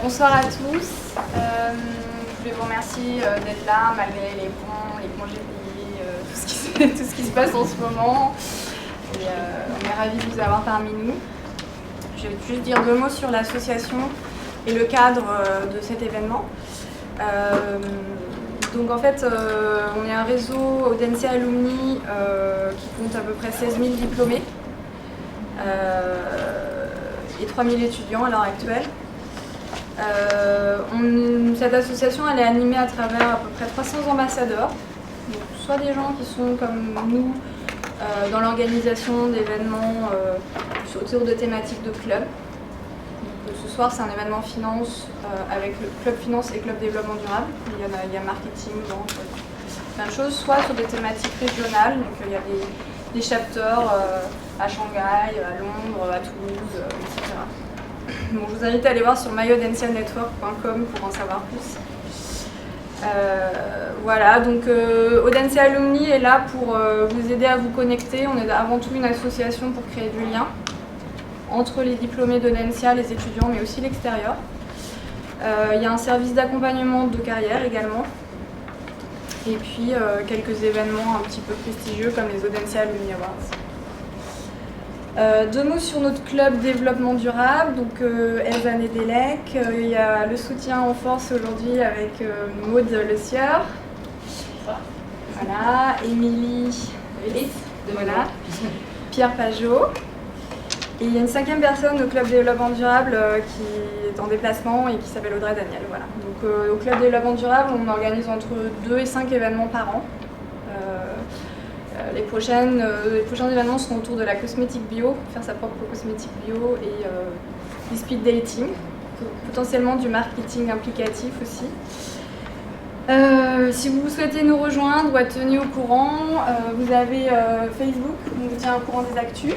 Bonsoir à tous. Je voulais vous remercier d'être là malgré les ponts, les congés payés, tout ce qui se passe en ce moment. Et, on est ravis de vous avoir parmi nous. Je vais juste dire deux mots sur l'association et le cadre de cet événement. Donc en fait, on est un réseau Audencia Alumni qui compte à peu près 16 000 diplômés et 3 000 étudiants à l'heure actuelle. Cette association elle est animée à travers à peu près 300 ambassadeurs, donc soit des gens qui sont comme nous dans l'organisation d'événements autour de thématiques de club. Donc, ce soir c'est un événement finance avec le club finance et club développement durable. Il y a marketing, vente, plein de choses, soit sur des thématiques régionales, donc il y a des chapters à Shanghai, à Londres, à Toulouse, etc. Bon, je vous invite à aller voir sur myodensianetwork.com pour en savoir plus. Voilà, donc Audencia Alumni est là pour vous aider à vous connecter. On est avant tout une association pour créer du lien entre les diplômés d'Audencia, les étudiants, mais aussi l'extérieur. Il y a un service d'accompagnement de carrière également. Et puis quelques événements un petit peu prestigieux comme les Audencia Alumni Awards. Deux mots sur notre club développement durable, donc Elzane et Delec. Il y a le soutien en force aujourd'hui avec Maud Le Sieur. Voilà, Émilie, voilà, Pierre Pajot. Et il y a une cinquième personne au club développement durable qui est en déplacement et qui s'appelle Audrey Daniel. Voilà. Donc au club développement durable, on organise entre 2 et 5 événements par an. Les prochains événements seront autour de la cosmétique bio, faire sa propre cosmétique bio et du speed dating, potentiellement du marketing implicatif aussi. Si vous souhaitez nous rejoindre ou être tenu au courant, vous avez Facebook, on vous tient au courant des actus,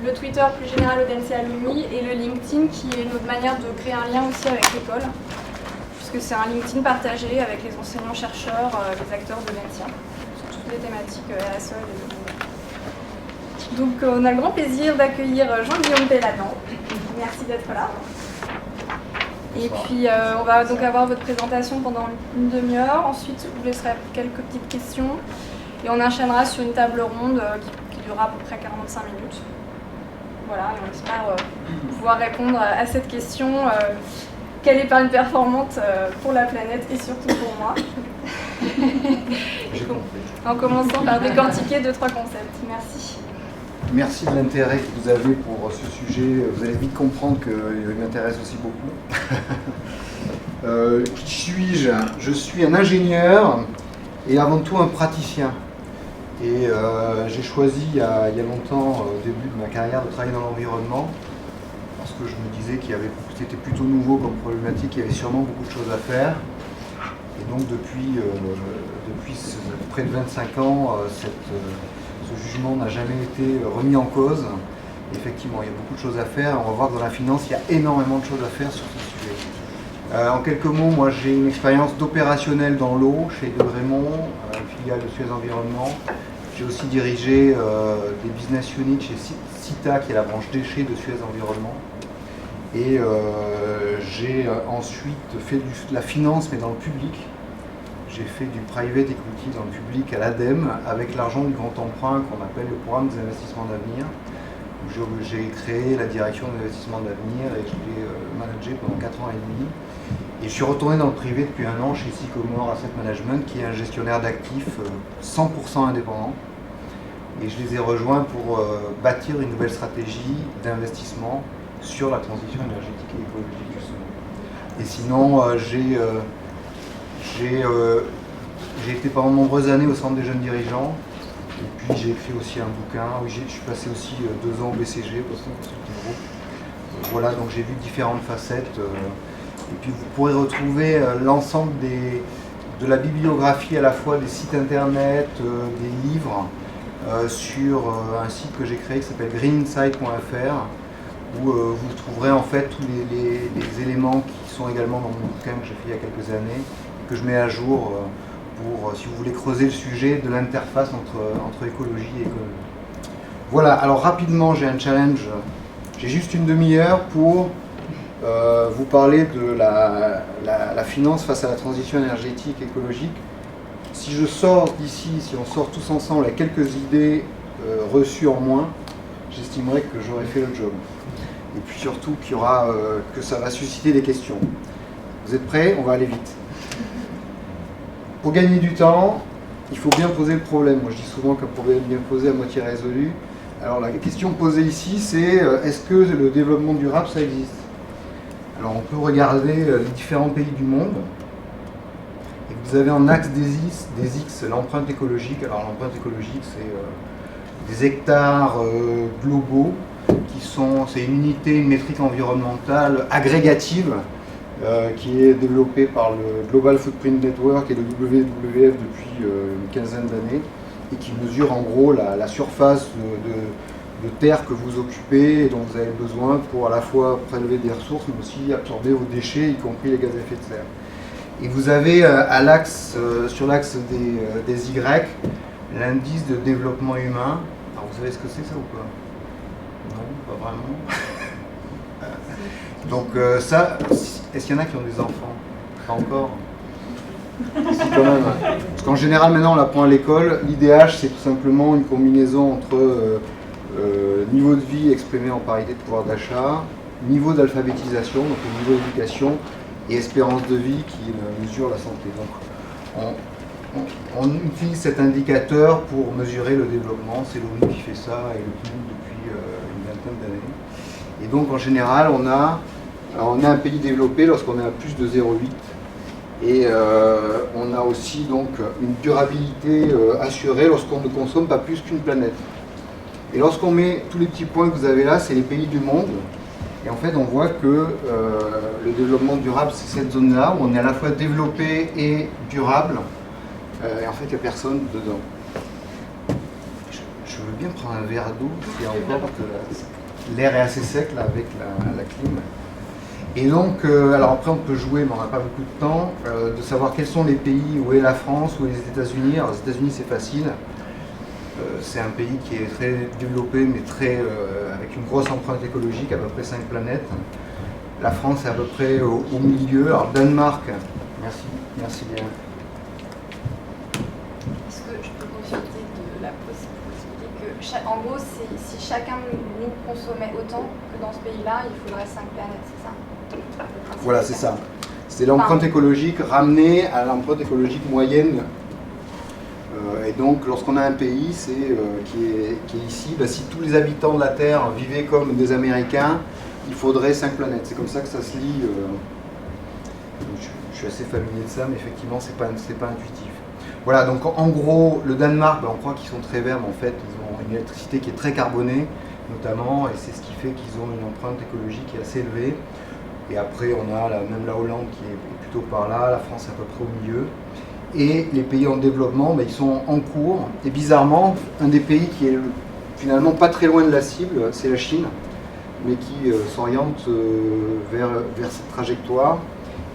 le Twitter plus général Audencia Alumni et le LinkedIn qui est notre manière de créer un lien aussi avec l'école, puisque c'est un LinkedIn partagé avec les enseignants-chercheurs, les acteurs d'Audencia. Des thématiques RSE. Donc on a le grand plaisir d'accueillir Jean-Guillaume Péladan. Merci d'être là. Et puis on va donc avoir votre présentation pendant une demi-heure. Ensuite, je vous laisserai quelques petites questions. Et on enchaînera sur une table ronde qui durera à peu près 45 minutes. Voilà, et on espère pouvoir répondre à cette question. Quelle épargne performante pour la planète et surtout pour moi. En commençant par décortiquer 2-3 concepts. Merci. Merci de l'intérêt que vous avez pour ce sujet. Vous allez vite comprendre qu'il m'intéresse aussi beaucoup. Qui suis-je ? Je suis un ingénieur et avant tout un praticien. Et j'ai choisi il y a longtemps, au début de ma carrière, de travailler dans l'environnement parce que je me disais c'était plutôt nouveau comme problématique, il y avait sûrement beaucoup de choses à faire. Et donc depuis près de 25 ans, ce jugement n'a jamais été remis en cause. Et effectivement, il y a beaucoup de choses à faire. On va voir que dans la finance, il y a énormément de choses à faire sur ce sujet. En quelques mots, moi j'ai une expérience d'opérationnel dans l'eau chez De Grémont, filiale de Suez Environnement. J'ai aussi dirigé des business units chez CITA, qui est la branche déchets de Suez Environnement. Et j'ai ensuite fait de la finance, mais dans le public. J'ai fait du private equity dans le public à l'ADEME avec l'argent du grand emprunt qu'on appelle le programme des investissements d'avenir. J'ai créé la direction des investissements d'avenir et je l'ai managé pendant 4 ans et demi. Et je suis retourné dans le privé depuis 1 an chez Sycomore Asset Management, qui est un gestionnaire d'actifs 100% indépendant. Et je les ai rejoints pour bâtir une nouvelle stratégie d'investissement sur la transition énergétique et écologique justement. Et sinon, j'ai été pendant de nombreuses années au Centre des jeunes dirigeants. Et puis j'ai écrit aussi un bouquin. Oui, je suis passé aussi 2 ans au BCG, Boston Consulting Group. Voilà, donc j'ai vu différentes facettes. Et puis vous pourrez retrouver l'ensemble de la bibliographie, à la fois des sites internet, des livres, sur un site que j'ai créé qui s'appelle greeninsight.fr, où vous trouverez en fait tous les éléments qui sont également dans mon bouquin que j'ai fait il y a quelques années, que je mets à jour pour, si vous voulez creuser le sujet de l'interface entre écologie et économie. Voilà, alors rapidement, j'ai un challenge. J'ai juste une demi-heure pour vous parlez de la finance face à la transition énergétique, écologique. Si je sors d'ici, si on sort tous ensemble avec quelques idées reçues en moins, j'estimerais que j'aurais fait le job. Et puis surtout que ça va susciter des questions. Vous êtes prêts? On va aller vite. Pour gagner du temps, il faut bien poser le problème. Moi je dis souvent qu'un problème bien posé à moitié résolu. Alors la question posée ici, c'est est-ce que le développement durable, ça existe? Alors on peut regarder les différents pays du monde. Et vous avez en axe des X l'empreinte écologique. Alors l'empreinte écologique, c'est des hectares globaux c'est une unité, une métrique environnementale agrégative qui est développée par le Global Footprint Network et le WWF depuis une quinzaine d'années et qui mesure en gros la surface de terre que vous occupez et dont vous avez besoin pour à la fois prélever des ressources mais aussi absorber vos déchets, y compris les gaz à effet de serre. Et vous avez sur l'axe des Y l'indice de développement humain. Alors vous savez ce que c'est ça ou pas? Non, pas vraiment. Donc ça, est-ce qu'il y en a qui ont des enfants? Pas encore. Si, quand même. Parce qu'en général, maintenant, on l'apprend à l'école. L'IDH, c'est tout simplement une combinaison entre niveau de vie exprimé en parité de pouvoir d'achat, niveau d'alphabétisation, donc le niveau d'éducation, et espérance de vie qui mesure la santé. Donc on utilise cet indicateur pour mesurer le développement. C'est l'ONU qui fait ça et le PNUD depuis une vingtaine d'années. Et donc en général, on a un pays développé lorsqu'on est à plus de 0,8 et on a aussi donc une durabilité assurée lorsqu'on ne consomme pas plus qu'une planète. Et lorsqu'on met tous les petits points que vous avez là, c'est les pays du monde. Et en fait, on voit que le développement durable, c'est cette zone-là où on est à la fois développé et durable. Et en fait, il n'y a personne dedans. Je veux bien prendre un verre d'eau, il y a encore que l'air est assez sec là, avec la clim. Et donc, alors après, on peut jouer, mais on n'a pas beaucoup de temps, de savoir quels sont les pays, où est la France, où est les États-Unis. Alors, les États-Unis, c'est facile. C'est un pays qui est très développé, mais avec une grosse empreinte écologique, à peu près 5 planètes. La France est à peu près au milieu. Alors, Danemark, merci bien. Est-ce que je peux profiter de la possibilité que, en gros, si chacun de nous consommait autant que dans ce pays-là, il faudrait 5 planètes, c'est ça? Voilà, c'est ça. C'est l'empreinte écologique ramenée à l'empreinte écologique moyenne. Et donc, lorsqu'on a un pays qui est ici, si tous les habitants de la Terre vivaient comme des Américains, il faudrait 5 planètes. C'est comme ça que ça se lit. Je suis assez familier de ça, mais effectivement, c'est pas intuitif. Voilà, donc en gros, le Danemark, on croit qu'ils sont très verts, mais en fait, ils ont une électricité qui est très carbonée, notamment, et c'est ce qui fait qu'ils ont une empreinte écologique qui est assez élevée. Et après, on a même la Hollande qui est plutôt par là, la France est à peu près au milieu. Et les pays en développement, ils sont en cours. Et bizarrement, un des pays qui est finalement pas très loin de la cible, c'est la Chine, mais qui s'oriente vers cette trajectoire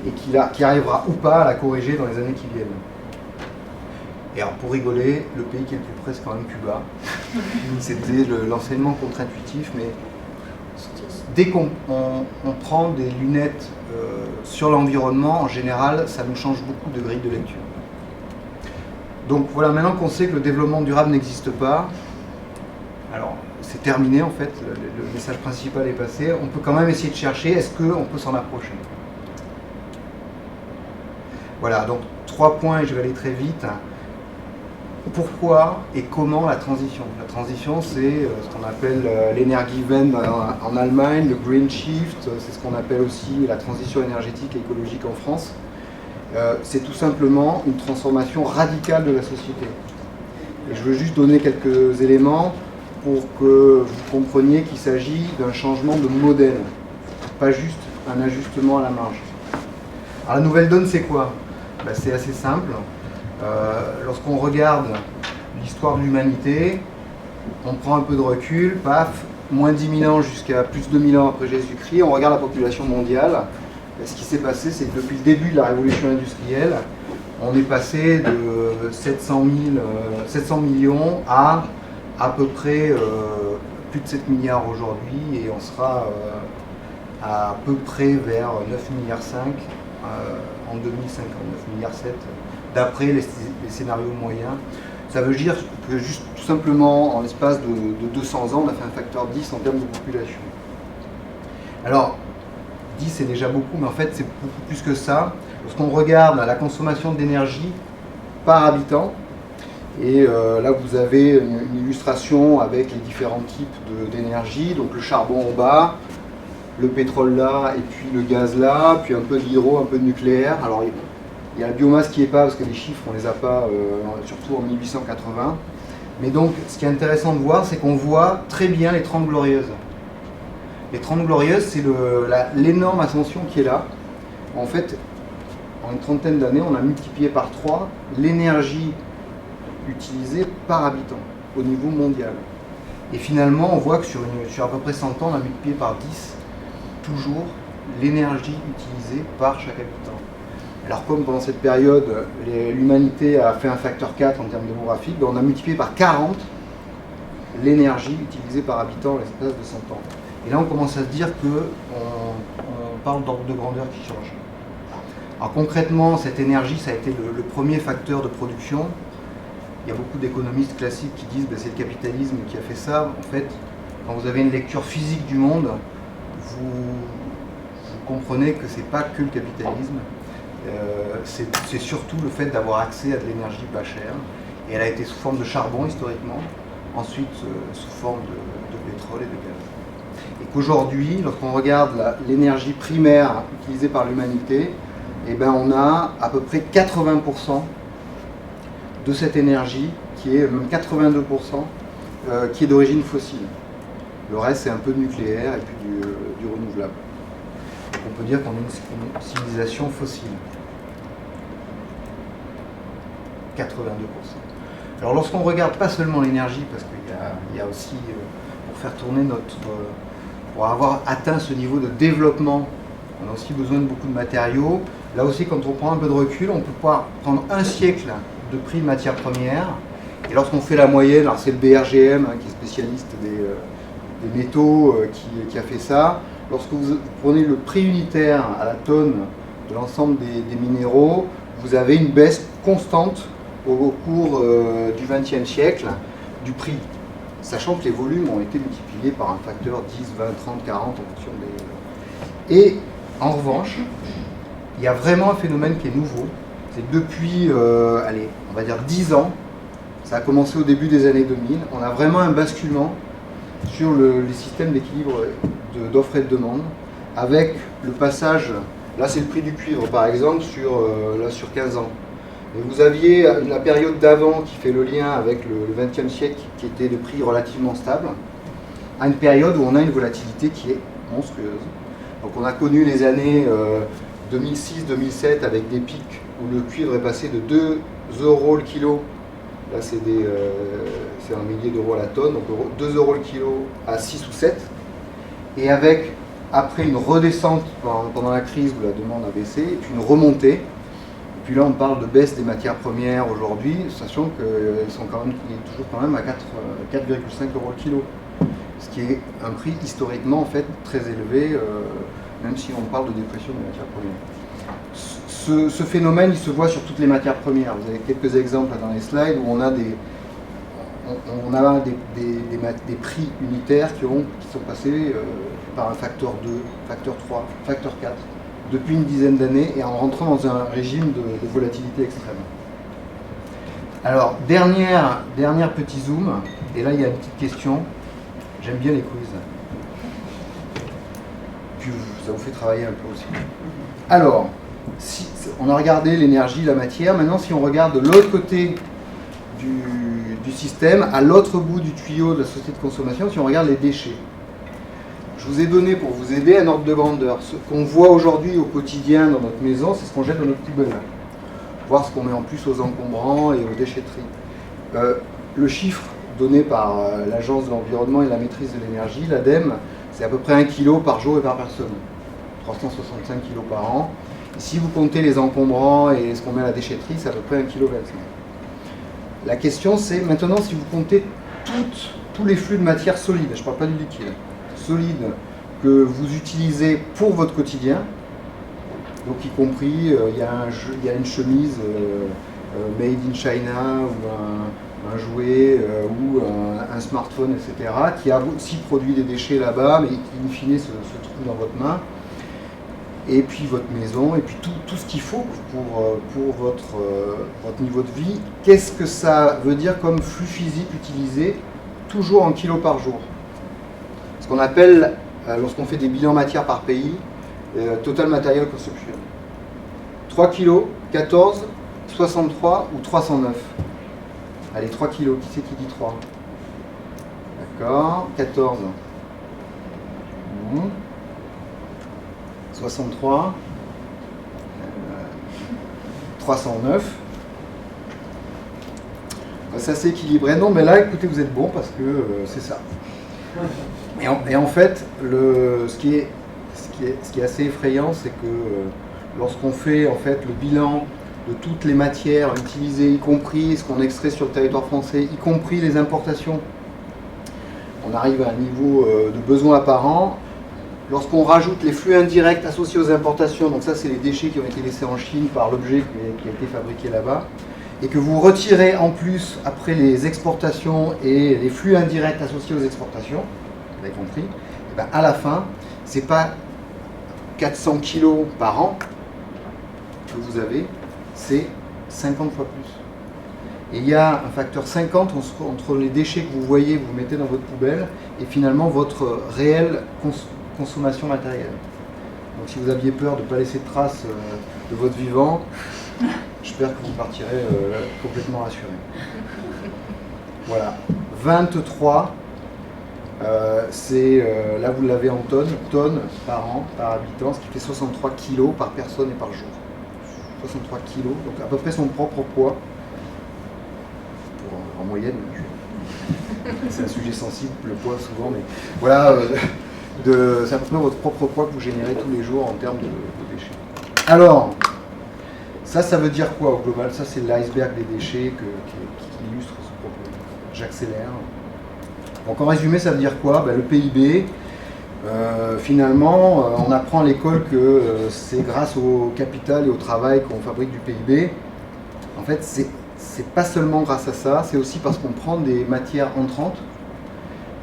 et qui arrivera ou pas à la corriger dans les années qui viennent. Et alors pour rigoler, le pays qui est le plus près, c'est quand même Cuba. C'était l'enseignement contre-intuitif, mais dès qu'on prend des lunettes sur l'environnement, en général, ça nous change beaucoup de grille de lecture. Donc voilà, maintenant qu'on sait que le développement durable n'existe pas, alors c'est terminé en fait, le message principal est passé, on peut quand même essayer de chercher, est-ce qu'on peut s'en approcher? Voilà, donc 3 points et je vais aller très vite. Pourquoi et comment la transition? La transition, c'est ce qu'on appelle l'Energiewende en Allemagne, le Green Shift, c'est ce qu'on appelle aussi la transition énergétique et écologique en France. C'est tout simplement une transformation radicale de la société. Et je veux juste donner quelques éléments pour que vous compreniez qu'il s'agit d'un changement de modèle, pas juste un ajustement à la marge. Alors la nouvelle donne, c'est quoi? C'est assez simple. Lorsqu'on regarde l'histoire de l'humanité, on prend un peu de recul, paf, moins 10 000 ans jusqu'à plus de 2000 ans après Jésus-Christ, on regarde la population mondiale. Ce qui s'est passé, c'est que depuis le début de la révolution industrielle, on est passé de 700 millions à peu près plus de 7 milliards aujourd'hui, et on sera à peu près vers 9,5 milliards en 2050, 9,7 milliards d'après les scénarios moyens. Ça veut dire que juste tout simplement en l'espace de 200 ans, on a fait un facteur 10 en termes de population. Alors, 10 c'est déjà beaucoup, mais en fait c'est beaucoup plus que ça. Lorsqu'on regarde la consommation d'énergie par habitant, et là vous avez une illustration avec les différents types d'énergie, donc le charbon en bas, le pétrole là, et puis le gaz là, puis un peu d'hydro, un peu de nucléaire. Alors il y a la biomasse qui est pas, parce que les chiffres on les a pas, surtout en 1880. Mais donc ce qui est intéressant de voir, c'est qu'on voit très bien les 30 glorieuses. Les 30 glorieuses, c'est l'énorme ascension qui est là. En fait, en une trentaine d'années, on a multiplié par 3 l'énergie utilisée par habitant au niveau mondial. Et finalement, on voit que sur à peu près 100 ans, on a multiplié par 10 toujours l'énergie utilisée par chaque habitant. Alors comme pendant cette période, l'humanité a fait un facteur 4 en termes démographiques, on a multiplié par 40 l'énergie utilisée par habitant à l'espace de 100 ans. Et là, on commence à se dire qu'on parle d'ordre de grandeur qui change. Alors concrètement, cette énergie, ça a été le premier facteur de production. Il y a beaucoup d'économistes classiques qui disent que c'est le capitalisme qui a fait ça. En fait, quand vous avez une lecture physique du monde, vous comprenez que ce n'est pas que le capitalisme. C'est surtout le fait d'avoir accès à de l'énergie pas chère. Et elle a été sous forme de charbon historiquement, ensuite sous forme de pétrole et de gaz. Et qu'aujourd'hui, lorsqu'on regarde l'énergie primaire utilisée par l'humanité, eh ben on a à peu près 80% de cette énergie, qui est même 82%, qui est d'origine fossile. Le reste, c'est un peu de nucléaire et puis du renouvelable. Donc on peut dire qu'on est une civilisation fossile. 82%. Alors lorsqu'on regarde pas seulement l'énergie, parce qu'il y a aussi, pour faire tourner pour avoir atteint ce niveau de développement, on a aussi besoin de beaucoup de matériaux. Là aussi, quand on prend un peu de recul, on peut pouvoir prendre un siècle de prix de matières premières. Et lorsqu'on fait la moyenne, alors c'est le BRGM qui est spécialiste des métaux qui a fait ça. Lorsque vous prenez le prix unitaire à la tonne de l'ensemble des minéraux, vous avez une baisse constante au cours du XXe siècle du prix, sachant que les volumes ont été multipliés par un facteur 10, 20, 30, 40 en fonction des... Et en revanche, il y a vraiment un phénomène qui est nouveau. C'est que depuis, allez, on va dire 10 ans, ça a commencé au début des années 2000, on a vraiment un basculement sur les systèmes d'équilibre d'offre et de demande, avec le passage, là c'est le prix du cuivre par exemple, sur 15 ans. Et vous aviez la période d'avant qui fait le lien avec le XXe siècle, qui était de prix relativement stable, à une période où on a une volatilité qui est monstrueuse. Donc on a connu les années 2006-2007 avec des pics où le cuivre est passé de 2 € le kilo, là c'est un millier d'euros à la tonne, donc 2 € le kilo à 6 ou 7, et avec après une redescente pendant la crise où la demande a baissé, et puis une remontée. Et puis là on parle de baisse des matières premières aujourd'hui, sachant qu'il est toujours quand même à 4,5 € le kilo, ce qui est un prix historiquement en fait très élevé, même si on parle de dépression des matières premières. Ce phénomène, il se voit sur toutes les matières premières. Vous avez quelques exemples dans les slides où on a des prix unitaires qui sont passés par un facteur 2, facteur 3, facteur 4, depuis une dizaine d'années, et en rentrant dans un régime de volatilité extrême. Alors, dernière petit zoom, et là il y a une petite question. J'aime bien les quiz. Puis ça vous fait travailler un peu aussi. Alors, on a regardé l'énergie, la matière. Maintenant, si on regarde de l'autre côté du système, à l'autre bout du tuyau de la société de consommation, si on regarde les déchets. Je vous ai donné, pour vous aider, un ordre de grandeur. Ce qu'on voit aujourd'hui au quotidien dans notre maison, c'est ce qu'on jette dans notre poubelle. Voir ce qu'on met en plus aux encombrants et aux déchetteries. Le chiffre donné par l'Agence de l'environnement et de la maîtrise de l'énergie, l'ADEME, c'est à peu près 1 kg par jour et par personne. 365 kg par an. Et si vous comptez les encombrants et ce qu'on met à la déchetterie, c'est à peu près 1,25 kg. La question c'est, maintenant, si vous comptez tous les flux de matière solide, je ne parle pas du liquide, solide, que vous utilisez pour votre quotidien. Donc y compris, il y a une chemise made in China ou un jouet ou un smartphone, etc., qui a aussi produit des déchets là-bas, mais qui, in fine, se trouve dans votre main. Et puis votre maison, et puis tout ce qu'il faut pour votre niveau de vie. Qu'est-ce que ça veut dire comme flux physique utilisé, toujours en kilos par jour? Ce qu'on appelle, lorsqu'on fait des bilans matière par pays, Total Material Consumption. 3 kilos, 14, 63 ou 309? Allez, 3 kilos, qui c'est qui dit 3? D'accord, 14. 63, 309. C'est assez équilibré. Non, mais là, écoutez, vous êtes bon parce que c'est ça. Et en fait, ce qui est assez effrayant, c'est que lorsqu'on fait en fait le bilan de toutes les matières utilisées, y compris ce qu'on extrait sur le territoire français, y compris les importations, on arrive à un niveau de besoin apparent. Lorsqu'on rajoute les flux indirects associés aux importations, donc ça c'est les déchets qui ont été laissés en Chine par l'objet qui a été fabriqué là-bas, et que vous retirez en plus après les exportations et les flux indirects associés aux exportations, vous avez compris, et bien à la fin, c'est pas 400 kilos par an que vous avez, c'est 50 fois plus. Et il y a un facteur 50 entre les déchets que vous voyez, que vous mettez dans votre poubelle, et finalement votre réelle consommation matérielle. Donc si vous aviez peur de ne pas laisser de traces de votre vivant, j'espère que vous partirez complètement rassuré. Voilà. 23, là vous l'avez en tonnes par an, par habitant, ce qui fait 63 kilos par personne et par jour. 63 kilos, donc à peu près son propre poids, en moyenne. C'est un sujet sensible, le poids souvent, mais voilà. C'est à peu près votre propre poids que vous générez tous les jours en termes de déchets. Alors, ça veut dire quoi au global? Ça, c'est l'iceberg des déchets qui illustre ce propos. J'accélère. Donc, en résumé, ça veut dire quoi? Le PIB, finalement, on apprend à l'école que c'est grâce au capital et au travail qu'on fabrique du PIB. En fait, c'est pas seulement grâce à ça, c'est aussi parce qu'on prend des matières entrantes.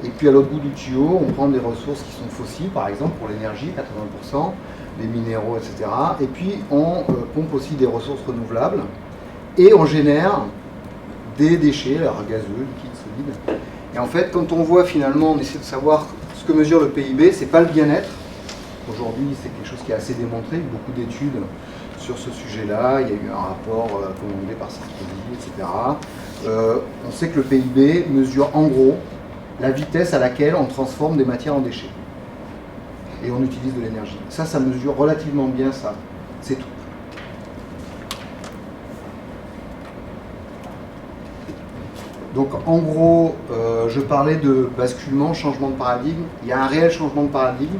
Et puis à l'autre bout du tuyau, on prend des ressources qui sont fossiles, par exemple pour l'énergie, 80%, les minéraux, etc. Et puis on pompe aussi des ressources renouvelables et on génère des déchets, alors gazeux, liquides, solides. Et en fait, quand on voit finalement, on essaie de savoir ce que mesure le PIB, c'est pas le bien-être. Aujourd'hui, c'est quelque chose qui est assez démontré, il y a eu beaucoup d'études sur ce sujet-là, il y a eu un rapport commandé par Sarkozy, etc. On sait que le PIB mesure en gros la vitesse à laquelle on transforme des matières en déchets. Et on utilise de l'énergie. Ça mesure relativement bien ça. C'est tout. Donc en gros, je parlais de basculement, changement de paradigme. Il y a un réel changement de paradigme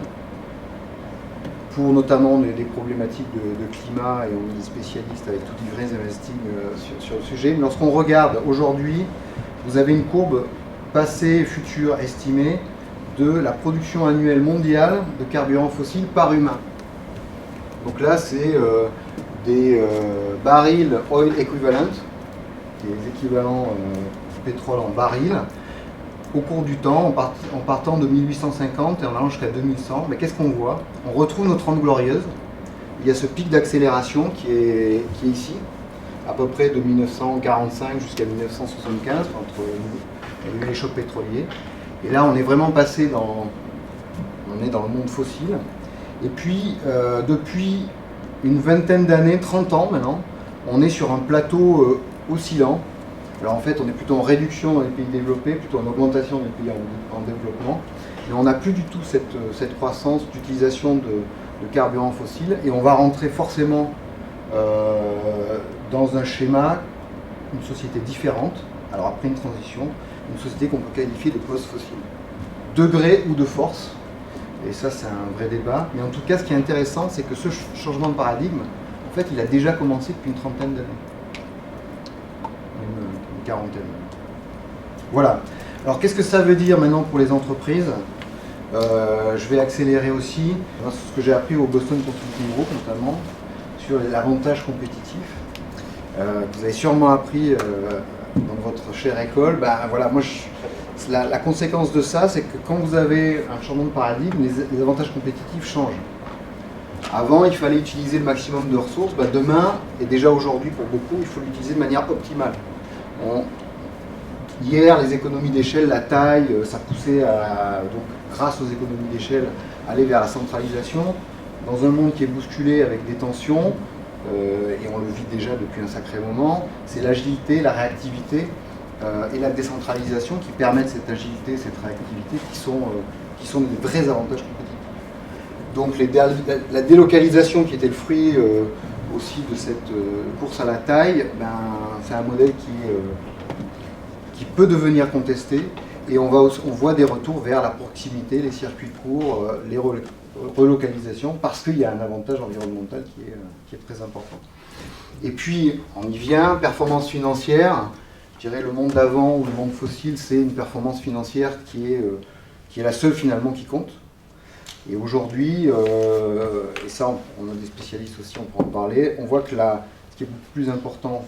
pour notamment des problématiques de climat, et on est des spécialistes avec toutes les vrais investing sur le sujet. Mais lorsqu'on regarde aujourd'hui, vous avez une courbe passé et futur estimé de la production annuelle mondiale de carburants fossiles par humain. Donc là, c'est des barils oil equivalent, des équivalents pétrole en baril, au cours du temps, en partant de 1850 et en allant jusqu'à 2100. Mais qu'est-ce qu'on voit? On retrouve nos 30 glorieuses. Il y a ce pic d'accélération qui est ici, à peu près de 1945 jusqu'à 1975, entre il y a eu les chocs pétroliers. Et là, on est vraiment passé on est dans le monde fossile. Et puis, depuis une vingtaine d'années, 30 ans maintenant, on est sur un plateau oscillant. Alors en fait, on est plutôt en réduction dans les pays développés, plutôt en augmentation dans les pays en développement. Mais on n'a plus du tout cette croissance d'utilisation de carburants fossiles. Et on va rentrer forcément dans un schéma, une société différente. Alors après une transition, une société qu'on peut qualifier de post-fossile. Degré ou de force, et ça c'est un vrai débat, mais en tout cas ce qui est intéressant, c'est que ce changement de paradigme, en fait, il a déjà commencé depuis une trentaine d'années. Une quarantaine. Voilà. Alors qu'est-ce que ça veut dire maintenant pour les entreprises? Je vais accélérer aussi ce que j'ai appris au Boston Consulting Group notamment sur l'avantage compétitif. Vous avez sûrement appris dans votre chère école. Voilà, moi, la conséquence de ça, c'est que quand vous avez un changement de paradigme, les avantages compétitifs changent. Avant, il fallait utiliser le maximum de ressources. Demain, et déjà aujourd'hui pour beaucoup, il faut l'utiliser de manière optimale. Hier, les économies d'échelle, la taille, ça poussait donc, grâce aux économies d'échelle, aller vers la centralisation. Dans un monde qui est bousculé avec des tensions, et on le vit déjà depuis un sacré moment, c'est l'agilité, la réactivité et la décentralisation qui permettent cette agilité, cette réactivité qui sont des vrais avantages compétitifs. Donc la délocalisation qui était le fruit aussi de cette course à la taille, c'est un modèle qui peut devenir contesté, et on voit des retours vers la proximité, les circuits courts, les relocalisations, parce qu'il y a un avantage environnemental qui est très important. Et puis, on y vient, performance financière. Je dirais le monde d'avant ou le monde fossile, c'est une performance financière qui est la seule finalement qui compte. Et aujourd'hui, et ça on a des spécialistes aussi, on peut en parler, on voit que ce qui est beaucoup plus important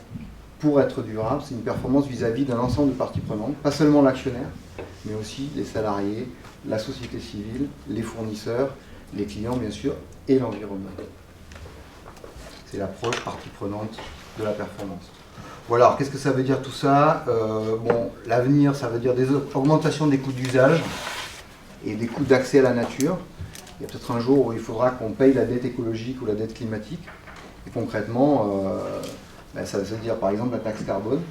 pour être durable, c'est une performance vis-à-vis d'un ensemble de parties prenantes, pas seulement l'actionnaire, mais aussi les salariés, la société civile, les fournisseurs, les clients bien sûr, et l'environnement. C'est l'approche partie prenante de la performance. Voilà, alors qu'est-ce que ça veut dire tout ça? L'avenir, ça veut dire des augmentations des coûts d'usage et des coûts d'accès à la nature. Il y a peut-être un jour où il faudra qu'on paye la dette écologique ou la dette climatique. Et concrètement, ça veut dire par exemple la taxe carbone.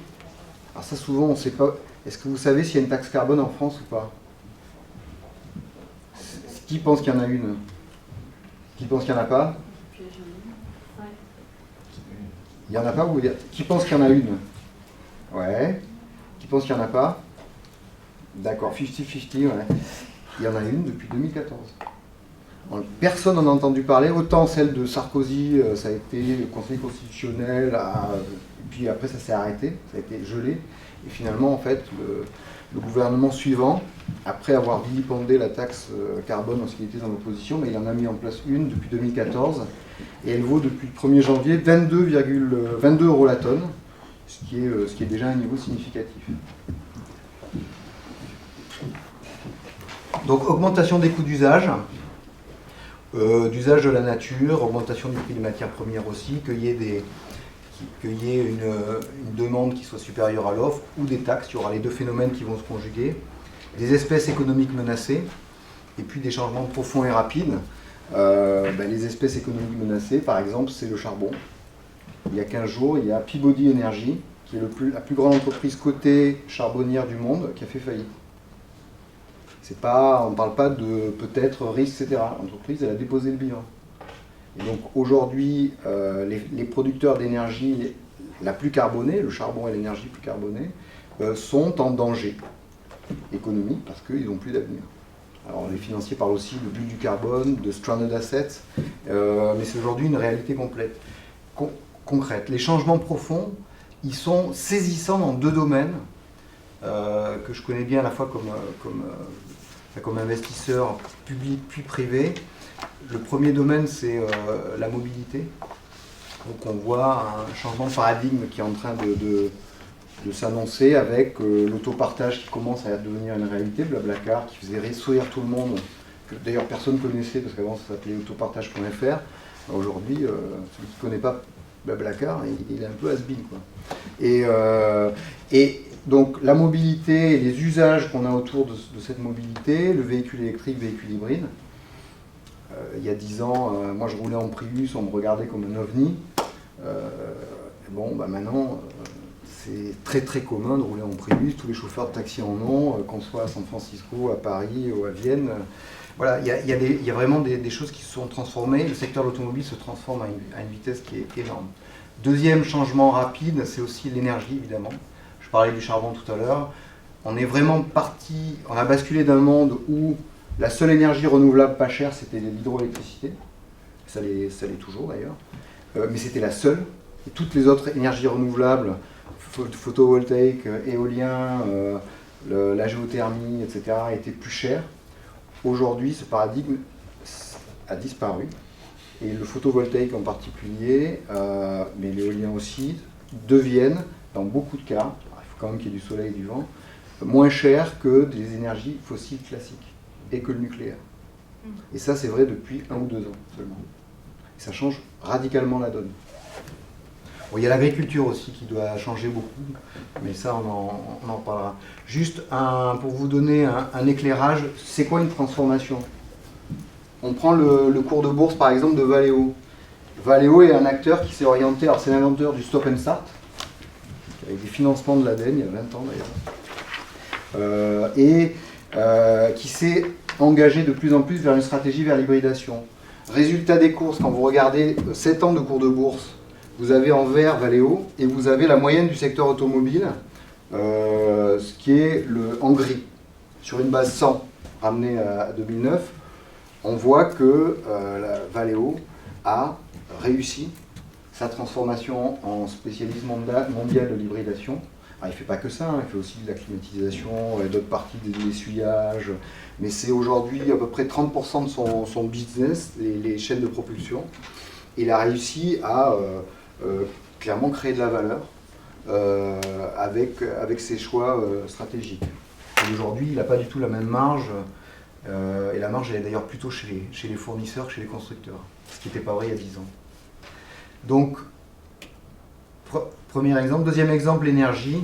Alors ça souvent on ne sait pas. Est-ce que vous savez s'il y a une taxe carbone en France ou pas? Qui pense qu'il y en a une? Qui pense qu'il n'y en a pas? Il n'y en a pas ou qui pense qu'il y en a une? Ouais. Qui pense qu'il n'y en a pas? D'accord, 50-50, ouais. Il y en a une depuis 2014. Personne n'en a entendu parler, autant celle de Sarkozy, ça a été le Conseil constitutionnel, et puis après ça s'est arrêté, ça a été gelé. Et finalement, en fait, le gouvernement suivant, après avoir vilipendé la taxe carbone lorsqu'il était dans l'opposition, mais il en a mis en place une depuis 2014, et elle vaut depuis le 1er janvier 22 € la tonne, ce qui est déjà un niveau significatif. Donc augmentation des coûts d'usage de la nature, augmentation du prix des matières premières aussi, qu'il y ait une demande qui soit supérieure à l'offre, ou des taxes, il y aura les deux phénomènes qui vont se conjuguer, des espèces économiques menacées, et puis des changements profonds et rapides. Les espèces économiques menacées, par exemple, c'est le charbon. Il y a 15 jours, il y a Peabody Energy, qui est la plus grande entreprise cotée charbonnière du monde, qui a fait faillite. On ne parle pas de peut-être risque, etc. L'entreprise, elle a déposé le bilan. Et donc aujourd'hui, les producteurs d'énergie la plus carbonée, le charbon et l'énergie plus carbonée, sont en danger économique parce qu'ils n'ont plus d'avenir. Alors les financiers parlent aussi de bulle du carbone, de stranded assets, mais c'est aujourd'hui une réalité concrète. Les changements profonds, ils sont saisissants dans deux domaines que je connais bien à la fois comme investisseur public puis privé. Le premier domaine, c'est la mobilité. Donc on voit un changement de paradigme qui est en train de s'annoncer avec l'autopartage qui commence à devenir une réalité, Blablacar, qui faisait sourire tout le monde, que d'ailleurs personne ne connaissait parce qu'avant ça s'appelait autopartage.fr. Aujourd'hui, celui qui ne connaît pas Blablacar, il est un peu has-been, quoi. Et donc la mobilité et les usages qu'on a autour de cette mobilité, le véhicule électrique, véhicule hybride. Il y a 10 ans, moi je roulais en Prius, on me regardait comme un ovni. Maintenant, c'est très très commun de rouler en Prius, tous les chauffeurs de taxi en ont, qu'on soit à San Francisco, à Paris ou à Vienne. Voilà, il y a vraiment des choses qui se sont transformées. Le secteur de l'automobile se transforme à une vitesse qui est énorme. Deuxième changement rapide, c'est aussi l'énergie, évidemment. Je parlais du charbon tout à l'heure. On est vraiment parti, on a basculé d'un monde où la seule énergie renouvelable pas chère, c'était l'hydroélectricité. Ça l'est toujours d'ailleurs. Mais c'était la seule. Et toutes les autres énergies renouvelables, photovoltaïque, éolien, la géothermie, etc., étaient plus chères. aujourd'hui, ce paradigme a disparu. Et le photovoltaïque en particulier, mais l'éolien aussi, deviennent, dans beaucoup de cas, il faut quand même qu'il y ait du soleil et du vent, moins cher que des énergies fossiles classiques et que le nucléaire. Et ça, c'est vrai depuis 1 ou 2 ans seulement. Et ça change radicalement la donne. Bon, il y a l'agriculture aussi qui doit changer beaucoup, mais ça, on en parlera. Juste pour vous donner un éclairage, c'est quoi une transformation? On prend le cours de bourse, par exemple, de Valeo. Valeo est un acteur qui s'est orienté, alors c'est l'inventeur du stop and start, avec des financements de l'ADN, il y a 20 ans d'ailleurs, qui s'est engagé de plus en plus vers une stratégie vers l'hybridation. Résultat des courses, quand vous regardez 7 ans de cours de bourse, vous avez en vert Valeo, et vous avez la moyenne du secteur automobile, ce qui est en gris, sur une base 100, ramenée à 2009. On voit que Valeo a réussi sa transformation en spécialiste mondial de l'hybridation. Il ne fait pas que ça, il fait aussi de la climatisation, d'autres parties de l'essuyage, mais c'est aujourd'hui à peu près 30% de son business, les chaînes de propulsion. Il a réussi à clairement créer de la valeur avec ses choix stratégiques. Et aujourd'hui, il n'a pas du tout la même marge. Et la marge, elle est d'ailleurs plutôt chez les fournisseurs que chez les constructeurs, ce qui n'était pas vrai il y a 10 ans. Donc, premier exemple. Deuxième exemple, l'énergie.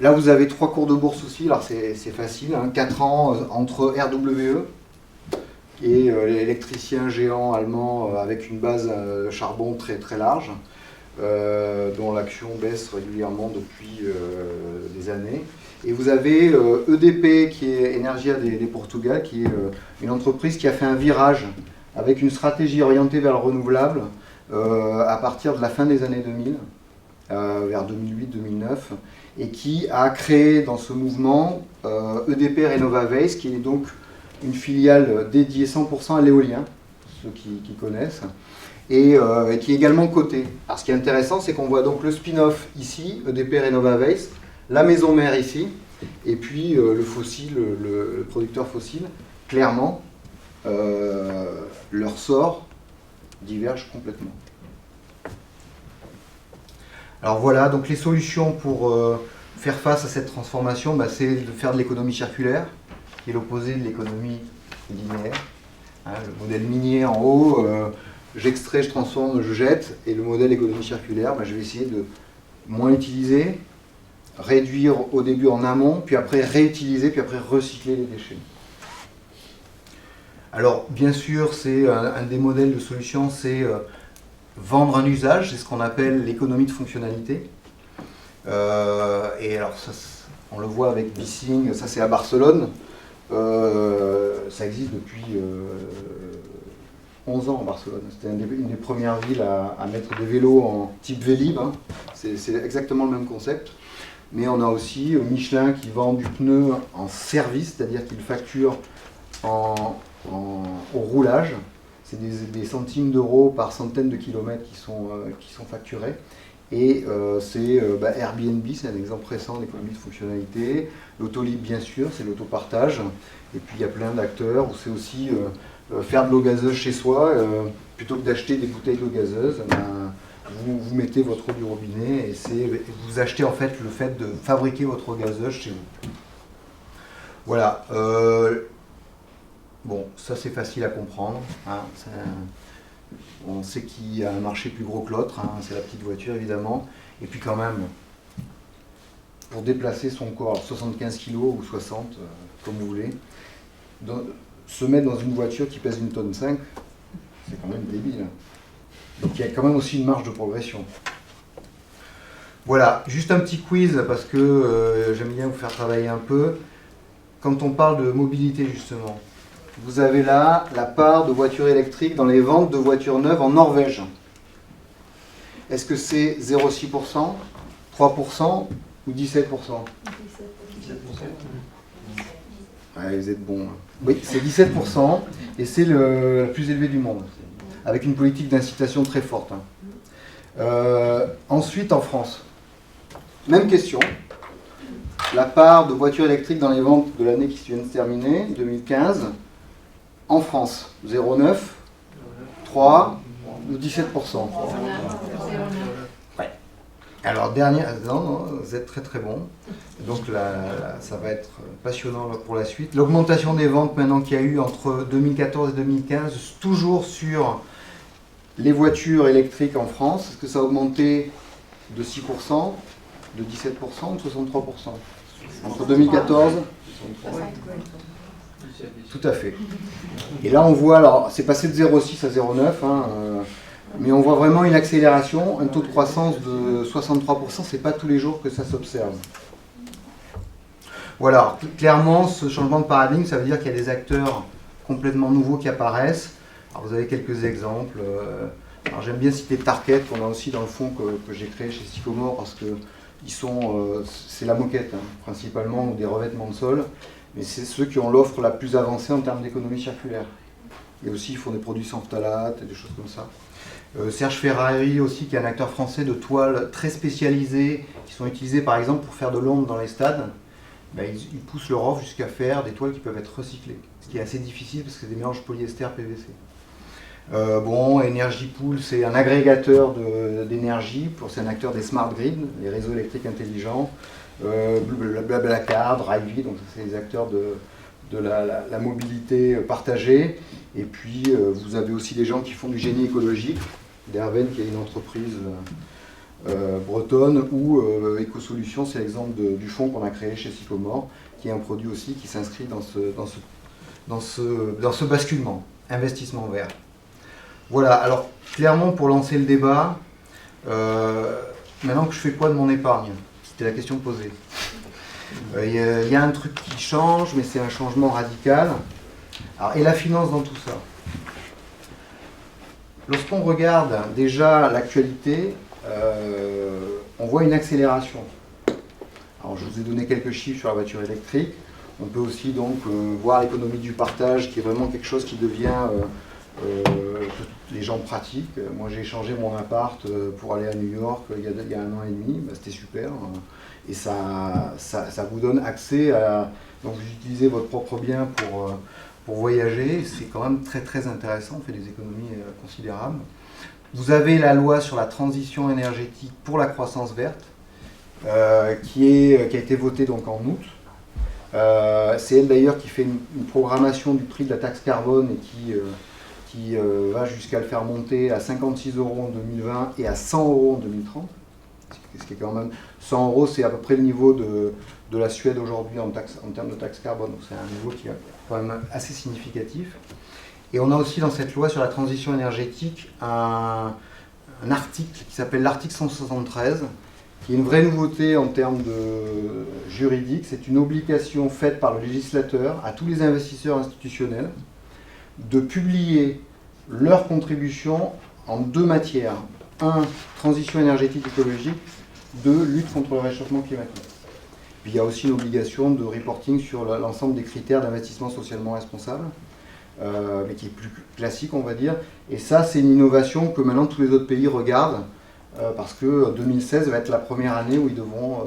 Là, vous avez 3 cours de bourse aussi, alors c'est facile, 4 ans entre RWE, qui est l'électricien géant allemand avec une base charbon très, très large, dont l'action baisse régulièrement depuis des années. Et vous avez EDP, qui est Energia de Portugal, qui est une entreprise qui a fait un virage avec une stratégie orientée vers le renouvelable à partir de la fin des années 2000, vers 2008-2009, et qui a créé dans ce mouvement EDP Renovabase, qui est donc une filiale dédiée 100% à l'éolien, ceux qui connaissent, et qui est également cotée. Alors ce qui est intéressant, c'est qu'on voit donc le spin-off ici, EDP Renovabase, la maison mère ici, et puis le fossile, le producteur fossile. Clairement, leur sort diverge complètement. Alors voilà, donc les solutions pour faire face à cette transformation, c'est de faire de l'économie circulaire, qui est l'opposé de l'économie linéaire. Le modèle minier en haut, j'extrais, je transforme, je jette, et le modèle économie circulaire, je vais essayer de moins utiliser, réduire au début en amont, puis après réutiliser, puis après recycler les déchets. Alors, bien sûr, c'est un des modèles de solution, c'est vendre un usage, c'est ce qu'on appelle l'économie de fonctionnalité. Et alors, ça, on le voit avec Bissing, ça c'est à Barcelone, ça existe depuis 11 ans en Barcelone. C'était une des premières villes à mettre des vélos en type Vélib, c'est exactement le même concept. Mais on a aussi Michelin qui vend du pneu en service, c'est-à-dire qu'il facture au roulage. C'est des centimes d'euros par centaine de kilomètres qui sont facturés. Et c'est Airbnb, c'est un exemple récent d'économie de fonctionnalité. L'autolib, bien sûr, c'est l'autopartage. Et puis il y a plein d'acteurs où c'est aussi faire de l'eau gazeuse chez soi. Plutôt que d'acheter des bouteilles d'eau gazeuse, vous mettez votre eau du robinet et vous achetez en fait le fait de fabriquer votre eau gazeuse chez vous. Voilà. Bon, ça c'est facile à comprendre. On sait qu'il y a un marché plus gros que l'autre, c'est la petite voiture évidemment. Et puis quand même, pour déplacer son corps, 75 kg ou 60, comme vous voulez, se mettre dans une voiture qui pèse 1,5 tonne, c'est quand même débile. Donc il y a quand même aussi une marge de progression. Voilà, juste un petit quiz parce que j'aime bien vous faire travailler un peu. Quand on parle de mobilité justement, vous avez là la part de voitures électriques dans les ventes de voitures neuves en Norvège. Est-ce que c'est 0,6%, 3% ou 17%? 17%. Ouais, vous êtes bon. Oui, c'est 17% et c'est le plus élevé du monde, avec une politique d'incitation très forte. Ensuite, en France, même question. La part de voitures électriques dans les ventes de l'année qui vient de se terminer, 2015, En France, 0,9, 3 ou 17%. Ouais. Alors, non, vous êtes très très bon. Donc là, ça va être passionnant pour la suite. L'augmentation des ventes maintenant qu'il y a eu entre 2014 et 2015, toujours sur les voitures électriques en France, est-ce que ça a augmenté de 6%, de 17%, de 63%? Entre 2014 Tout à fait. Et là, on voit, alors, c'est passé de 0,6 à 0,9, mais on voit vraiment une accélération, un taux de croissance de 63%, c'est pas tous les jours que ça s'observe. Voilà, clairement, ce changement de paradigme, ça veut dire qu'il y a des acteurs complètement nouveaux qui apparaissent. Alors, vous avez quelques exemples. Alors, j'aime bien citer Target, qu'on a aussi dans le fond que j'ai créé chez Sycomore, parce que c'est la moquette, principalement, ou des revêtements de sol, mais c'est ceux qui ont l'offre la plus avancée en termes d'économie circulaire. Et aussi, ils font des produits sans phtalate et des choses comme ça. Serge Ferrari aussi, qui est un acteur français de toiles très spécialisées, qui sont utilisées par exemple pour faire de l'ombre dans les stades. Ils poussent leur offre jusqu'à faire des toiles qui peuvent être recyclées, ce qui est assez difficile parce que c'est des mélanges polyester-PVC. Energy Pool, c'est un agrégateur d'énergie, c'est un acteur des smart grids, les réseaux électriques intelligents. Blablacar, Drivey, donc c'est les acteurs de la mobilité partagée. Et puis vous avez aussi des gens qui font du génie écologique, Derven qui est une entreprise bretonne, ou EcoSolutions, c'est l'exemple du fonds qu'on a créé chez Sycomore, qui est un produit aussi qui s'inscrit dans ce basculement, investissement vert. Voilà, alors clairement pour lancer le débat, maintenant que je fais quoi de mon épargne? C'était la question posée. Il y a un truc qui change, mais c'est un changement radical. Alors, et la finance dans tout ça? Lorsqu'on regarde déjà l'actualité, on voit une accélération. Alors, je vous ai donné quelques chiffres sur la voiture électrique. On peut aussi donc voir l'économie du partage, qui est vraiment quelque chose qui devient que les gens pratiquent. Moi, j'ai changé mon appart pour aller à New York il y a 1 an et demi. C'était super. Et ça vous donne accès à... Donc, vous utilisez votre propre bien pour voyager. C'est quand même très, très intéressant. On fait des économies considérables. Vous avez la loi sur la transition énergétique pour la croissance verte, qui a été votée donc en août. C'est elle d'ailleurs qui fait une programmation du prix de la taxe carbone et qui va jusqu'à le faire monter à 56 € en 2020 et à 100 € en 2030. Ce qui est quand même 100 €, c'est à peu près le niveau de la Suède aujourd'hui en termes de taxe carbone. Donc c'est un niveau qui est quand même assez significatif. Et on a aussi dans cette loi sur la transition énergétique un article qui s'appelle l'article 173, qui est une vraie nouveauté en termes juridiques. C'est une obligation faite par le législateur à tous les investisseurs institutionnels de publier leur contribution en 2 matières. 1, transition énergétique écologique. 2, lutte contre le réchauffement climatique. Puis il y a aussi une obligation de reporting sur l'ensemble des critères d'investissement socialement responsable, mais qui est plus classique, on va dire. Et ça, c'est une innovation que maintenant tous les autres pays regardent, parce que 2016 va être la première année où ils devront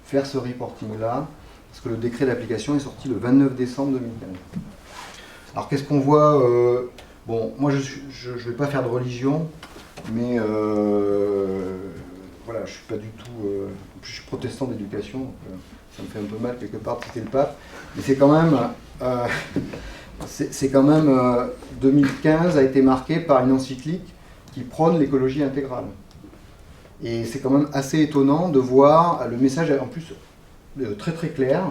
faire ce reporting-là, parce que le décret d'application est sorti le 29 décembre 2015. Alors qu'est-ce qu'on voit Bon, moi je ne vais pas faire de religion, mais voilà, je ne suis pas du tout... en plus je suis protestant d'éducation, donc ça me fait un peu mal quelque part de citer le pape, mais c'est quand même... 2015 a été marqué par une encyclique qui prône l'écologie intégrale. Et c'est quand même assez étonnant de voir le message, en plus très très clair,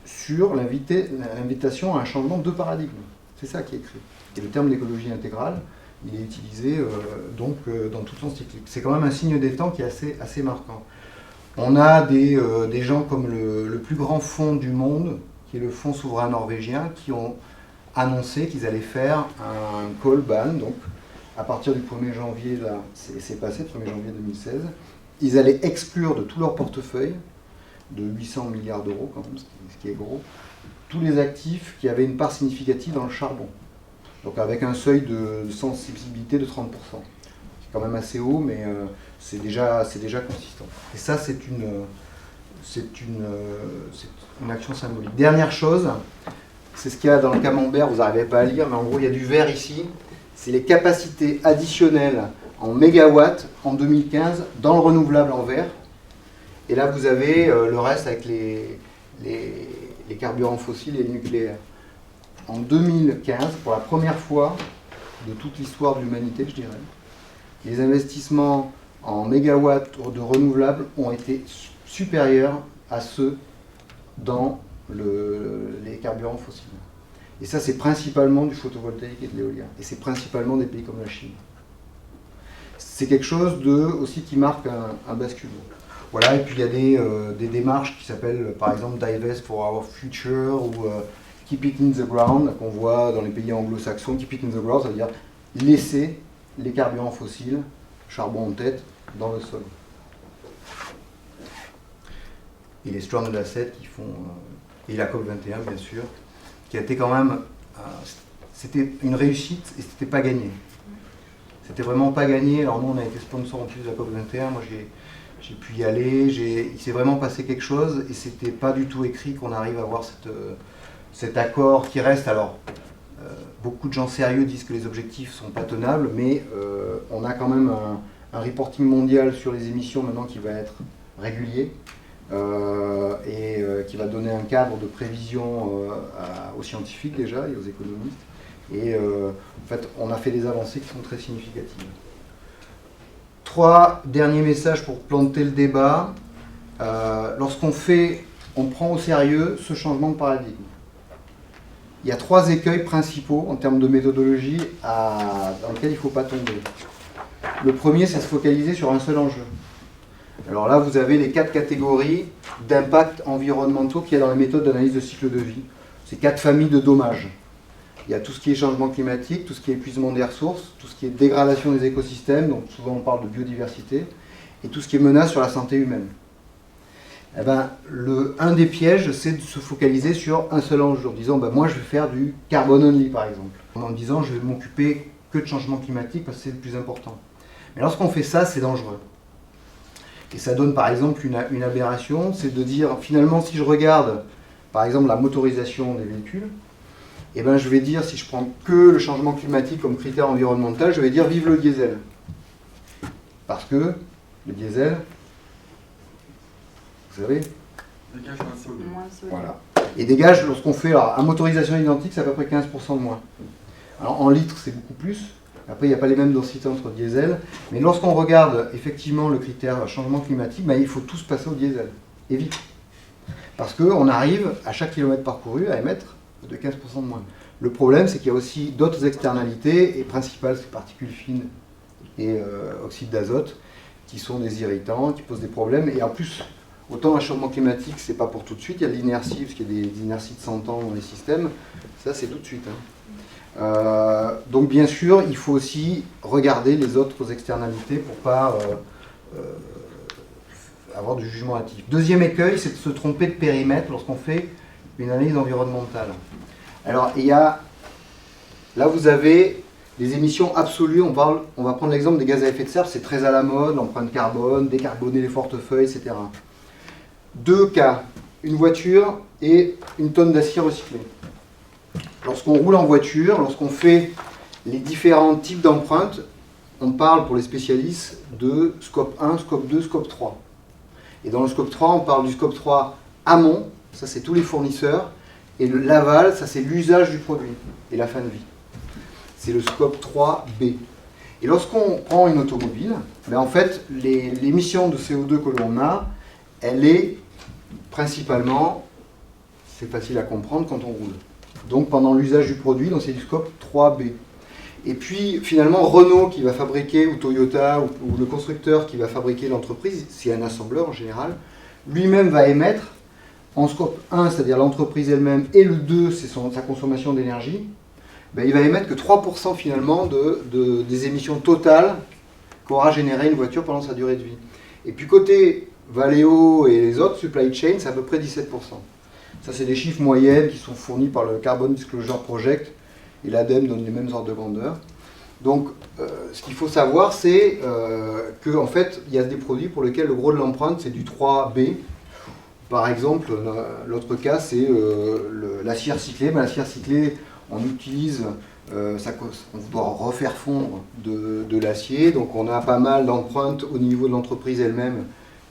sur l'invitation à un changement de paradigme. C'est ça qui est écrit. Et le terme d'écologie intégrale, il est utilisé donc dans toute l'encyclique. C'est quand même un signe des temps qui est assez marquant. On a des gens comme le plus grand fonds du monde, qui est le fonds souverain norvégien, qui ont annoncé qu'ils allaient faire un call ban, donc à partir du 1er janvier, là, c'est passé, le 1er janvier 2016, ils allaient exclure de tout leur portefeuille, de 800 milliards d'euros quand même, ce qui est gros, tous les actifs qui avaient une part significative dans le charbon. Donc avec un seuil de sensibilité de 30%. C'est quand même assez haut, mais c'est déjà consistant. Et ça, c'est une action symbolique. Dernière chose, c'est ce qu'il y a dans le camembert, vous n'arrivez pas à lire, mais en gros il y a du vert ici. C'est les capacités additionnelles en mégawatts en 2015 dans le renouvelable en vert. Et là vous avez le reste avec les carburants fossiles et le nucléaire. En 2015, pour la première fois de toute l'histoire de l'humanité, je dirais, les investissements en mégawatts de renouvelables ont été supérieurs à ceux dans les carburants fossiles. Et ça, c'est principalement du photovoltaïque et de l'éolien. Et c'est principalement des pays comme la Chine. C'est quelque chose aussi qui marque un basculement. Voilà, et puis il y a des démarches qui s'appellent par exemple Divest for Our Future ou Keep It in the Ground, qu'on voit dans les pays anglo-saxons. Keep It in the Ground, c'est-à-dire laisser les carburants fossiles, charbon en tête, dans le sol. Et les Stranded Assets qui font, et la COP21 bien sûr, qui a été quand même, c'était une réussite et c'était pas gagné. C'était vraiment pas gagné. Alors nous on a été sponsor en plus de la COP21, moi j'ai pu y aller, il s'est vraiment passé quelque chose et c'était pas du tout écrit qu'on arrive à avoir cet accord qui reste. Alors beaucoup de gens sérieux disent que les objectifs sont pas tenables, mais on a quand même un reporting mondial sur les émissions maintenant qui va être régulier. Et qui va donner un cadre de prévision aux scientifiques déjà et aux économistes. Et en fait, on a fait des avancées qui sont très significatives. 3 derniers messages pour planter le débat. On prend au sérieux ce changement de paradigme. Il y a 3 écueils principaux en termes de méthodologie dans lesquels il ne faut pas tomber. Le premier, c'est se focaliser sur un seul enjeu. Alors là, vous avez les 4 catégories d'impacts environnementaux qu'il y a dans les méthodes d'analyse de cycle de vie. C'est 4 familles de dommages. Il y a tout ce qui est changement climatique, tout ce qui est épuisement des ressources, tout ce qui est dégradation des écosystèmes, donc souvent on parle de biodiversité, et tout ce qui est menace sur la santé humaine. Eh ben, un des pièges, c'est de se focaliser sur un seul enjeu, en disant moi je vais faire du carbone only par exemple, en disant je vais m'occuper que de changement climatique parce que c'est le plus important. Mais lorsqu'on fait ça, c'est dangereux. Et ça donne par exemple une aberration, c'est de dire finalement si je regarde par exemple la motorisation des véhicules, eh ben, je vais dire, si je prends que le changement climatique comme critère environnemental, je vais dire vive le diesel. Parce que le diesel, vous savez, dégage moins CO2. Voilà. Et dégage, lorsqu'on fait à motorisation identique, c'est à peu près 15% de moins. Alors en litres, c'est beaucoup plus. Après, il n'y a pas les mêmes densités entre diesel. Mais lorsqu'on regarde effectivement le critère changement climatique, il faut tous passer au diesel. Et vite. Parce qu'on arrive, à chaque kilomètre parcouru, à émettre de 15% de moins. Le problème, c'est qu'il y a aussi d'autres externalités, et principales, c'est particules fines et oxyde d'azote, qui sont des irritants, qui posent des problèmes. Et en plus, autant un changement climatique, c'est pas pour tout de suite. Il y a de l'inertie, parce qu'il y a des inerties de 100 ans dans les systèmes. Ça, c'est tout de suite. Donc bien sûr, il faut aussi regarder les autres externalités pour ne pas avoir du jugement hâtif. Deuxième écueil, c'est de se tromper de périmètre lorsqu'on fait une analyse environnementale. Alors, là vous avez les émissions absolues, on va prendre l'exemple des gaz à effet de serre, c'est très à la mode, l'empreinte carbone, décarboner les portefeuilles, etc. 2 cas, une voiture et une tonne d'acier recyclé. Lorsqu'on roule en voiture, lorsqu'on fait les différents types d'empreintes, on parle pour les spécialistes de scope 1, scope 2, scope 3. Et dans le scope 3, on parle du scope 3 amont, ça c'est tous les fournisseurs, et l'aval, ça c'est l'usage du produit et la fin de vie. C'est le scope 3B. Et lorsqu'on prend une automobile, en fait, l'émission de CO2 que l'on a, elle est principalement, c'est facile à comprendre quand on roule. Donc pendant l'usage du produit, donc c'est du scope 3B. Et puis finalement Renault qui va fabriquer, ou Toyota, ou le constructeur qui va fabriquer l'entreprise, c'est un assembleur en général, lui-même va émettre en scope 1, c'est-à-dire l'entreprise elle-même, et le 2, c'est sa consommation d'énergie, il va émettre que 3% finalement des émissions totales qu'aura généré une voiture pendant sa durée de vie. Et puis côté Valeo et les autres supply chain, c'est à peu près 17%. Ça, c'est des chiffres moyennes qui sont fournis par le Carbon Disclosure Project, et l'ADEME donne les mêmes ordres de grandeur. Donc, ce qu'il faut savoir, c'est qu'en fait, il y a des produits pour lesquels le gros de l'empreinte, c'est du 3B, Par exemple, l'autre cas, c'est l'acier recyclé. L'acier recyclé, on utilise, on doit refaire fondre de l'acier, donc on a pas mal d'empreintes au niveau de l'entreprise elle-même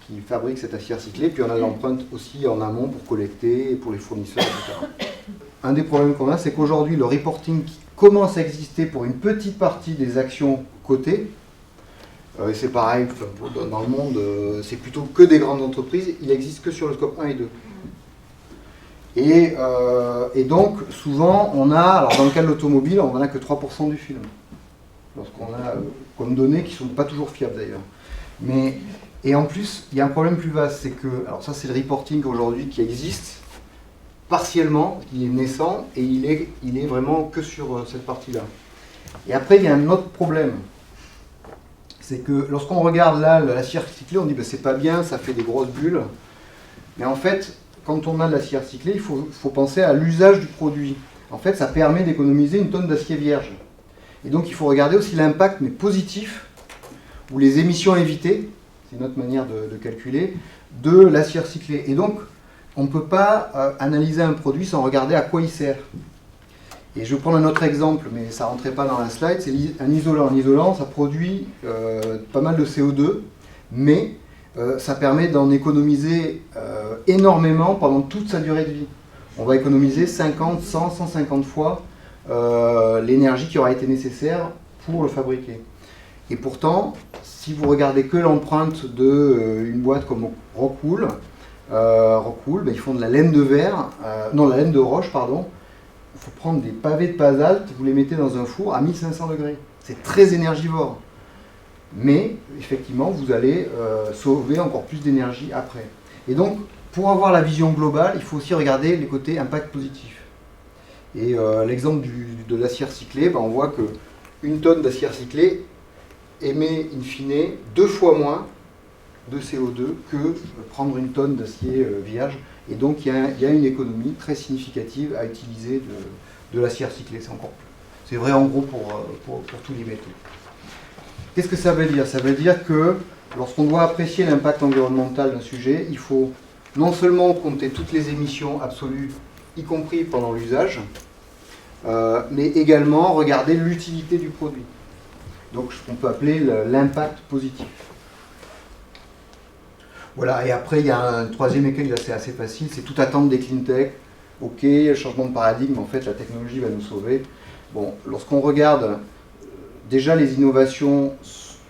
qui fabrique cet acier recyclé, puis on a l'empreinte aussi en amont pour collecter, pour les fournisseurs, etc. Un des problèmes qu'on a, c'est qu'aujourd'hui, le reporting qui commence à exister pour une petite partie des actions cotées, et c'est pareil dans le monde, c'est plutôt que des grandes entreprises, il n'existe que sur le scope 1 et 2. Et donc, souvent, on a, alors dans le cas de l'automobile, on n'en a que 3% du film. Lorsqu'on a comme données qui ne sont pas toujours fiables d'ailleurs. Et en plus, il y a un problème plus vaste, c'est que, alors ça c'est le reporting aujourd'hui qui existe, partiellement, il est naissant, et il est vraiment que sur cette partie-là. Et après, il y a un autre problème. C'est que lorsqu'on regarde là l'acier recyclé, on dit ben, c'est pas bien, ça fait des grosses bulles. Mais en fait, quand on a de l'acier recyclé, il faut penser à l'usage du produit. En fait, ça permet d'économiser une tonne d'acier vierge. Et donc, il faut regarder aussi l'impact, mais positif, ou les émissions évitées, c'est une autre manière de calculer, de l'acier recyclé. Et donc, on ne peut pas analyser un produit sans regarder à quoi il sert. Et je vais prendre un autre exemple, mais ça ne rentrait pas dans la slide, c'est un isolant. Un isolant, ça produit pas mal de CO2, mais ça permet d'en économiser énormément pendant toute sa durée de vie. On va économiser 50, 100, 150 fois l'énergie qui aura été nécessaire pour le fabriquer. Et pourtant, si vous regardez que l'empreinte d'une boîte comme Rockwool, ben, ils font de la laine de verre, la laine de roche, pardon. Il faut prendre des pavés de basalte, vous les mettez dans un four à 1500 degrés. C'est très énergivore. Mais, effectivement, vous allez sauver encore plus d'énergie après. Et donc, pour avoir la vision globale, il faut aussi regarder les côtés impact positif. Et l'exemple de l'acier recyclé, ben, on voit qu'une tonne d'acier recyclé émet in fine 2 fois moins de CO2 que prendre une tonne d'acier vierge. Et donc il y a une économie très significative à utiliser de l'acier recyclé. C'est vrai en gros pour tous les métaux. Qu'est-ce que ça veut dire? Ça veut dire que lorsqu'on doit apprécier l'impact environnemental d'un sujet, il faut non seulement compter toutes les émissions absolues, y compris pendant l'usage, mais également regarder l'utilité du produit. Donc ce qu'on peut appeler l'impact positif. Voilà, et après il y a un troisième écueil, là c'est assez facile, c'est tout attendre des clean tech. Ok, le changement de paradigme, en fait la technologie va nous sauver. Bon, lorsqu'on regarde déjà les innovations,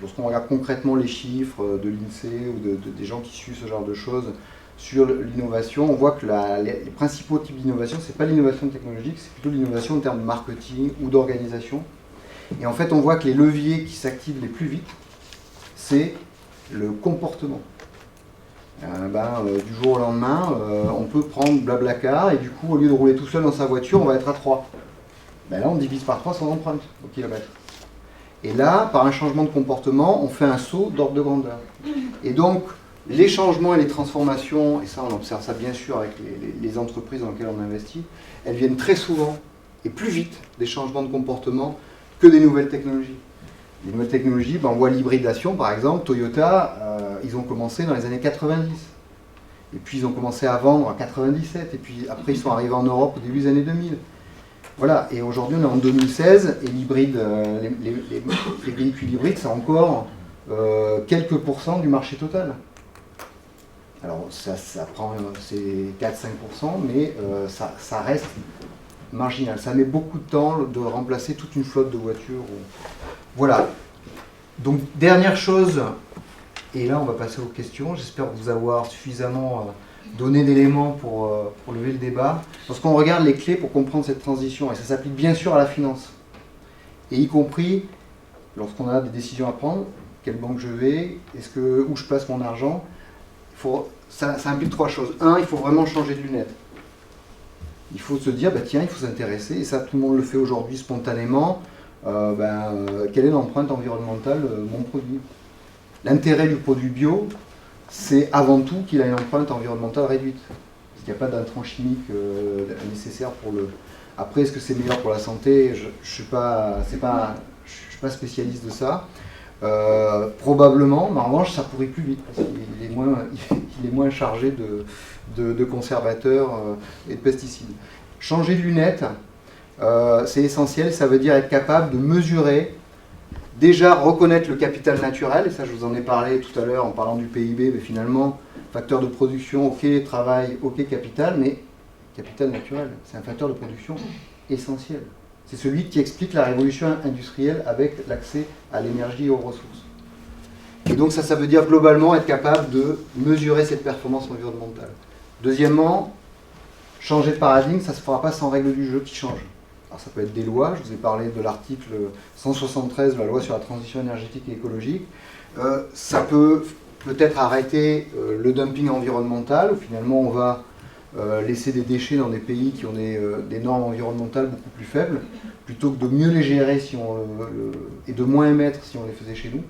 lorsqu'on regarde concrètement les chiffres de l'INSEE ou des gens qui suivent ce genre de choses sur l'innovation, on voit que les principaux types d'innovation, c'est pas l'innovation technologique, c'est plutôt l'innovation en termes de marketing ou d'organisation. Et en fait, on voit que les leviers qui s'activent les plus vite, c'est le comportement. Du jour au lendemain, on peut prendre Blablacar et du coup, au lieu de rouler tout seul dans sa voiture, on va être à 3. Là, on divise par 3 son empreinte au kilomètre. Et là, par un changement de comportement, on fait un saut d'ordre de grandeur. Et donc, les changements et les transformations, et ça on observe ça bien sûr avec les entreprises dans lesquelles on investit, elles viennent très souvent et plus vite des changements de comportement que des nouvelles technologies. Les nouvelles technologies, on voit l'hybridation par exemple. Toyota, ils ont commencé dans les années 90. Et puis ils ont commencé à vendre en 97. Et puis après ils sont arrivés en Europe au début des années 2000. Voilà, et aujourd'hui on est en 2016 et l'hybride, les véhicules hybrides, c'est encore quelques pourcents du marché total. Alors ça prend, c'est 4-5%, mais ça reste marginal. Ça met beaucoup de temps de remplacer toute une flotte de voitures. Voilà. Donc dernière chose, et là on va passer aux questions. J'espère vous avoir suffisamment donné d'éléments pour lever le débat. Lorsqu'on regarde les clés pour comprendre cette transition, et ça s'applique bien sûr à la finance, et y compris lorsqu'on a des décisions à prendre, quelle banque je vais, où je place mon argent, ça implique 3 choses. 1, il faut vraiment changer de lunettes. Il faut se dire, tiens, il faut s'intéresser, et ça tout le monde le fait aujourd'hui spontanément, quelle est l'empreinte environnementale de mon produit. L'intérêt du produit bio, c'est avant tout qu'il a une empreinte environnementale réduite. Parce qu'il n'y a pas d'intrants chimiques nécessaires pour le... Après, est-ce que c'est meilleur pour la santé? Je ne suis pas spécialiste de ça. Probablement, mais en revanche, ça pourrit plus vite, parce qu'il est moins chargé de conservateurs et de pesticides. Changer de lunettes, c'est essentiel, ça veut dire être capable de mesurer, déjà reconnaître le capital naturel, et ça je vous en ai parlé tout à l'heure en parlant du PIB, mais finalement, facteur de production, ok, travail, ok, capital, mais capital naturel, c'est un facteur de production essentiel. C'est celui qui explique la révolution industrielle avec l'accès à l'énergie et aux ressources. Et donc ça veut dire globalement être capable de mesurer cette performance environnementale. Deuxièmement, changer de paradigme, ça ne se fera pas sans règles du jeu qui changent. Alors ça peut être des lois, je vous ai parlé de l'article 173 de la loi sur la transition énergétique et écologique. Ça peut-être arrêter le dumping environnemental, où finalement on va laisser des déchets dans des pays qui ont des normes environnementales beaucoup plus faibles, plutôt que de mieux les gérer et de moins émettre si on les faisait chez nous.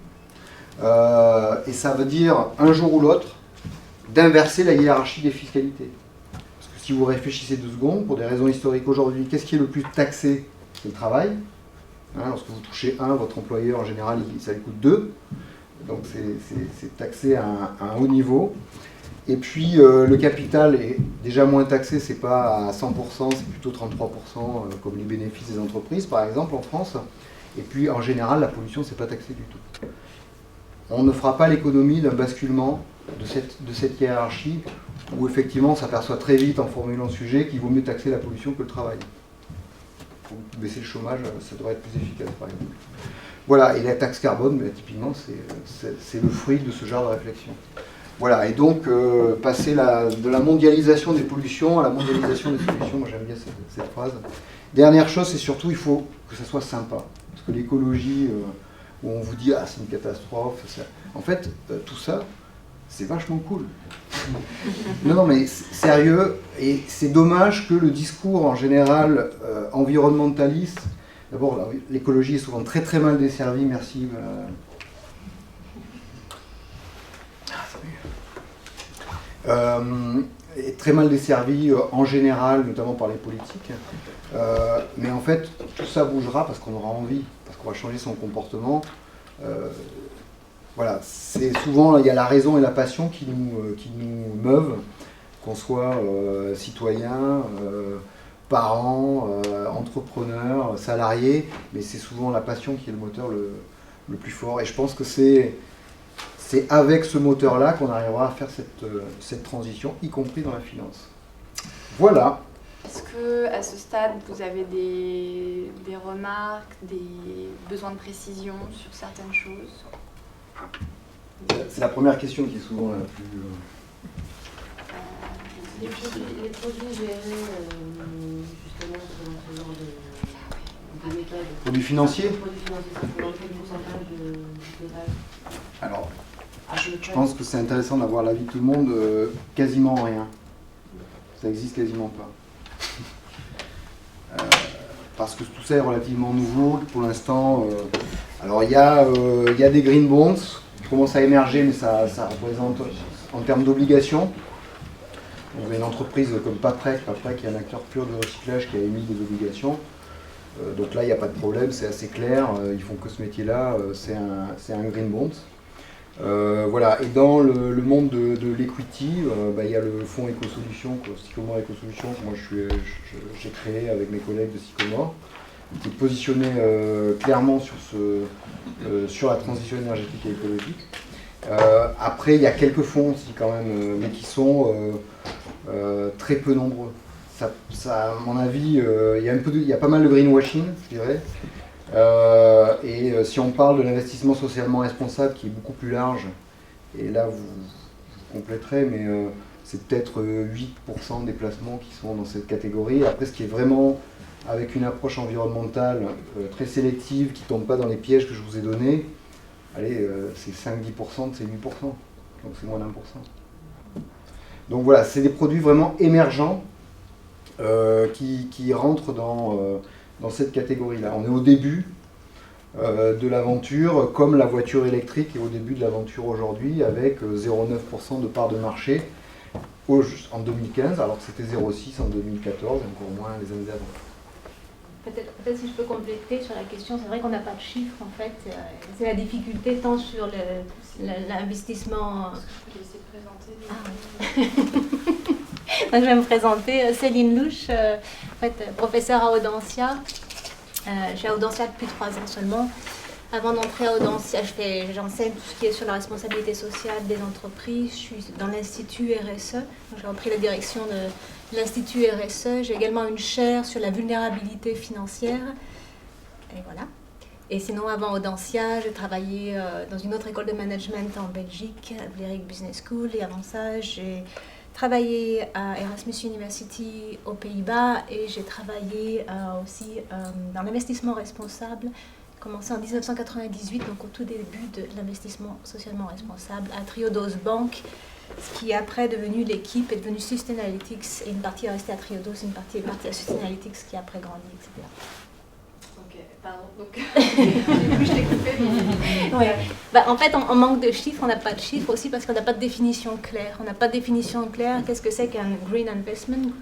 Et ça veut dire, un jour ou l'autre, d'inverser la hiérarchie des fiscalités. Parce que si vous réfléchissez 2 secondes, pour des raisons historiques aujourd'hui, qu'est-ce qui est le plus taxé? C'est le travail. Lorsque vous touchez 1, votre employeur, en général, ça lui coûte 2. Donc c'est taxé à un haut niveau. Et puis le capital est déjà moins taxé, c'est pas à 100%, c'est plutôt 33%, comme les bénéfices des entreprises, par exemple, en France. Et puis en général, la pollution, c'est pas taxé du tout. On ne fera pas l'économie d'un basculement de cette hiérarchie, où effectivement on s'aperçoit très vite en formulant le sujet qu'il vaut mieux taxer la pollution que le travail. Pour baisser le chômage, ça devrait être plus efficace, par exemple. Voilà, et la taxe carbone, typiquement, c'est le fruit de ce genre de réflexion. Voilà, et donc passer de la mondialisation des pollutions à la mondialisation des solutions, moi j'aime bien cette phrase. Dernière chose, c'est surtout il faut que ça soit sympa. Parce que l'écologie, où on vous dit ah c'est une catastrophe, en fait tout ça, c'est vachement cool. Non mais sérieux, et c'est dommage que le discours en général environnementaliste, d'abord l'écologie est souvent très très mal desservie, merci. Est très mal desservi en général, notamment par les politiques. Mais en fait, tout ça bougera parce qu'on aura envie, parce qu'on va changer son comportement. Voilà, c'est souvent, il y a la raison et la passion qui nous meuvent, qu'on soit citoyen, parents, entrepreneurs, salariés, mais c'est souvent la passion qui est le moteur le plus fort. Et je pense que c'est avec ce moteur-là qu'on arrivera à faire cette transition, y compris dans la finance. Voilà. Est-ce qu'à ce stade, vous avez des remarques, des besoins de précision sur certaines choses? C'est la première question qui est souvent la plus... Les produits gérés justement dans ce genre de méthode. Produits financiers? Produits financiers, ça fait quel pourcentage du total? Alors, je pense que c'est intéressant d'avoir l'avis de tout le monde. Quasiment rien. Ça existe quasiment pas. Parce que tout ça est relativement nouveau pour l'instant. Alors il y a des green bonds qui commencent à émerger, mais ça représente en termes d'obligations. On a une entreprise comme Paprec qui est un acteur pur de recyclage qui a émis des obligations. Donc là il n'y a pas de problème, c'est assez clair. Ils font que ce métier-là, c'est un green bond. Voilà, et dans le monde de l'equity, il y a le fonds Éco-Solutions, Sycomore Éco-Solutions, que moi j'ai créé avec mes collègues de Sycomore, qui est positionné clairement sur la transition énergétique et écologique. Après, il y a quelques fonds aussi quand même, mais qui sont très peu nombreux. Ça, à mon avis, il y a pas mal de greenwashing, je dirais. Et si on parle de l'investissement socialement responsable qui est beaucoup plus large, et là vous compléterez, mais c'est peut-être 8% des placements qui sont dans cette catégorie. Après, ce qui est vraiment avec une approche environnementale très sélective, qui ne tombe pas dans les pièges que je vous ai donnés, allez, c'est 5-10% de ces 8%, donc c'est moins d'1%. Donc voilà, c'est des produits vraiment émergents qui rentrent dans cette catégorie-là. On est au début de l'aventure, comme la voiture électrique est au début de l'aventure aujourd'hui, avec 0,9% de part de marché en 2015, alors que c'était 0,6 en 2014, et encore moins les années d'avant. Peut-être si je peux compléter sur la question, c'est vrai qu'on n'a pas de chiffres en fait. C'est la difficulté tant sur l'investissement. Je peux laisser présenter. Donc, je vais me présenter, Céline Louche, en fait, professeure à Audencia. Je suis à Audencia depuis 3 ans seulement. Avant d'entrer à Audencia, j'enseigne tout ce qui est sur la responsabilité sociale des entreprises. Je suis dans l'Institut RSE. J'ai repris la direction de l'Institut RSE. J'ai également une chaire sur la vulnérabilité financière. Et voilà. Et sinon, avant Audencia, j'ai travaillé dans une autre école de management en Belgique, à Vlerick Business School. Et avant ça, j'ai travaillé à Erasmus University aux Pays-Bas et j'ai travaillé aussi dans l'investissement responsable. J'ai commencé en 1998, donc au tout début de l'investissement socialement responsable à Triodos Bank, ce qui est après devenu l'équipe, est devenu Sustainalytics, et une partie est restée à Triodos, une partie est partie à Sustainalytics qui a après grandi, etc. Ok, pardon, donc du coup je t'ai coupé. Mais... Ouais. Bah, en fait, on manque de chiffres, on n'a pas de chiffres aussi parce qu'on n'a pas de définition claire. On n'a pas de définition claire, qu'est-ce que c'est qu'un green investment,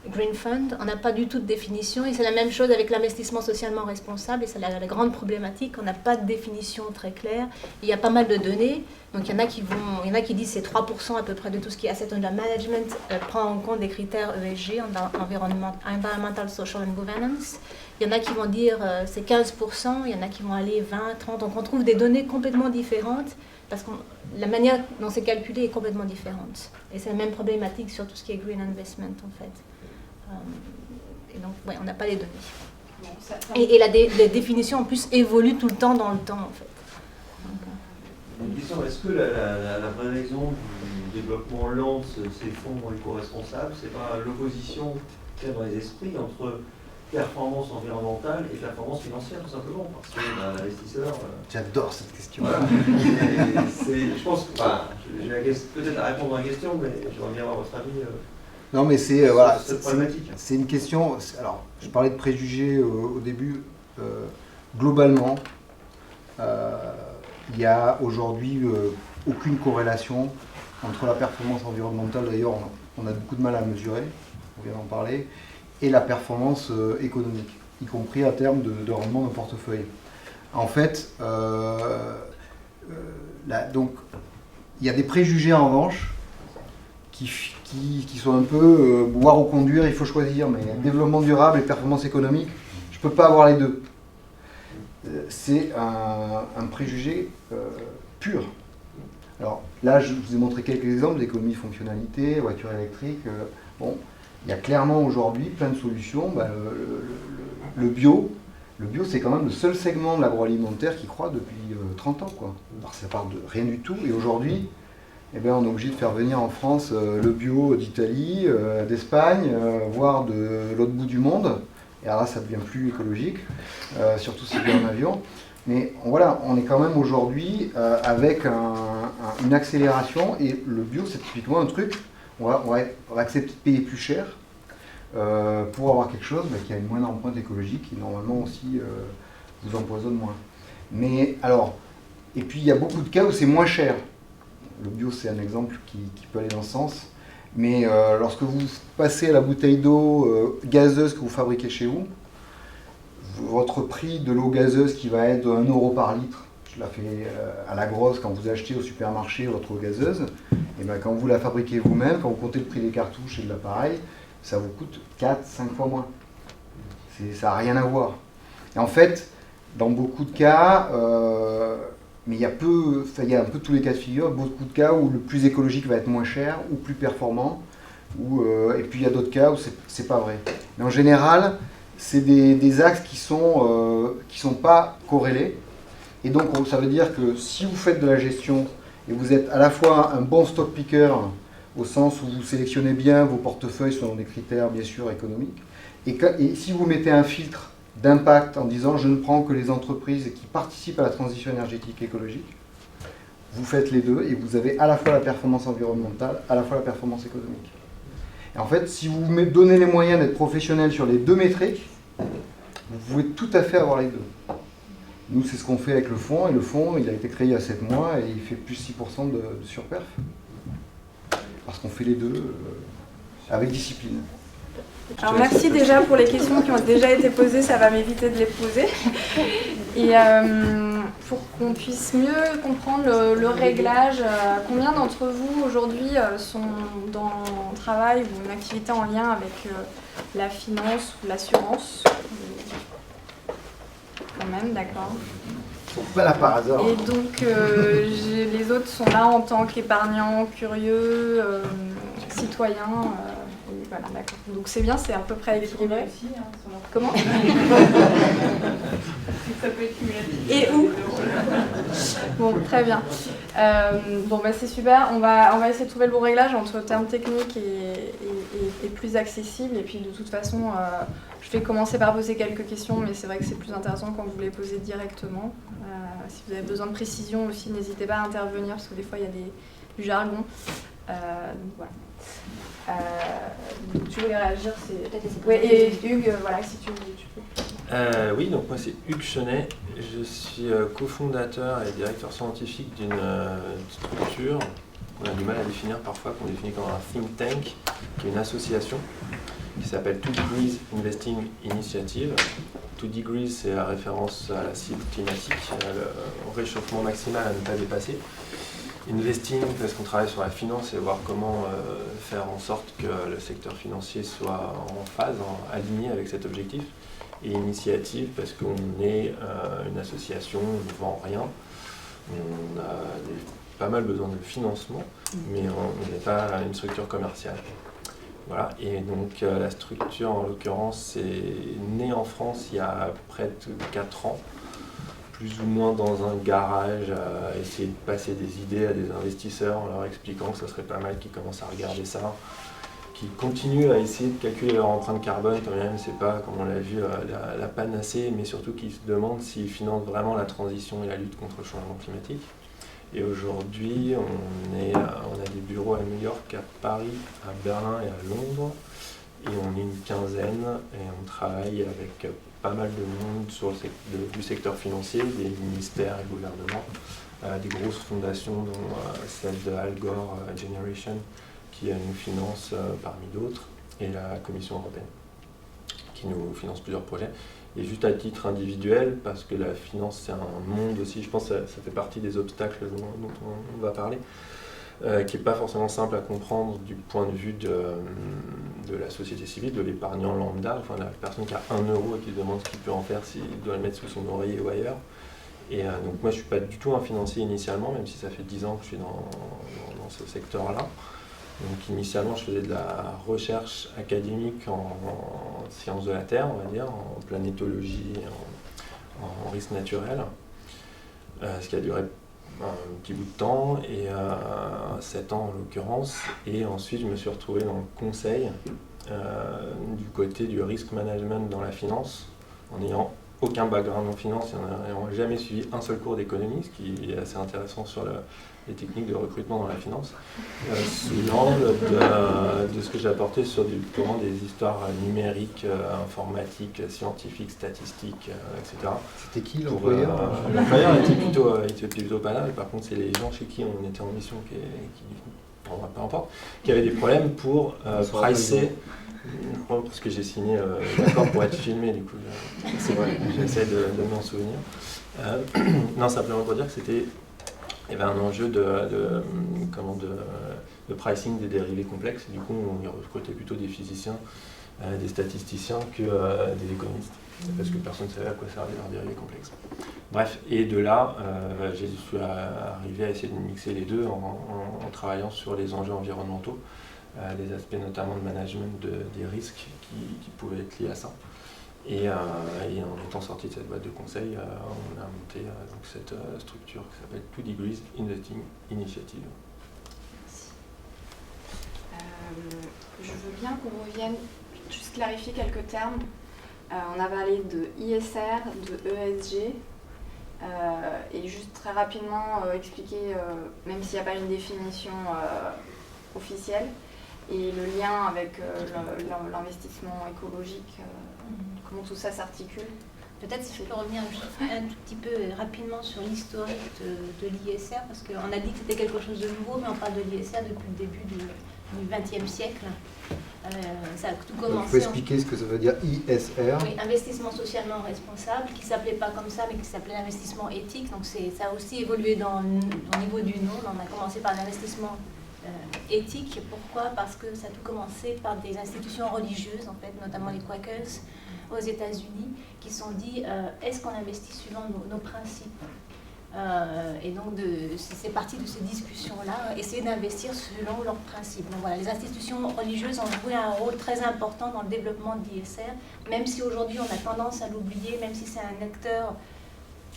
green fund, on n'a pas du tout de définition et c'est la même chose avec l'investissement socialement responsable et c'est la grande problématique, on n'a pas de définition très claire. Il y a pas mal de données, donc il y en a qui disent c'est 3% à peu près de tout ce qui est asset under management prend en compte des critères ESG, Environmental, Social and Governance. Il y en a qui vont dire c'est 15%, il y en a qui vont aller 20, 30, donc on trouve des données complètement différentes parce que la manière dont c'est calculé est complètement différente. Et c'est la même problématique sur tout ce qui est green investment en fait. Et donc, ouais, on n'a pas les données. Bon, et les définitions en plus évoluent tout le temps dans le temps en fait. Donc, une question, est-ce que la vraie raison du développement lent de ces fonds éco-responsables, c'est pas l'opposition qu'il y a dans les esprits entre performance environnementale et performance financière tout simplement, parce que l'investisseur... J'adore cette question. Voilà. Je pense que, j'ai peut-être à répondre à la question, mais j'aimerais bien avoir votre avis. Non, mais c'est voilà, problématique. C'est une question. Alors, je parlais de préjugés au début. Globalement, il n'y a aujourd'hui aucune corrélation entre la performance environnementale, d'ailleurs, on a beaucoup de mal à mesurer, on vient d'en parler, et la performance économique, y compris à terme de rendement d'un portefeuille. En fait, donc, il y a des préjugés en revanche qui sont un peu boire ou conduire, il faut choisir, mais développement durable et performance économique, je ne peux pas avoir les deux. C'est un préjugé pur. Alors là, je vous ai montré quelques exemples d'économie de fonctionnalité, voiture électrique. Bon, il y a clairement aujourd'hui plein de solutions. Le bio, c'est quand même le seul segment de l'agroalimentaire qui croît depuis 30 ans, quoi. Alors ça part de rien du tout, et aujourd'hui, eh bien, on est obligé de faire venir en France le bio d'Italie, d'Espagne, voire de l'autre bout du monde. Et alors là, ça devient plus écologique, surtout si c'est en avion. Mais voilà, on est quand même aujourd'hui avec une accélération. Et le bio, c'est typiquement un truc, on va accepter de payer plus cher pour avoir quelque chose qui a une moindre empreinte écologique, qui normalement aussi vous empoisonne moins. Mais alors, et puis il y a beaucoup de cas où c'est moins cher. Le bio, c'est un exemple qui peut aller dans ce sens. Mais lorsque vous passez à la bouteille d'eau gazeuse que vous fabriquez chez vous, votre prix de l'eau gazeuse qui va être de 1 € par litre, je la fais à la grosse quand vous achetez au supermarché votre eau gazeuse, et bien quand vous la fabriquez vous-même, quand vous comptez le prix des cartouches et de l'appareil, ça vous coûte 4-5 fois moins. Ça n'a rien à voir. Et en fait, dans beaucoup de cas, mais il y a un peu tous les cas de figure, beaucoup de cas où le plus écologique va être moins cher ou plus performant, et puis il y a d'autres cas où c'est pas vrai. Mais en général, c'est des axes qui sont pas corrélés, et donc ça veut dire que si vous faites de la gestion et vous êtes à la fois un bon stock picker au sens où vous sélectionnez bien vos portefeuilles selon des critères bien sûr économiques, et si vous mettez un filtre d'impact en disant je ne prends que les entreprises qui participent à la transition énergétique et écologique, vous faites les deux et vous avez à la fois la performance environnementale, à la fois la performance économique. Et en fait, si vous vous donnez les moyens d'être professionnel sur les deux métriques, vous pouvez tout à fait avoir les deux. Nous, c'est ce qu'on fait avec le fonds, et le fonds, il a été créé il y a 7 mois et il fait plus 6% de surperf. Parce qu'on fait les deux avec discipline. Alors merci déjà pour les questions qui ont déjà été posées, ça va m'éviter de les poser. Et pour qu'on puisse mieux comprendre le réglage, combien d'entre vous aujourd'hui travaillent ou une activité en lien avec la finance ou l'assurance? Quand même, d'accord. Pas là par hasard. Et donc les autres sont là en tant qu'épargnants, curieux, citoyens. Voilà, d'accord. Donc c'est bien, c'est à peu près équilibré. Comment? Ça peut être cumulatif. Et où? Bon, très bien. C'est super. On va essayer de trouver le bon réglage entre termes techniques et plus accessibles. Et puis de toute façon, je vais commencer par poser quelques questions, mais c'est vrai que c'est plus intéressant quand vous les posez directement. Si vous avez besoin de précision aussi, n'hésitez pas à intervenir, parce que des fois il y a du jargon. Donc voilà. Tu voulais réagir, et Hugues, voilà, si tu peux. Oui, donc moi c'est Hugues Chenet, je suis cofondateur et directeur scientifique d'une structure qu'on a du mal à définir parfois, qu'on définit comme un think tank, qui est une association qui s'appelle 2 Degrees Investing Initiative. 2 Degrees, c'est la référence à la cible climatique, au réchauffement maximal à ne pas dépasser. Investing, parce qu'on travaille sur la finance et voir comment faire en sorte que le secteur financier soit en phase, aligné avec cet objectif. Et initiative, parce qu'on est une association, on ne vend rien, on a pas mal besoin de financement, mais on n'est pas une structure commerciale. Voilà, et donc la structure en l'occurrence est née en France il y a près de 4 ans, plus ou moins dans un garage, à essayer de passer des idées à des investisseurs en leur expliquant que ce serait pas mal qu'ils commencent à regarder ça, qui continuent à essayer de calculer leur empreinte carbone, quand même, c'est pas, comme on l'a vu, la panacée, mais surtout qui se demandent s'ils financent vraiment la transition et la lutte contre le changement climatique. Et aujourd'hui, on a des bureaux à New York, à Paris, à Berlin et à Londres, et on est une quinzaine, et on travaille avec pas mal de monde du secteur financier, des ministères et gouvernements, des grosses fondations dont celle de Al Gore Generation, qui nous finance parmi d'autres, et la Commission européenne, qui nous finance plusieurs projets. Et juste à titre individuel, parce que la finance c'est un monde aussi, je pense que ça fait partie des obstacles dont on va parler, qui n'est pas forcément simple à comprendre du point de vue de la société civile, de l'épargnant lambda, enfin la personne qui a 1 euro et qui se demande ce qu'il peut en faire, s'il doit le mettre sous son oreiller ou ailleurs. Et donc moi je ne suis pas du tout un financier initialement, même si ça fait 10 ans que je suis dans ce secteur-là. Donc initialement je faisais de la recherche académique en sciences de la Terre, on va dire, en planétologie, en risque naturel, ce qui a duré un petit bout de temps, et 7 ans en l'occurrence, et ensuite je me suis retrouvé dans le conseil du côté du risk management dans la finance, en n'ayant aucun background en finance et en n'ayant jamais suivi un seul cours d'économie, ce qui est assez intéressant sur les techniques de recrutement dans la finance, sous l'angle de ce que j'ai apporté sur purement des histoires numériques, informatiques, scientifiques, statistiques, etc. C'était qui l'employeur? L'employeur était plutôt pas là, mais par contre c'est les gens chez qui on était en mission peu importe, qui avaient des problèmes pour pricer. Parce que j'ai signé l'accord pour être filmé, du coup c'est vrai, j'essaie de m'en souvenir. Non, simplement pour dire que c'était un enjeu de pricing des dérivés complexes. Du coup, on y recrutait plutôt des physiciens, des statisticiens que des économistes, parce que personne ne savait à quoi servaient leurs dérivés complexes. Bref, et de là, je suis arrivé à essayer de mixer les deux en travaillant sur les enjeux environnementaux, les aspects notamment de management des risques qui pouvaient être liés à ça. Et en étant sorti de cette boîte de conseil, on a monté donc cette structure qui s'appelle 2 Degrees Investing Initiative. Je veux bien qu'on revienne, juste clarifier quelques termes. On a parlé de ISR, de ESG, et juste très rapidement expliquer, même s'il n'y a pas une définition officielle, et le lien avec l'investissement écologique, comment tout ça s'articule. Peut-être si je peux revenir un tout petit peu rapidement sur l'historique de l'ISR, parce qu'on a dit que c'était quelque chose de nouveau, mais on parle de l'ISR depuis le début du XXe siècle. Ça a tout Il faut commencé expliquer ce que ça veut dire ISR. oui, investissement socialement responsable, qui ne s'appelait pas comme ça, mais qui s'appelait investissement éthique. Donc ça a aussi évolué au niveau du nom. On a commencé par l'investissement éthique. Pourquoi? Parce que ça a tout commencé par des institutions religieuses, en fait, notamment les Quakers aux États-Unis, qui se sont dit est-ce qu'on investit suivant nos principes? Et donc c'est parti de ces discussions-là, essayer d'investir selon leurs principes. Donc voilà, les institutions religieuses ont joué un rôle très important dans le développement de l'ISR, même si aujourd'hui on a tendance à l'oublier, même si c'est un acteur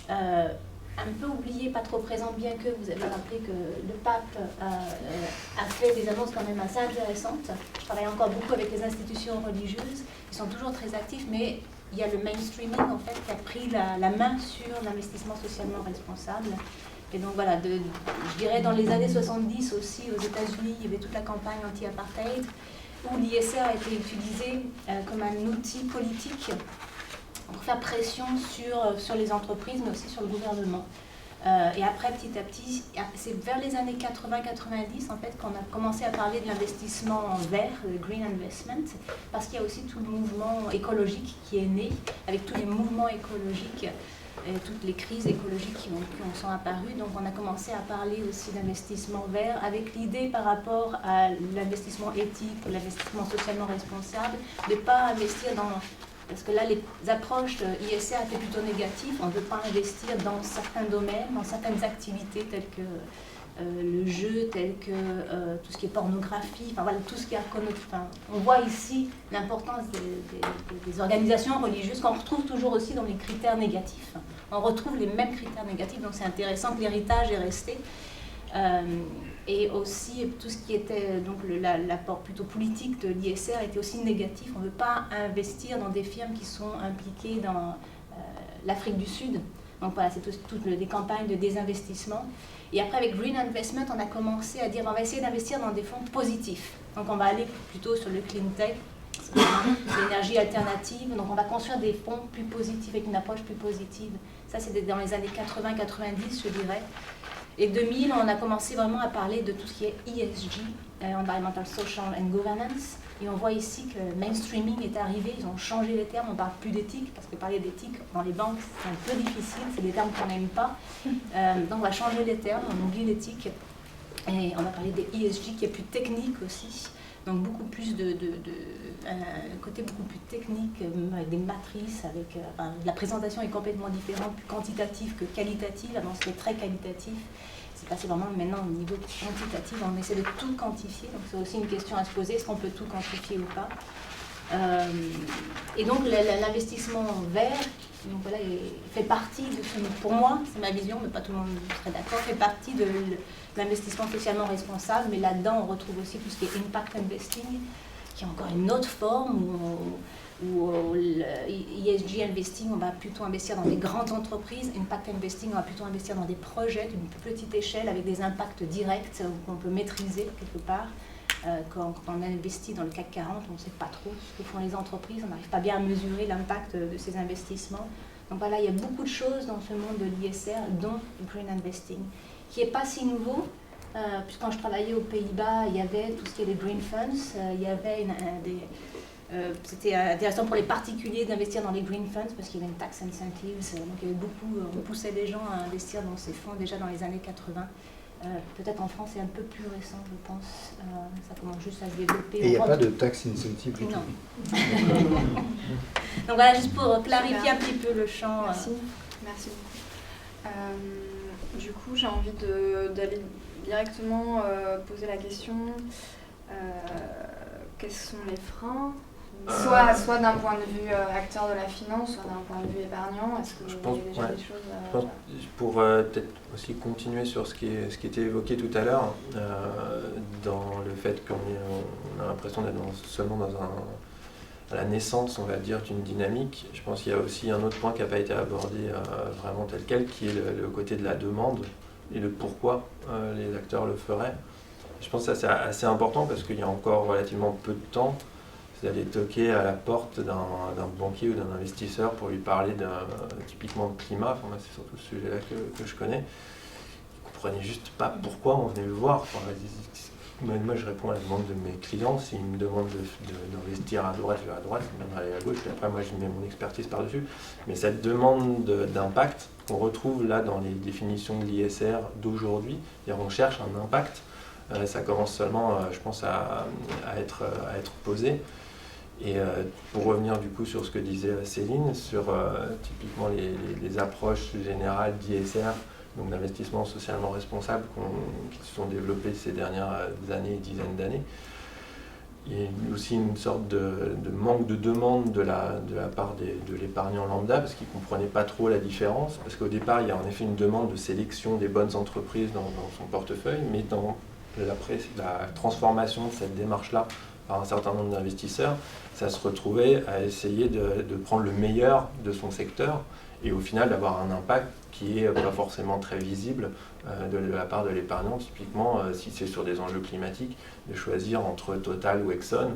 un peu oublié, pas trop présent, bien que vous avez rappelé que le pape a fait des annonces quand même assez intéressantes. Je travaille encore beaucoup avec les institutions religieuses, ils sont toujours très actifs, mais il y a le mainstreaming en fait qui a pris la main sur l'investissement socialement responsable. Et donc voilà, je dirais dans les années 70 aussi aux États-Unis, il y avait toute la campagne anti-apartheid où l'ISR a été utilisé comme un outil politique pour faire pression sur les entreprises, mais aussi sur le gouvernement. Et après, petit à petit, c'est vers les années 80-90 en fait qu'on a commencé à parler de l'investissement vert, le green investment, parce qu'il y a aussi tout le mouvement écologique qui est né, avec tous les mouvements écologiques et toutes les crises écologiques qui sont apparues. Donc on a commencé à parler aussi d'investissement vert, avec l'idée par rapport à l'investissement éthique, l'investissement socialement responsable, de ne pas investir dans... Parce que là, les approches ISR étaient plutôt négatives. On ne veut pas investir dans certains domaines, dans certaines activités telles que le jeu, telles que tout ce qui est pornographie, enfin voilà, tout ce qui a connoté. Enfin, on voit ici l'importance des organisations religieuses qu'on retrouve toujours aussi dans les critères négatifs. On retrouve les mêmes critères négatifs, donc c'est intéressant que l'héritage est resté. Et aussi tout ce qui était donc l'apport plutôt politique de l'ISR était aussi négatif. On ne veut pas investir dans des firmes qui sont impliquées dans l'Afrique du Sud. Donc voilà, c'est toutes les campagnes de désinvestissement. Et après avec Green Investment, on a commencé à dire on va essayer d'investir dans des fonds positifs. Donc on va aller plutôt sur le clean tech, l'énergie alternative. Donc on va construire des fonds plus positifs avec une approche plus positive. Ça c'était dans les années 80-90 je dirais. Et 2000, on a commencé vraiment à parler de tout ce qui est ESG, Environmental, Social and Governance. Et on voit ici que le mainstreaming est arrivé, ils ont changé les termes, on ne parle plus d'éthique, parce que parler d'éthique dans les banques, c'est un peu difficile, c'est des termes qu'on n'aime pas. Donc on va changer les termes, on oublie l'éthique. Et on va parler des ESG qui est plus technique aussi. Donc beaucoup plus un côté beaucoup plus technique, avec des matrices, avec la présentation est complètement différente, plus quantitative que qualitative. Avant c'était très qualitatif, c'est passé vraiment maintenant au niveau quantitatif. On essaie de tout quantifier, donc c'est aussi une question à se poser, est-ce qu'on peut tout quantifier ou pas? Et donc l'investissement vert, donc voilà, fait partie de ce, pour moi, c'est ma vision, mais pas tout le monde serait d'accord, fait partie de l'investissement socialement responsable, mais là-dedans on retrouve aussi tout ce qui est impact investing, qui est encore une autre forme où ESG investing, on va plutôt investir dans des grandes entreprises, impact investing, on va plutôt investir dans des projets d'une petite échelle avec des impacts directs qu'on peut maîtriser quelque part. Quand on investit dans le CAC 40, on ne sait pas trop ce que font les entreprises, on n'arrive pas bien à mesurer l'impact de ces investissements. Donc voilà, il y a beaucoup de choses dans ce monde de l'ISR, dont le Green Investing, qui n'est pas si nouveau, puisque quand je travaillais aux Pays-Bas, il y avait tout ce qui est les Green Funds, il y avait c'était intéressant pour les particuliers d'investir dans les Green Funds, parce qu'il y avait une tax incentives, donc il y avait beaucoup, on poussait les gens à investir dans ces fonds déjà dans les années 80. Peut-être en France, c'est un peu plus récent, je pense. Ça commence juste à se développer. Et il n'y a pas de tax incentive du tout. Non. Donc voilà, juste pour clarifier un petit peu le champ. Merci beaucoup. Du coup, j'ai envie d'aller directement poser la question quels sont les freins, soit d'un point de vue acteur de la finance, soit d'un point de vue épargnant. Est-ce que vous voyez déjà des choses je pense, pour peut-être aussi continuer sur ce qui était évoqué tout à l'heure, dans le fait qu'on a l'impression d'être seulement à la naissance, on va dire, d'une dynamique. Je pense qu'il y a aussi un autre point qui n'a pas été abordé vraiment tel quel, qui est le côté de la demande et le pourquoi les acteurs le feraient. Je pense que ça c'est assez important parce qu'il y a encore relativement peu de temps, d'aller toquer à la porte d'un banquier ou d'un investisseur pour lui parler typiquement de climat. Enfin, moi, c'est surtout ce sujet-là que je connais. Ils ne comprenaient juste pas pourquoi on venait le voir. Enfin, moi, je réponds à la demande de mes clients. S'ils me demandent d'investir à droite, je vais à droite, ils me demandent d'aller à gauche, puis après, moi, je mets mon expertise par-dessus. Mais cette demande d'impact qu'on retrouve là dans les définitions de l'ISR d'aujourd'hui, on cherche un impact. Ça commence seulement, je pense, à être posé. Et pour revenir du coup sur ce que disait Céline, sur typiquement les approches générales d'ISR, donc d'investissement socialement responsable qui se sont développées ces dernières années, dizaines d'années, il y a aussi une sorte de manque de demande de la part de l'épargnant lambda, parce qu'il ne comprenait pas trop la différence, parce qu'au départ, il y a en effet une demande de sélection des bonnes entreprises dans son portefeuille, mais dans la transformation de cette démarche-là par un certain nombre d'investisseurs, ça se retrouvait à essayer de prendre le meilleur de son secteur et au final d'avoir un impact qui n'est pas forcément très visible de la part de l'épargnant. Typiquement, si c'est sur des enjeux climatiques, de choisir entre Total ou Exxon,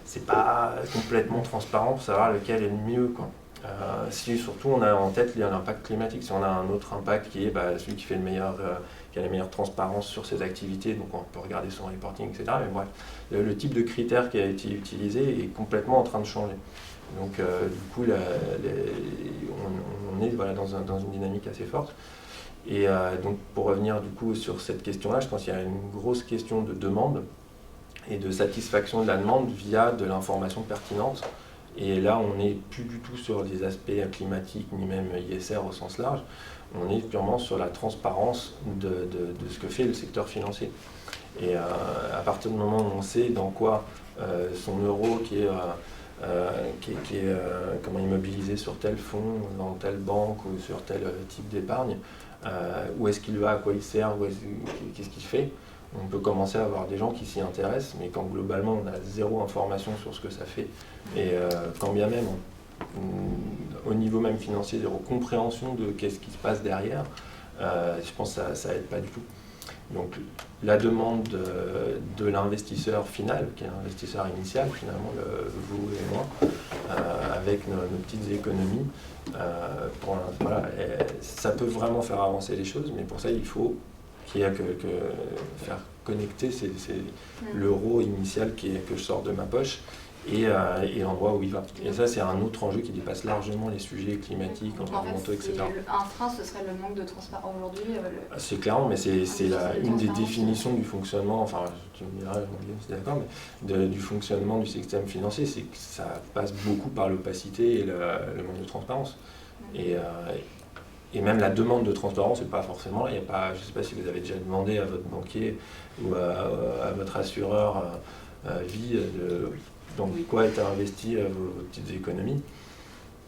c'est pas complètement transparent pour savoir lequel est le mieux, quoi. Si surtout on a en tête l'impact climatique, si on a un autre impact qui est celui qui fait qui a la meilleure transparence sur ses activités, donc on peut regarder son reporting, etc. Mais bref, le type de critère qui a été utilisé est complètement en train de changer. Donc du coup, on est dans une dynamique assez forte. Et donc pour revenir du coup sur cette question-là, je pense qu'il y a une grosse question de demande et de satisfaction de la demande via de l'information pertinente. Et là, on n'est plus du tout sur des aspects climatiques, ni même ISR au sens large. On est purement sur la transparence de ce que fait le secteur financier. Et à partir du moment où on sait dans quoi son euro qui est comment immobilisé sur tel fonds, dans telle banque ou sur tel type d'épargne, où est-ce qu'il va, à quoi il sert, qu'est-ce qu'il fait, on peut commencer à avoir des gens qui s'y intéressent, mais quand globalement on a zéro information sur ce que ça fait, et quand bien même au niveau même financier, zéro compréhension de qu'est-ce qui se passe derrière, je pense que ça aide pas du tout. Donc la demande de l'investisseur final, qui est l'investisseur initial, finalement vous et moi, avec nos petites économies, ça peut vraiment faire avancer les choses, mais pour ça il faut qu'il y ait que faire connecter l'euro initial que je sors de ma poche et l'endroit où il va. Et ça, c'est un autre enjeu qui dépasse largement les sujets climatiques, environnementaux, etc. Un frein, ce serait le manque de transparence aujourd'hui. C'est clairement, mais c'est une des définitions du fonctionnement, enfin, tu me diras, si tu es d'accord, mais du fonctionnement du système financier, c'est que ça passe beaucoup par l'opacité et le manque de transparence. Et même la demande de transparence n'est pas forcément là. Je ne sais pas si vous avez déjà demandé à votre banquier ou à votre assureur vie dans quoi est investi vos petites économies.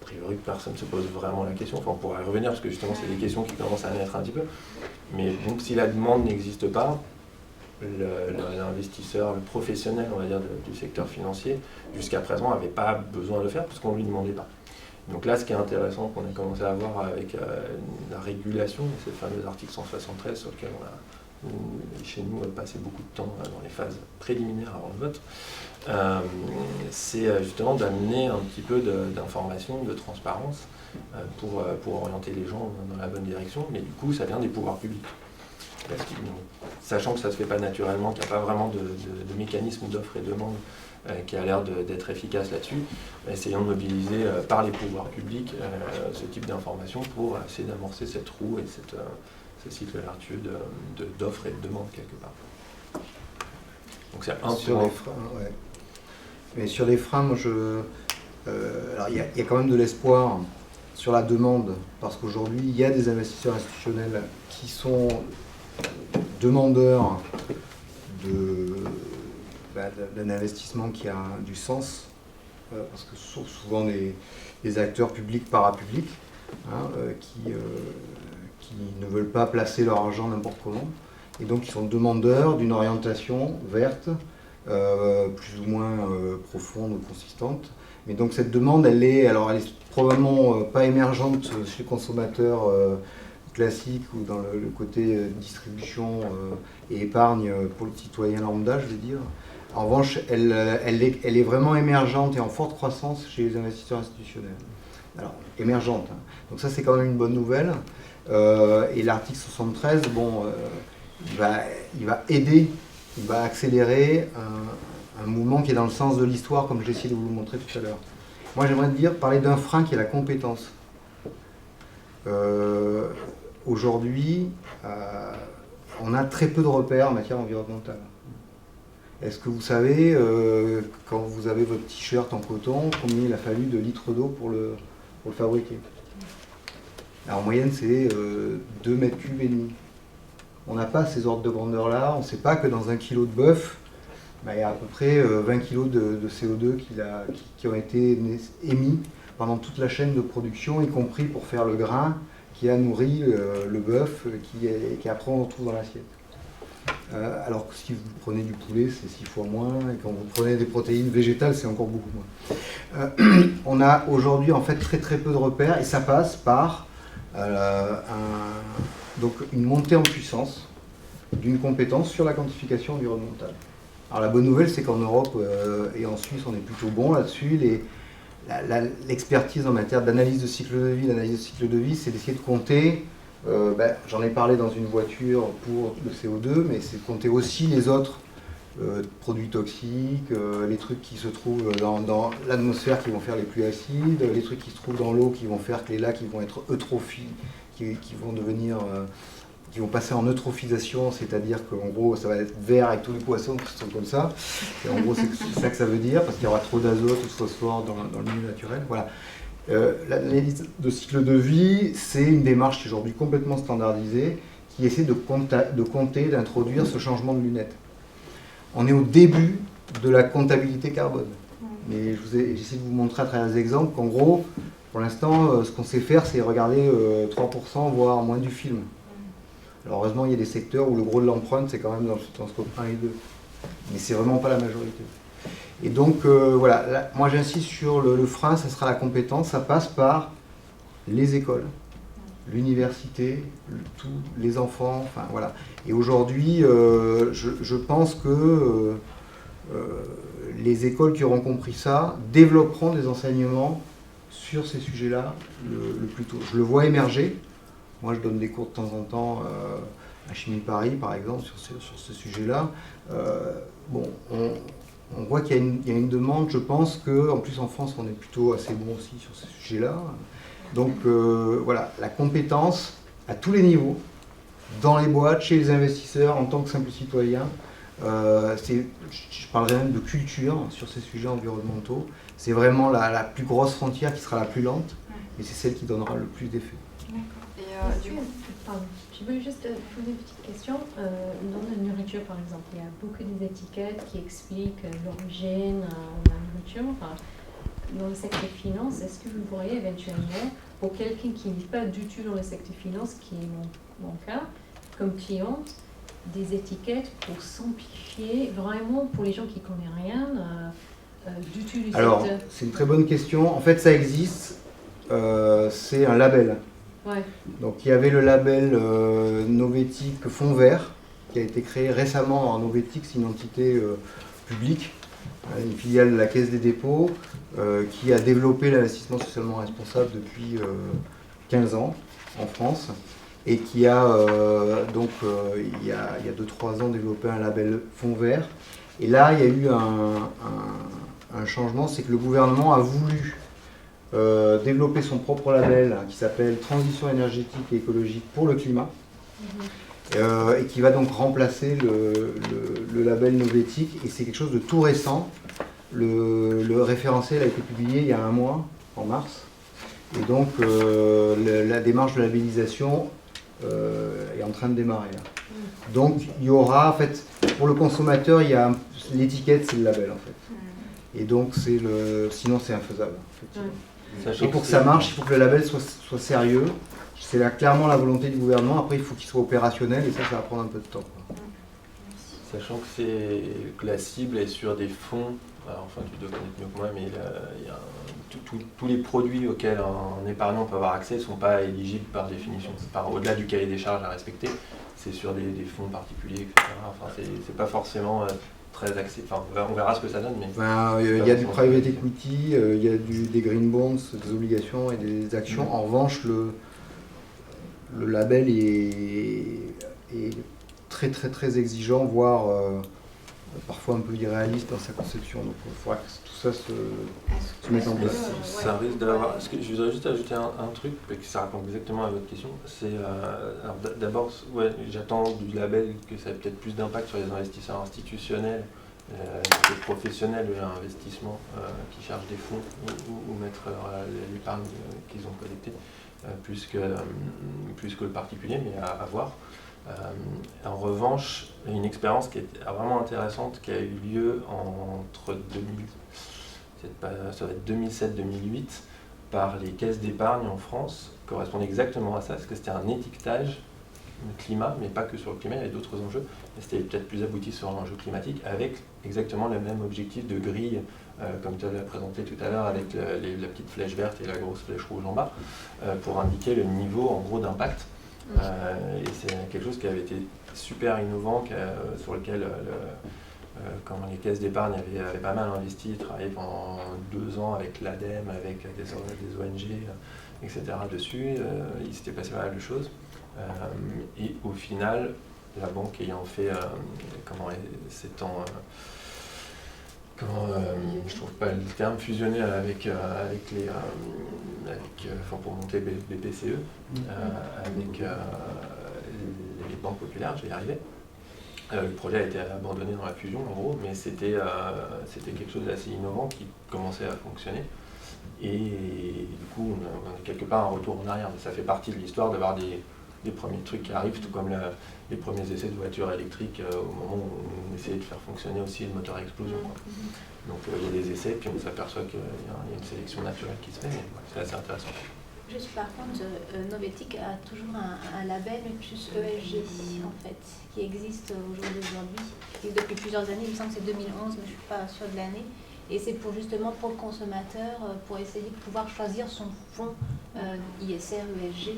A priori, personne ne se pose vraiment la question. Enfin, on pourra y revenir parce que justement, c'est des questions qui commencent à naître un petit peu. Mais donc, si la demande n'existe pas, l'investisseur, le professionnel, on va dire, du secteur financier, jusqu'à présent, n'avait pas besoin de le faire parce qu'on ne lui demandait pas. Donc là, ce qui est intéressant qu'on a commencé à voir avec la régulation, c'est le fameux article 173 sur lequel on a, chez nous, passé beaucoup de temps dans les phases préliminaires avant le vote, c'est justement d'amener un petit peu d'information, de transparence pour orienter les gens dans la bonne direction, mais du coup, ça vient des pouvoirs publics. Parce que, sachant que ça ne se fait pas naturellement, qu'il n'y a pas vraiment de mécanisme d'offre et demande qui a l'air d'être efficace là-dessus, essayons de mobiliser par les pouvoirs publics ce type d'information pour essayer d'amorcer cette roue et ce cycle vertueux d'offre et de demande quelque part. Donc c'est un sur les freins, ouais. Mais sur les freins, moi alors il y a quand même de l'espoir sur la demande, parce qu'aujourd'hui il y a des investisseurs institutionnels qui sont demandeurs d'un investissement qui a du sens, parce que ce sont souvent des acteurs publics, parapublics, qui ne veulent pas placer leur argent n'importe comment, et donc ils sont demandeurs d'une orientation verte, plus ou moins profonde ou consistante. Mais donc cette demande, elle est probablement pas émergente chez le consommateur classique ou dans le côté distribution et épargne pour le citoyen lambda, je vais dire. En revanche, elle est vraiment émergente et en forte croissance chez les investisseurs institutionnels. Alors, émergente, hein. Donc ça, c'est quand même une bonne nouvelle. Et l'article 73, il va aider il va accélérer un mouvement qui est dans le sens de l'histoire, comme j'ai essayé de vous le montrer tout à l'heure. Moi, j'aimerais parler d'un frein qui est la compétence. Aujourd'hui, on a très peu de repères en matière environnementale. Est-ce que vous savez, quand vous avez votre t-shirt en coton, combien il a fallu de litres d'eau pour le fabriquer? Alors, en moyenne, c'est 2 mètres cubes et demi. On n'a pas ces ordres de grandeur-là. On ne sait pas que dans 1 kilo de bœuf, il y a à peu près 20 kg de CO2 qui ont été émis pendant toute la chaîne de production, y compris pour faire le grain qui a nourri le bœuf qui après on retrouve dans l'assiette. Alors que si vous prenez du poulet, c'est 6 fois moins, et quand vous prenez des protéines végétales, c'est encore beaucoup moins. On a aujourd'hui en fait très très peu de repères, et ça passe par donc une montée en puissance d'une compétence sur la quantification environnementale. Alors la bonne nouvelle, c'est qu'en Europe et en Suisse, on est plutôt bon là-dessus. L'expertise en matière d'analyse de cycle de vie, c'est d'essayer de compter, j'en ai parlé dans une voiture pour le CO2, mais c'est de compter aussi les autres produits toxiques, les trucs qui se trouvent dans l'atmosphère qui vont faire les pluies acides, les trucs qui se trouvent dans l'eau qui vont faire que les lacs vont être eutrophiés, qui vont devenir... qui vont passer en eutrophisation, c'est-à-dire qu'en gros, ça va être vert avec tous les poissons qui sont comme ça. Et en gros, c'est ça que ça veut dire, parce qu'il y aura trop d'azote ou de phosphore dans le milieu naturel. Voilà. L'analyse de cycle de vie, c'est une démarche qui est aujourd'hui complètement standardisée, qui essaie de compter, d'introduire ce changement de lunettes. On est au début de la comptabilité carbone. Mais j'essaie de vous montrer à travers des exemples qu'en gros, pour l'instant, ce qu'on sait faire, c'est regarder 3%, voire moins du film. Alors heureusement, il y a des secteurs où le gros de l'empreinte, c'est quand même dans le scope 1 et 2. Mais c'est vraiment pas la majorité. Et donc, voilà, là, moi j'insiste sur le frein, ça sera la compétence, ça passe par les écoles, l'université, tous les enfants, enfin voilà. Et aujourd'hui, je pense que les écoles qui auront compris ça développeront des enseignements sur ces sujets-là le plus tôt. Je le vois émerger. Moi, je donne des cours de temps en temps à Chimie de Paris, par exemple, sur ce sujet-là. On voit qu'il y a une demande. Je pense qu'en plus, en France, on est plutôt assez bon aussi sur ce sujet-là. Donc, voilà, la compétence à tous les niveaux, dans les boîtes, chez les investisseurs, en tant que simple citoyen. Je parlerai même de culture sur ces sujets environnementaux. C'est vraiment la plus grosse frontière qui sera la plus lente, mais c'est celle qui donnera le plus d'effet. Je voulais juste poser une petite question. Dans la nourriture, par exemple, il y a beaucoup d'étiquettes qui expliquent l'origine de la nourriture. Enfin, dans le secteur finance, est-ce que vous pourriez éventuellement, pour quelqu'un qui n'est pas du tout dans le secteur finance, qui est mon cas, comme cliente, des étiquettes pour simplifier vraiment pour les gens qui ne connaissent rien du tout du secteur? Alors, c'est une très bonne question. En fait, ça existe. C'est un label. Ouais. Donc il y avait le label Novetic Fonds Vert qui a été créé récemment. En Novetic, c'est une entité publique, une filiale de la Caisse des dépôts, qui a développé l'investissement socialement responsable depuis 15 ans en France et qui a il y a 2-3 ans développé un label Fonds Vert. Et là, il y a eu un changement, c'est que le gouvernement a voulu développer son propre label qui s'appelle Transition énergétique et écologique pour le climat, et qui va donc remplacer le label Novetic, et c'est quelque chose de tout récent. Le référentiel a été publié il y a 1 mois, en mars, et donc la démarche de labellisation est en train de démarrer là. Donc il y aura, en fait, pour le consommateur, il y a l'étiquette, c'est le label en fait, et donc sinon c'est infaisable effectivement. Et pour que ça marche, il faut que le label soit sérieux. C'est là clairement la volonté du gouvernement. Après, il faut qu'il soit opérationnel et ça va prendre un peu de temps. Sachant que la cible est sur des fonds, alors, enfin tu dois connaître mieux que moi, mais tous les produits auxquels un épargnant peut avoir accès ne sont pas éligibles par définition. Au-delà du cahier des charges à respecter, c'est sur des fonds particuliers, etc. Enfin, c'est pas forcément... très axé. Enfin, on verra ce que ça donne. Mais il y a du private equity, il y a des green bonds, des obligations et des actions. En revanche, le label est très très très exigeant, voire parfois un peu irréaliste dans sa conception. Donc il faudra que tout ça se mette en place. Ça risque d'avoir. Je voudrais juste ajouter un truc, et que ça répond exactement à votre question. C'est d'abord, ouais, j'attends du label que ça ait peut-être plus d'impact sur les investisseurs institutionnels, les professionnels de l'investissement qui chargent des fonds ou mettre l'épargne qu'ils ont collectée, plus que le particulier, mais à voir. En revanche, une expérience qui est vraiment intéressante qui a eu lieu entre 2007-2008 par les caisses d'épargne en France correspond exactement à ça, parce que c'était un étiquetage climat, mais pas que sur le climat, il y avait d'autres enjeux, mais c'était peut-être plus abouti sur l'enjeu climatique, avec exactement le même objectif de grille, comme tu l'as présenté tout à l'heure, avec la petite flèche verte et la grosse flèche rouge en bas, pour indiquer le niveau en gros d'impact. Et c'est quelque chose qui avait été super innovant, sur lequel quand les caisses d'épargne avaient pas mal investi, travaillé pendant 2 ans avec l'ADEME, avec des ONG, etc. dessus. Il s'était passé pas mal de choses. Et au final, la banque ayant fait, je trouve pas le terme, fusionner avec pour monter BPCE, avec les banques populaires, je vais y arriver. Le projet a été abandonné dans la fusion en gros, mais c'était quelque chose d'assez innovant qui commençait à fonctionner. Et du coup, on a quelque part un retour en arrière, mais ça fait partie de l'histoire d'avoir des premiers trucs qui arrivent, tout comme les premiers essais de voitures électriques au moment où on essayait de faire fonctionner aussi le moteur à explosion. Donc il y a des essais, puis on s'aperçoit qu'il y a une sélection naturelle qui se fait, mais c'est assez intéressant. Juste par contre, Novetic a toujours un label plus ESG en fait, qui existe aujourd'hui, qui existe depuis plusieurs années, il me semble que c'est 2011, mais je ne suis pas sûre de l'année. Et c'est pour justement pour le consommateur, pour essayer de pouvoir choisir son fonds ISR, ESG.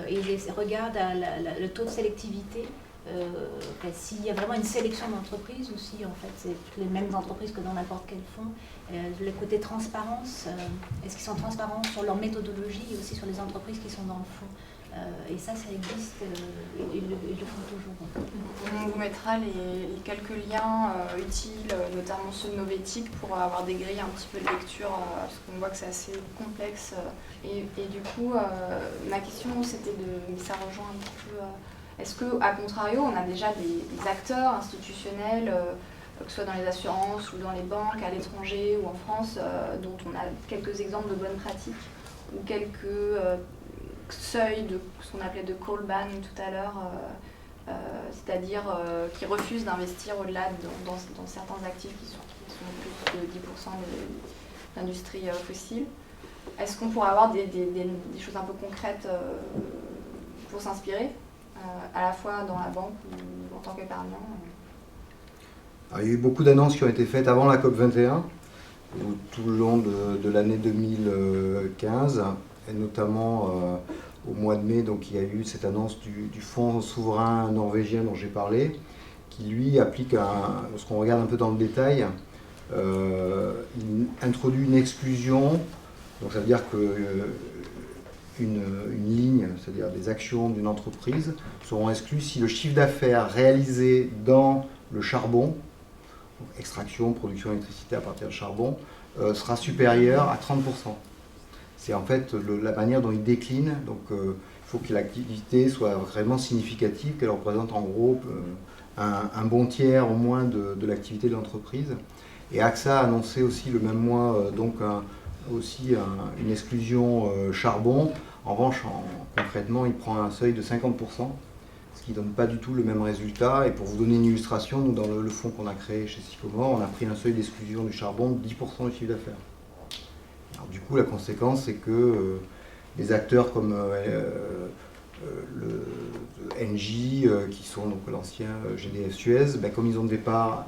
Et il regarde le taux de sélectivité, s'il y a vraiment une sélection d'entreprises ou si en fait c'est les mêmes entreprises que dans n'importe quel fonds. Le côté transparence, est-ce qu'ils sont transparents sur leur méthodologie et aussi sur les entreprises qui sont dans le fonds. Et ça existe, ils le font toujours. On vous mettra les quelques liens utiles, notamment ceux de Novetic, pour avoir des grilles un petit peu de lecture, parce qu'on voit que c'est assez complexe. Et du coup, ma question, c'était ça rejoint un petit peu... est-ce qu'à contrario, on a déjà des acteurs institutionnels, que ce soit dans les assurances ou dans les banques, à l'étranger ou en France, dont on a quelques exemples de bonnes pratiques, ou quelques... seuil de ce qu'on appelait de call ban tout à l'heure, c'est-à-dire qui refusent d'investir au-delà dans certains actifs qui sont plus de 10% de l'industrie fossile. Est-ce qu'on pourrait avoir des choses un peu concrètes pour s'inspirer, à la fois dans la banque ou en tant qu'épargnant? Il y a eu beaucoup d'annonces qui ont été faites avant la COP21, tout le long de l'année 2015. Et notamment au mois de mai, donc il y a eu cette annonce du fonds souverain norvégien dont j'ai parlé, qui lui applique, lorsqu'on regarde un peu dans le détail, il introduit une exclusion, donc ça veut dire qu'une ligne, c'est-à-dire des actions d'une entreprise, seront exclues si le chiffre d'affaires réalisé dans le charbon, donc extraction, production d'électricité à partir de charbon, sera supérieur à 30%. C'est en fait la manière dont il décline, donc il faut que l'activité soit vraiment significative, qu'elle représente en gros un bon tiers au moins de l'activité de l'entreprise. Et AXA a annoncé aussi le même mois une exclusion charbon. En revanche, concrètement, il prend un seuil de 50%, ce qui ne donne pas du tout le même résultat. Et pour vous donner une illustration, nous dans le fonds qu'on a créé chez Sycomore, on a pris un seuil d'exclusion du charbon de 10% du chiffre d'affaires. Alors, du coup, la conséquence, c'est que des acteurs comme le Engie, qui sont donc l'ancien GDF Suez, comme ils ont des parts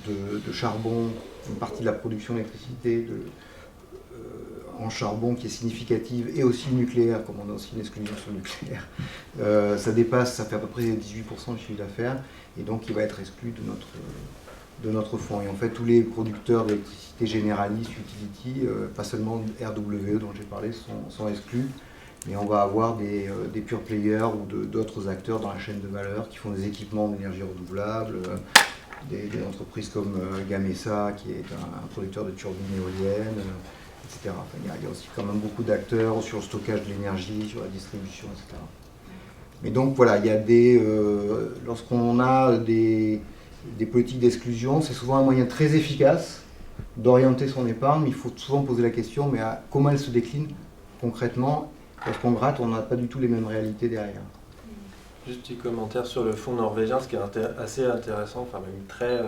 de charbon, une partie de la production d'électricité en charbon qui est significative, et aussi nucléaire, comme on a aussi une exclusion sur le nucléaire, ça fait à peu près 18% du chiffre d'affaires, et donc il va être exclu de notre fonds. Et en fait, tous les producteurs d'électricité généralistes, utility, pas seulement RWE dont j'ai parlé, sont exclus, mais on va avoir des pure players ou d'autres acteurs dans la chaîne de valeur qui font des équipements d'énergie renouvelable, des entreprises comme Gamesa, qui est un producteur de turbines éoliennes, etc. Enfin, il y a aussi quand même beaucoup d'acteurs sur le stockage de l'énergie, sur la distribution, etc. Mais donc voilà, il y a lorsqu'on a des politiques d'exclusion, c'est souvent un moyen très efficace d'orienter son épargne, mais il faut souvent poser la question, mais comment elle se décline concrètement? Lorsqu'on gratte, on n'a pas du tout les mêmes réalités derrière. Juste petit commentaire sur le fonds norvégien, ce qui est assez intéressant, enfin même très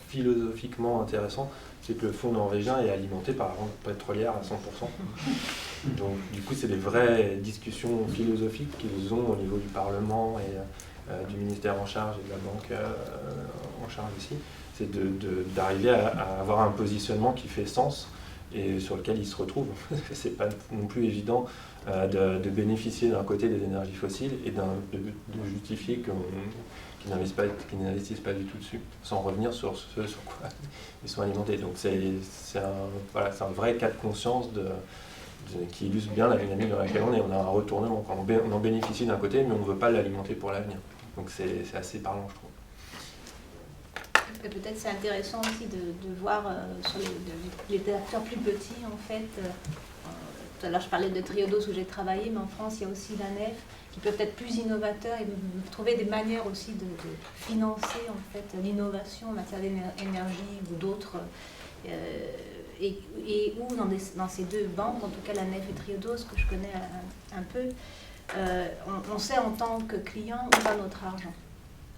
philosophiquement intéressant, c'est que le fonds norvégien est alimenté par la rente pétrolière à 100%. Donc du coup, c'est des vraies discussions philosophiques qu'ils ont au niveau du Parlement et du ministère en charge et de la banque en charge ici. C'est d'arriver à avoir un positionnement qui fait sens et sur lequel ils se retrouvent. C'est pas non plus évident de bénéficier d'un côté des énergies fossiles et de justifier qu'ils n'investissent pas du tout dessus, sans revenir sur ce sur quoi ils sont alimentés. Donc c'est un vrai cas de conscience qui illustre bien la dynamique dans laquelle on est. On a un retournement, on en bénéficie d'un côté, mais on ne veut pas l'alimenter pour l'avenir. Donc c'est assez parlant, je trouve. Et peut-être c'est intéressant aussi de voir sur les acteurs plus petits, en fait. Tout à l'heure, je parlais de Triodos où j'ai travaillé, mais en France, il y a aussi la NEF qui peuvent être plus innovateurs et de trouver des manières aussi de financer en fait l'innovation en matière d'énergie ou d'autres. Et où dans ces deux banques, en tout cas la NEF et Triodos, que je connais un peu, on sait en tant que client où va notre argent.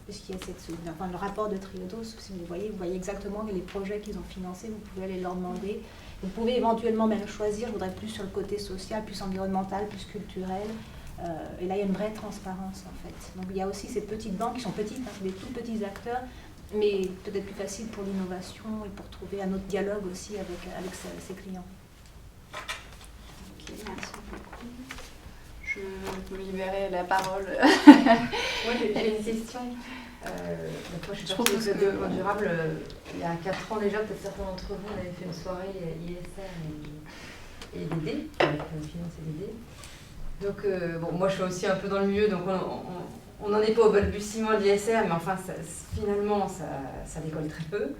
Puisqu'il y a le rapport de Triodos, si vous voyez exactement les projets qu'ils ont financés, vous pouvez aller leur demander. Vous pouvez éventuellement même choisir, je voudrais plus sur le côté social, plus environnemental, plus culturel. Et là, il y a une vraie transparence en fait. Donc il y a aussi ces petites banques qui sont petites, hein, des tout petits acteurs, mais peut-être plus facile pour l'innovation et pour trouver un autre dialogue aussi avec ses clients. Ok, merci beaucoup. Je peux libérer la parole. Moi, j'ai une question. Moi, je suis partie du Club développement durable il y a 4 ans déjà. Peut-être certains d'entre vous, on avait fait une soirée ISR et DD, avec Finance et DD. Donc, bon, moi, je suis aussi un peu dans le milieu, donc on n'en est pas au balbutiement de l'ISR, mais enfin, finalement, ça décolle très peu.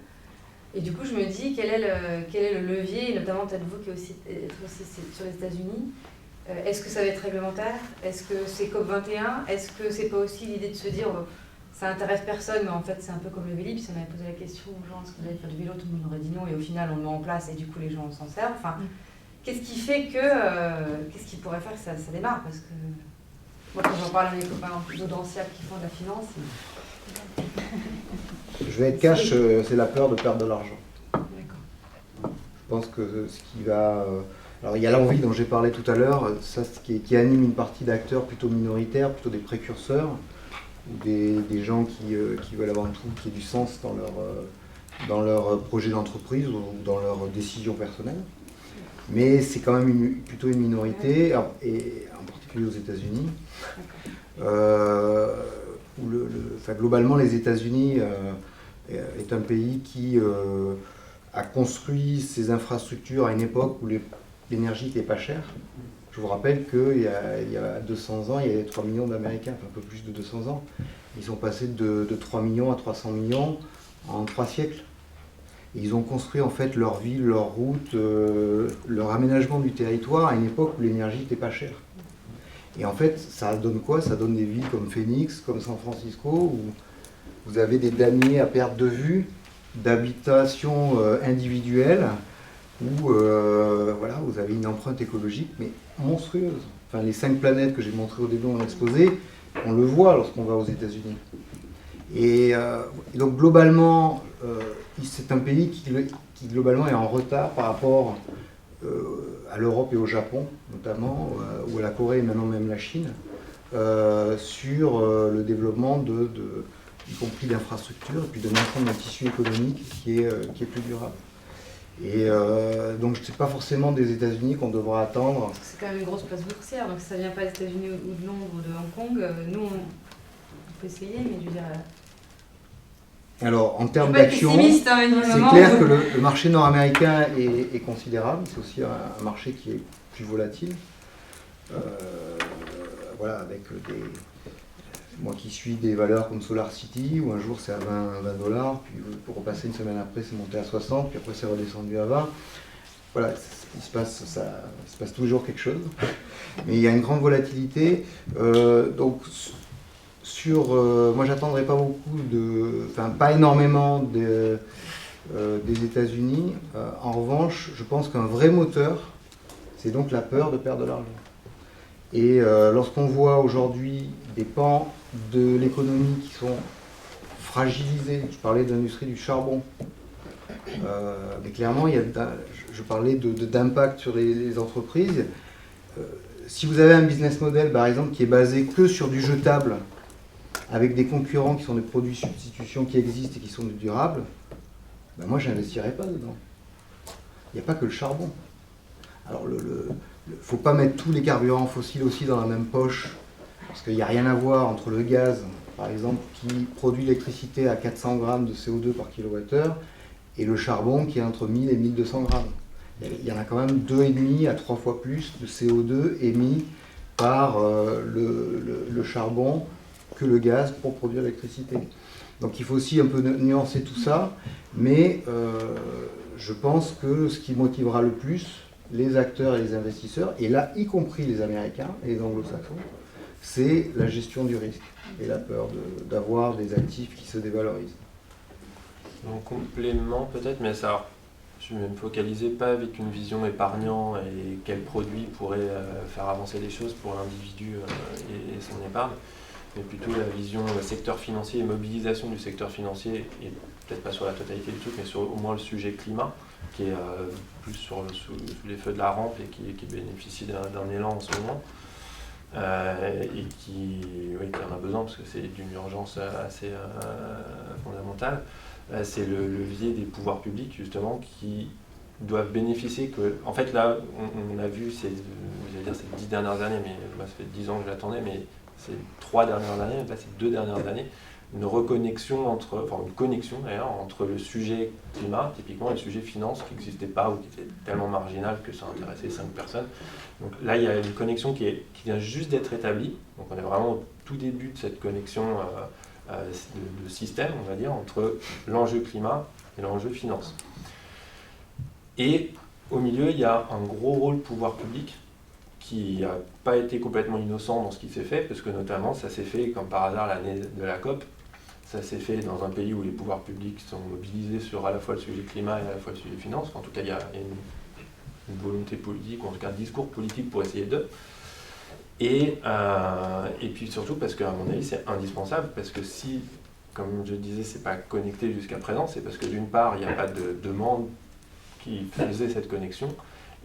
Et du coup, je me dis, quel est le levier, notamment peut-être vous qui êtes aussi sur les États-Unis. Est-ce que ça va être réglementaire? Est-ce que c'est COP21? Est-ce que c'est pas aussi l'idée de se dire ça intéresse personne, mais en fait c'est un peu comme le vélo, si on avait posé la question aux gens est-ce que vous allez faire du vélo, tout le monde aurait dit non, et au final on le met en place et du coup les gens s'en servent. Enfin, qu'est-ce qui fait que qu'est-ce qui pourrait faire que ça démarre? Parce que moi quand j'en parle à mes copains d'Audencia qui font de la finance, Je vais être cash, c'est la peur de perdre de l'argent. d'accord. Je pense que ce qui va... alors il y a l'envie dont j'ai parlé tout à l'heure, ça qui anime une partie d'acteurs plutôt minoritaires, plutôt des précurseurs, des gens qui veulent avant tout qu'il y ait du sens dans leur projet d'entreprise ou dans leurs décisions personnelles. Mais c'est quand même plutôt une minorité, et en particulier aux États-Unis. Globalement, les États-Unis est un pays qui a construit ses infrastructures à une époque où l'énergie n'était pas chère. Je vous rappelle qu'il y a 200 ans, il y avait 3 millions d'Américains, enfin un peu plus de 200 ans. Ils sont passés de 3 millions à 300 millions en 3 siècles. Et ils ont construit en fait leur ville, leur route, leur aménagement du territoire à une époque où l'énergie n'était pas chère. Et en fait, ça donne quoi? Ça donne des villes comme Phoenix, comme San Francisco, où vous avez des damiers à perte de vue, d'habitations individuelles, où voilà, vous avez une empreinte écologique mais monstrueuse. Enfin, les 5 planètes que j'ai montrées au début de mon exposé, on le voit lorsqu'on va aux États-Unis. Et donc globalement, c'est un pays qui globalement est en retard par rapport à l'Europe et au Japon notamment, ou à la Corée et maintenant même la Chine, sur le développement y compris d'infrastructures et puis de l'ensemble d'un tissu économique qui est plus durable. Et donc c'est pas forcément des États-Unis qu'on devra attendre. C'est quand même une grosse place boursière, donc si ça vient pas des États-Unis ou de Londres ou de Hong Kong, nous on peut essayer, mais je veux dire... Alors en termes d'action, c'est clair que le marché nord-américain est considérable, c'est aussi un marché qui est plus volatile. Voilà, avec Moi qui suis des valeurs comme SolarCity, où un jour c'est à 20 $, puis pour repasser une semaine après c'est monté à 60, puis après c'est redescendu à 20. Voilà, il se passe toujours quelque chose. Mais il y a une grande volatilité. Donc moi j'attendrai pas beaucoup pas énormément des États-Unis. En revanche, je pense qu'un vrai moteur, c'est donc la peur de perdre de l'argent. Et lorsqu'on voit aujourd'hui des pans de l'économie qui sont fragilisés, je parlais de l'industrie du charbon, mais clairement, je parlais d'impact sur les entreprises. Si vous avez un business model, par exemple, qui est basé que sur du jetable, avec des concurrents qui sont des produits substitution qui existent et qui sont durables, ben moi, je n'investirais pas dedans. Il n'y a pas que le charbon. Alors, il ne faut pas mettre tous les carburants fossiles aussi dans la même poche, parce qu'il n'y a rien à voir entre le gaz, par exemple, qui produit l'électricité à 400 grammes de CO2 par kilowattheure, et le charbon qui est entre 1000 et 1200 grammes. Il y en a quand même 2,5 à 3 fois plus de CO2 émis par le charbon que le gaz pour produire l'électricité. Donc il faut aussi un peu nuancer tout ça, mais je pense que ce qui motivera le plus les acteurs et les investisseurs, et là y compris les Américains et les Anglo-Saxons, c'est la gestion du risque et la peur d'avoir des actifs qui se dévalorisent. En complément peut-être, mais ça, je vais me focaliser pas avec une vision épargnant et quel produit pourrait faire avancer les choses pour l'individu et son épargne, mais plutôt la vision secteur financier et mobilisation du secteur financier, et peut-être pas sur la totalité du truc, mais sur au moins le sujet climat, qui est plus sous les feux de la rampe et qui bénéficie d'un élan en ce moment. Et qui en a besoin parce que c'est d'une urgence assez fondamentale. C'est le levier des pouvoirs publics justement qui doivent bénéficier en fait là on a vu ces 10 dernières années, mais ça fait 10 ans que j'attendais, mais ces 3 dernières années, là ces 2 dernières années, une connexion d'ailleurs entre le sujet climat typiquement et le sujet finance qui n'existait pas ou qui était tellement marginal que ça intéressait 5 personnes. Donc là il y a une connexion qui vient juste d'être établie, donc on est vraiment au tout début de cette connexion de système, on va dire, entre l'enjeu climat et l'enjeu finance. Et au milieu, il y a un gros rôle pouvoir public qui n'a pas été complètement innocent dans ce qui s'est fait, parce que notamment ça s'est fait, comme par hasard l'année de la COP, ça s'est fait dans un pays où les pouvoirs publics sont mobilisés sur à la fois le sujet climat et à la fois le sujet finance. En tout cas, il y a une volonté politique, ou en tout cas un discours politique pour essayer de... Et puis surtout parce qu'à mon avis c'est indispensable, parce que si, comme je disais, c'est pas connecté jusqu'à présent, c'est parce que d'une part il n'y a pas de demande qui faisait cette connexion,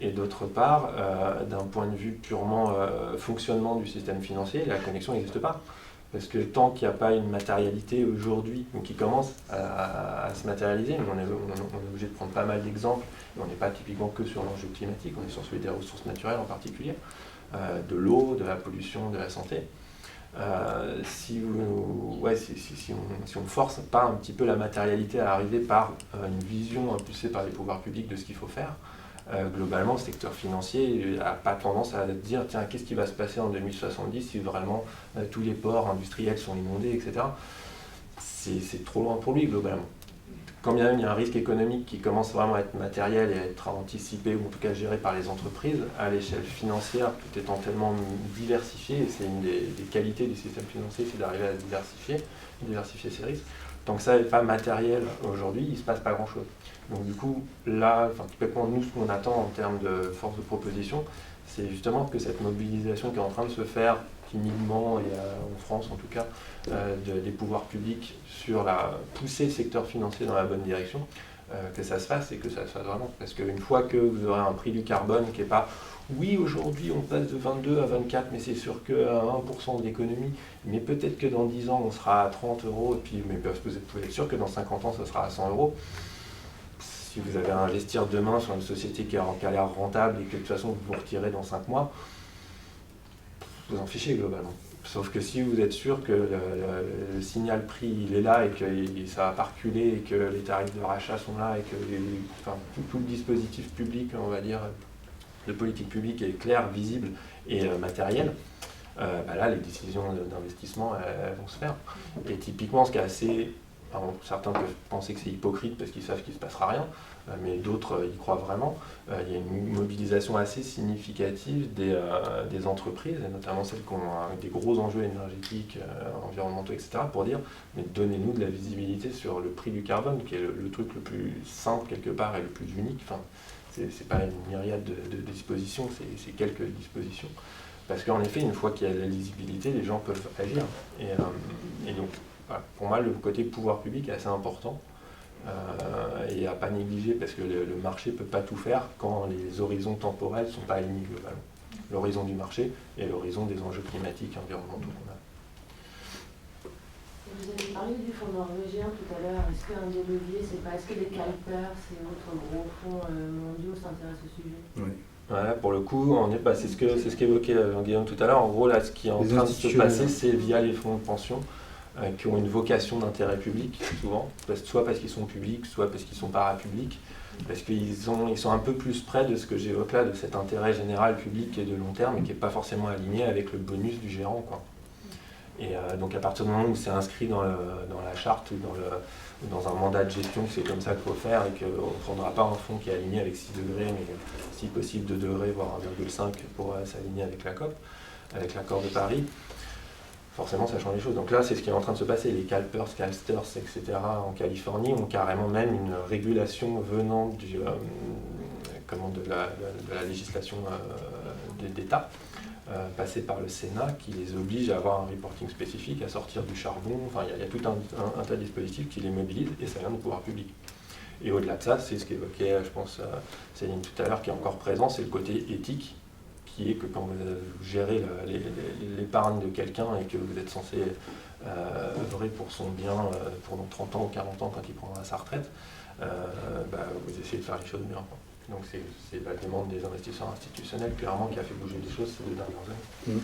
et d'autre part, d'un point de vue purement fonctionnement du système financier, la connexion n'existe pas. Parce que tant qu'il n'y a pas une matérialité aujourd'hui, ou qui commence à se matérialiser, on est obligé de prendre pas mal d'exemples, on n'est pas typiquement que sur l'enjeu climatique, on est sur celui des ressources naturelles en particulier, de l'eau, de la pollution, de la santé. Si on ne force pas un petit peu la matérialité à arriver par une vision impulsée par les pouvoirs publics de ce qu'il faut faire, globalement, le secteur financier n'a pas tendance à dire tiens, qu'est-ce qui va se passer en 2070 si vraiment tous les ports industriels sont inondés, etc. C'est trop loin pour lui, globalement. Quand bien même il y a un risque économique qui commence vraiment à être matériel et à être anticipé, ou en tout cas géré par les entreprises, à l'échelle financière, tout étant tellement diversifié, et c'est une des qualités du système financier, c'est d'arriver à diversifier ses risques. Tant que ça n'est pas matériel aujourd'hui, il ne se passe pas grand-chose. Donc du coup, là, typiquement, nous, ce qu'on attend en termes de force de proposition, c'est justement que cette mobilisation qui est en train de se faire timidement, et en France en tout cas, des pouvoirs publics sur pousser le secteur financier dans la bonne direction, que ça se fasse et que ça se fasse vraiment. Parce qu'une fois que vous aurez un prix du carbone qui n'est pas oui, aujourd'hui on passe de 22 à 24, mais c'est sûr qu'à 1% de l'économie, mais peut-être que dans 10 ans on sera à 30 €, et puis mais vous pouvez être sûr que dans 50 ans ça sera à 100 €. Si vous avez à investir demain sur une société qui a l'air rentable et que de toute façon vous vous retirez dans 5 mois, vous en fichez globalement. Sauf que si vous êtes sûr que le signal prix il est là et que ça va pas reculer et que les tarifs de rachat sont là et que tout le dispositif public, on va dire, de politique publique est clair, visible et matériel, là, les décisions d'investissement, elles vont se faire. Et typiquement, ce qui est assez... Alors, certains peuvent penser que c'est hypocrite parce qu'ils savent qu'il ne se passera rien, mais d'autres y croient vraiment. Il y a une mobilisation assez significative des entreprises, et notamment celles qui ont des gros enjeux énergétiques, environnementaux, etc., pour dire mais donnez-nous de la visibilité sur le prix du carbone, qui est le truc le plus simple quelque part et le plus unique. Enfin, c'est pas une myriade de dispositions, c'est quelques dispositions. Parce qu'en effet, une fois qu'il y a la lisibilité, les gens peuvent agir. Et donc, voilà, pour moi, le côté pouvoir public est assez important et à pas négliger parce que le marché ne peut pas tout faire quand les horizons temporels ne sont pas alignés globalement. L'horizon du marché et l'horizon des enjeux climatiques et environnementaux qu'on a. Vous avez parlé du fonds norvégien tout à l'heure. Est-ce qu'un des leviers, est-ce que les CalPERS et autres gros fonds mondiaux s'intéressent au sujet? Oui. Voilà, pour le coup, c'est ce qu'évoquait Jean-Guillaume tout à l'heure. En gros, là, ce qui est en train de se passer, c'est via les fonds de pension qui ont une vocation d'intérêt public, souvent, soit parce qu'ils sont publics, soit parce qu'ils sont parapublics, parce qu'ils sont un peu plus près de ce que j'évoque là, de cet intérêt général public et de long terme, et qui n'est pas forcément aligné avec le bonus du gérant, quoi. Et donc à partir du moment où c'est inscrit dans la charte ou dans un mandat de gestion, c'est comme ça qu'il faut faire, et qu'on ne prendra pas un fonds qui est aligné avec 6 degrés, mais si possible 2 degrés, voire 1,5 pour s'aligner avec la COP, avec l'accord de Paris. Forcément, ça change les choses. Donc là, c'est ce qui est en train de se passer. Les CalPERS, CalSTRS, etc. en Californie ont carrément même une régulation venant de la législation d'État, passée par le Sénat, qui les oblige à avoir un reporting spécifique, à sortir du charbon. Enfin, il y a tout un tas de dispositifs qui les mobilisent et ça vient du pouvoir public. Et au-delà de ça, c'est ce qu'évoquait, je pense, Céline tout à l'heure, qui est encore présent, c'est le côté éthique, qui est que quand vous gérez l'épargne de quelqu'un et que vous êtes censé œuvrer pour son bien pendant 30 ans ou 40 ans quand il prendra sa retraite, vous essayez de faire les choses bien, quoi. Donc c'est la demande des investisseurs institutionnels clairement qui a fait bouger les choses ces 2 dernières années.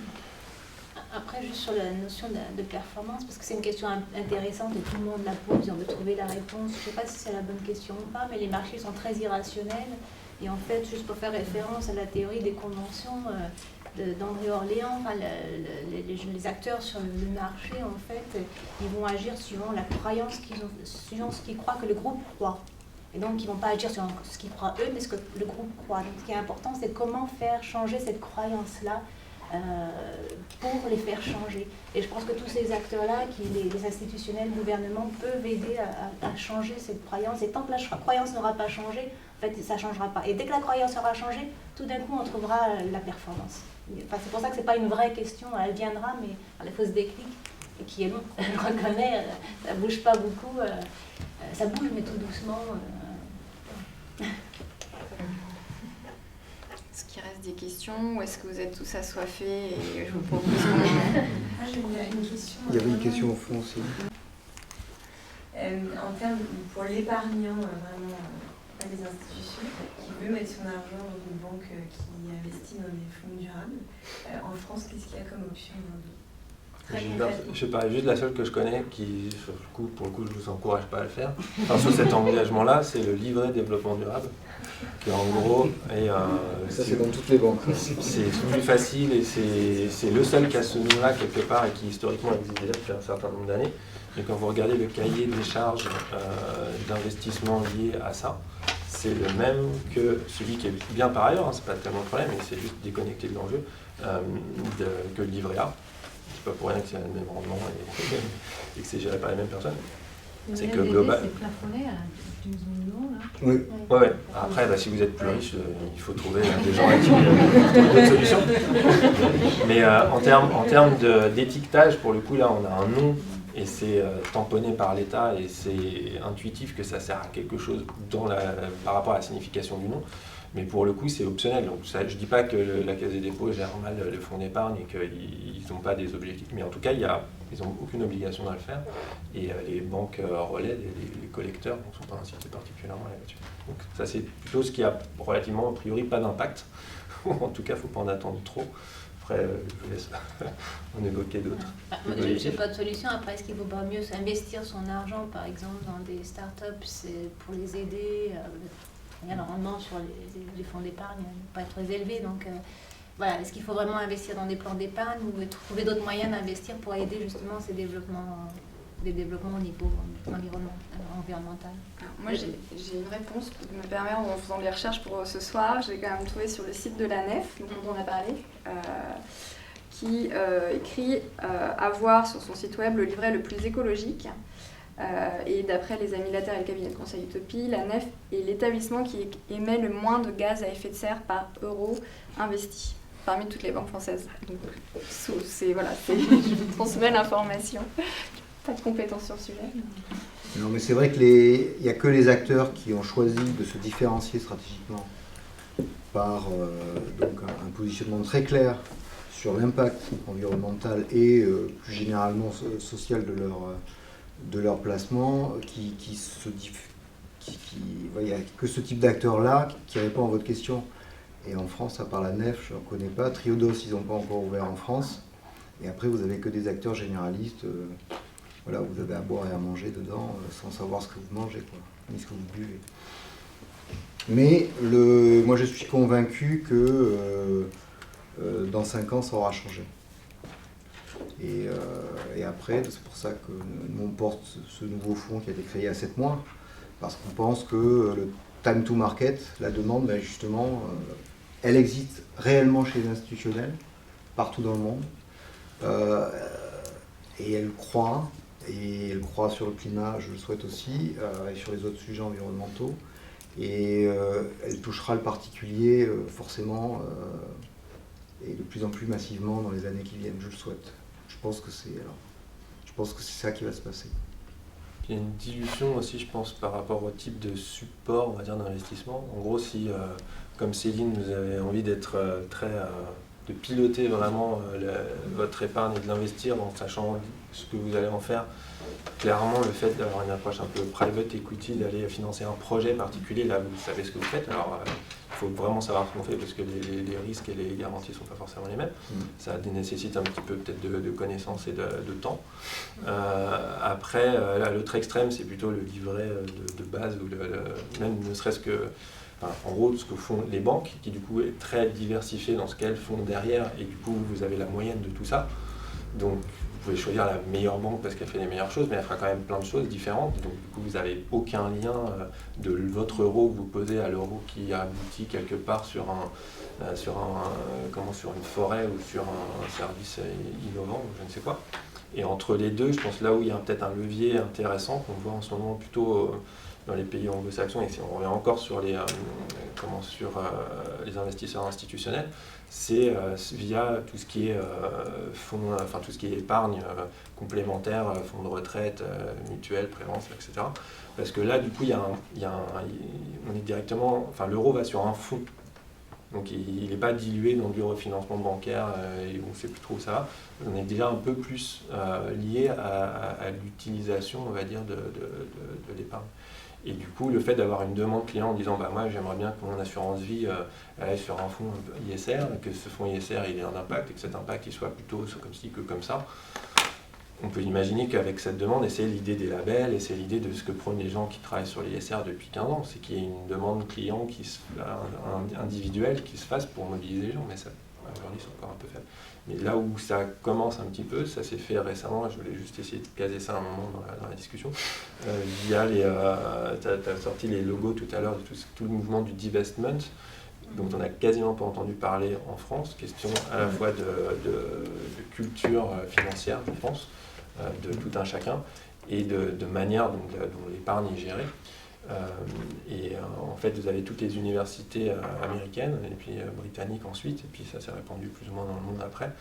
Après, juste sur la notion de performance, parce que c'est une question intéressante et tout le monde la pose, on veut trouver la réponse. Je ne sais pas si c'est la bonne question ou pas, mais les marchés sont très irrationnels. Et en fait, juste pour faire référence à la théorie des conventions d'André Orléans, enfin, les acteurs sur le marché, en fait, ils vont agir suivant la croyance qu'ils ont, suivant ce qu'ils croient que le groupe croit. Et donc, ils ne vont pas agir sur ce qu'ils croient eux, mais ce que le groupe croit. Donc, ce qui est important, c'est comment faire changer cette croyance-là pour les faire changer. Et je pense que tous ces acteurs-là, les institutionnels, le gouvernement, peuvent aider à changer cette croyance. Et tant que la croyance n'aura pas changé, en fait, ça ne changera pas. Et dès que la croyance aura changé, tout d'un coup, on trouvera la performance. Enfin, c'est pour ça que ce n'est pas une vraie question, elle viendra, mais il faut ce déclic, et qui est long. Je le reconnais, ça ne bouge pas beaucoup. Ça bouge, mais tout doucement. Est-ce qu'il reste des questions ou est-ce que vous êtes tous assoiffés et je vous propose une question. Il y avait une question au fond aussi. En termes, pour l'épargnant, vraiment, pas des institutions, qui veut mettre son argent dans une banque qui investit dans des fonds durables, en France, qu'est-ce qu'il y a comme option aujourd'hui? Je sais pas, juste la seule que je connais qui, pour le coup, je vous encourage pas à le faire. Enfin, sur cet engagement-là, c'est le livret développement durable, qui en gros est ça c'est dans toutes les banques. C'est plus facile et c'est le seul qui a ce nom-là quelque part et qui historiquement existe déjà depuis un certain nombre d'années. Mais quand vous regardez le cahier des charges d'investissement lié à ça, c'est le même que celui qui est bien par ailleurs, hein, c'est pas tellement le problème, mais c'est juste déconnecté de l'enjeu, que le livret A. C'est pas pour rien que c'est le même rendement et que c'est géré par les mêmes personnes. C'est que global. C'est plafonné à 12 millions là. Oui. Ouais. Après, si vous êtes plus riche, il faut trouver des gens à qui trouver d'autres solutions. Mais en termes d'étiquetage, pour le coup, là, on a un nom et c'est tamponné par l'État et c'est intuitif que ça sert à quelque chose par rapport à la signification du nom. Mais pour le coup, c'est optionnel. Donc, ça, je ne dis pas que la Caisse des dépôts gère mal le fonds d'épargne et qu'ils n'ont pas des objectifs. Mais en tout cas, ils n'ont aucune obligation de le faire. Et les banques relais, les collecteurs ne sont pas incités particulièrement là-dessus. Donc ça, c'est plutôt ce qui a relativement, a priori, pas d'impact. En tout cas, il ne faut pas en attendre trop. Après, je vous laisse en évoquer d'autres. Je n'ai pas de solution. Après, est-ce qu'il ne vaut pas mieux investir son argent, par exemple, dans des startups pour les aider normalement, sur les fonds d'épargne, ne pas être très élevé. Donc, voilà, est-ce qu'il faut vraiment investir dans des plans d'épargne ou trouver d'autres moyens d'investir pour aider justement ces développements au niveau environnemental? Alors, moi, j'ai une réponse qui me permet, en faisant des recherches pour ce soir, j'ai quand même trouvé sur le site de la Nef, dont on a parlé, qui écrit avoir sur son site web le livret le plus écologique. Et d'après les amis Laterre et le cabinet de conseil Utopie, la Nef est l'établissement qui émet le moins de gaz à effet de serre par euro investi parmi toutes les banques françaises. Donc, voilà, je vous transmets l'information. Pas de compétences sur le sujet. Non, mais c'est vrai qu'il n'y a que les acteurs qui ont choisi de se différencier stratégiquement par donc un positionnement très clair sur l'impact environnemental et plus généralement social de leur placement, il n'y a que ce type d'acteur-là qui répond à votre question. Et en France, à part la Nef, je ne connais pas. Triodos, ils n'ont pas encore ouvert en France. Et après, vous n'avez que des acteurs généralistes. Voilà, vous avez à boire et à manger dedans, sans savoir ce que vous mangez, quoi, ni ce que vous buvez. Mais moi, je suis convaincu que dans 5 ans, ça aura changé. Et après, c'est pour ça que nous on porte ce nouveau fonds qui a été créé il y a 7 mois, parce qu'on pense que le time to market, la demande, ben justement, elle existe réellement chez les institutionnels, partout dans le monde, et elle croît sur le climat, je le souhaite aussi, et sur les autres sujets environnementaux, et elle touchera le particulier forcément, et de plus en plus massivement dans les années qui viennent, je le souhaite. Je pense que c'est ça qui va se passer. Il y a une dilution aussi, je pense, par rapport au type de support, on va dire, d'investissement. En gros, si, comme Céline, vous avez envie d'être de piloter vraiment votre épargne et de l'investir en sachant ce que vous allez en faire, clairement, le fait d'avoir une approche un peu private equity, d'aller financer un projet particulier, là, vous savez ce que vous faites. Alors, il faut vraiment savoir ce qu'on fait parce que les risques et les garanties ne sont pas forcément les mêmes. Ça nécessite un petit peu peut-être de connaissances et de temps. Après, à l'autre extrême, c'est plutôt le livret de base, ou même ne serait-ce que, enfin, en gros, ce que font les banques, qui du coup est très diversifié dans ce qu'elles font derrière, et du coup, vous avez la moyenne de tout ça. Donc, vous pouvez choisir la meilleure banque parce qu'elle fait les meilleures choses, mais elle fera quand même plein de choses différentes. Donc, du coup, vous n'avez aucun lien de votre euro que vous posez à l'euro qui aboutit quelque part sur une forêt ou sur un service innovant, ou je ne sais quoi. Et entre les deux, je pense là où il y a peut-être un levier intéressant qu'on voit en ce moment plutôt dans les pays anglo-saxons, et si on revient encore sur les investisseurs institutionnels, c'est via tout ce qui est fonds, enfin tout ce qui est épargne complémentaire, fonds de retraite, mutuelle, prévoyance, etc. Parce que là, du coup, on est directement, enfin l'euro va sur un fonds. Donc il n'est pas dilué dans du refinancement bancaire et on ne sait plus trop où ça va. On est déjà un peu plus lié à l'utilisation, on va dire, de l'épargne. Et du coup, le fait d'avoir une demande client en disant bah, moi j'aimerais bien que mon assurance vie aille sur un fonds ISR, que ce fonds ISR il ait un impact et que cet impact il soit plutôt comme ci que comme ça. On peut imaginer qu'avec cette demande, et c'est l'idée des labels, et c'est l'idée de ce que prônent les gens qui travaillent sur l'ISR depuis 15 ans, c'est qu'il y ait une demande client individuelle qui se fasse pour mobiliser les gens, mais ça, aujourd'hui, c'est encore un peu faible. Mais là où ça commence un petit peu, ça s'est fait récemment, je voulais juste essayer de caser ça un moment dans la discussion, via tu as sorti les logos tout à l'heure de tout le mouvement du divestment, dont on n'a quasiment pas entendu parler en France, question à la fois de culture financière, je pense, de tout un chacun, et de manière dont l'épargne est gérée. En fait, vous avez toutes les universités américaines, et puis britanniques ensuite, et puis ça s'est répandu plus ou moins dans le monde après,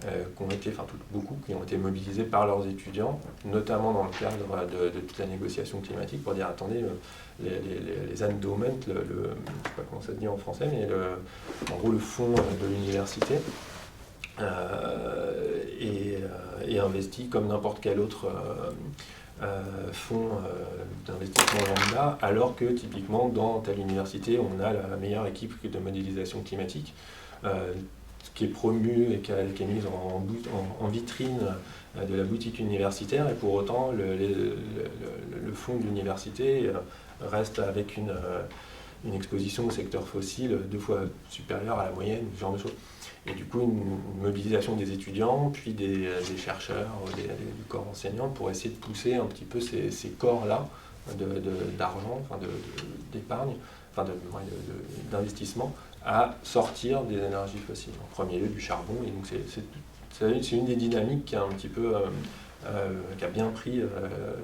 qui ont été mobilisés par leurs étudiants, notamment dans le cadre de toute la négociation climatique, pour dire attendez, les endowments, je ne sais pas comment ça se dit en français, mais en gros le fonds de l'université est investi comme n'importe quel autre fonds d'investissement lambda, alors que typiquement dans telle université on a la meilleure équipe de modélisation climatique qui est promue et qui est mise en vitrine de la boutique universitaire, et pour autant le fonds de l'université reste avec une exposition au secteur fossile 2 fois supérieure à la moyenne, ce genre de choses. Et du coup, une mobilisation des étudiants, puis des chercheurs, du corps enseignant, pour essayer de pousser un petit peu ces corps-là d'argent, d'épargne, d'investissement, à sortir des énergies fossiles. En premier lieu, du charbon. Et donc, c'est une des dynamiques qui a un petit peu, qui a bien pris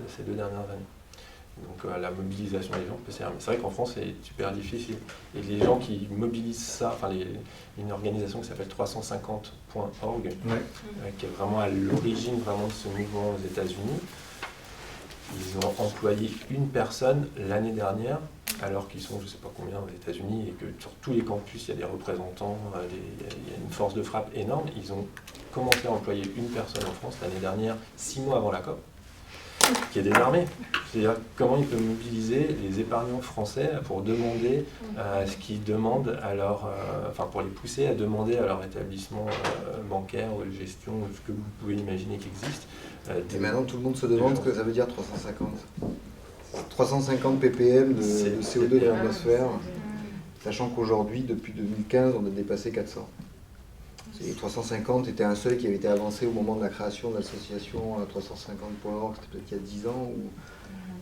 ces 2 dernières années. Donc la mobilisation des gens peut servir. C'est vrai qu'en France, c'est super difficile. Et les gens qui mobilisent ça, une organisation qui s'appelle 350.org, qui est vraiment à l'origine vraiment de ce mouvement aux États-Unis, ils ont employé une personne l'année dernière, alors qu'ils sont je ne sais pas combien aux États-Unis, et que sur tous les campus, il y a des représentants, il y a une force de frappe énorme. Ils ont commencé à employer une personne en France l'année dernière, 6 mois avant la COP, qui est désarmé. C'est-à-dire comment il peut mobiliser les épargnants français pour demander ce qu'ils demandent à leur, pour les pousser à demander à leur établissement bancaire ou de gestion, ce que vous pouvez imaginer qui existe. Et maintenant tout le monde se demande ce que ça veut dire 350. 350 ppm de CO2 dans l'atmosphère, sachant qu'aujourd'hui, depuis 2015, on a dépassé 400. Et 350 était un seuil qui avait été avancé au moment de la création de l'association 350.org, c'était peut-être il y a 10 ans,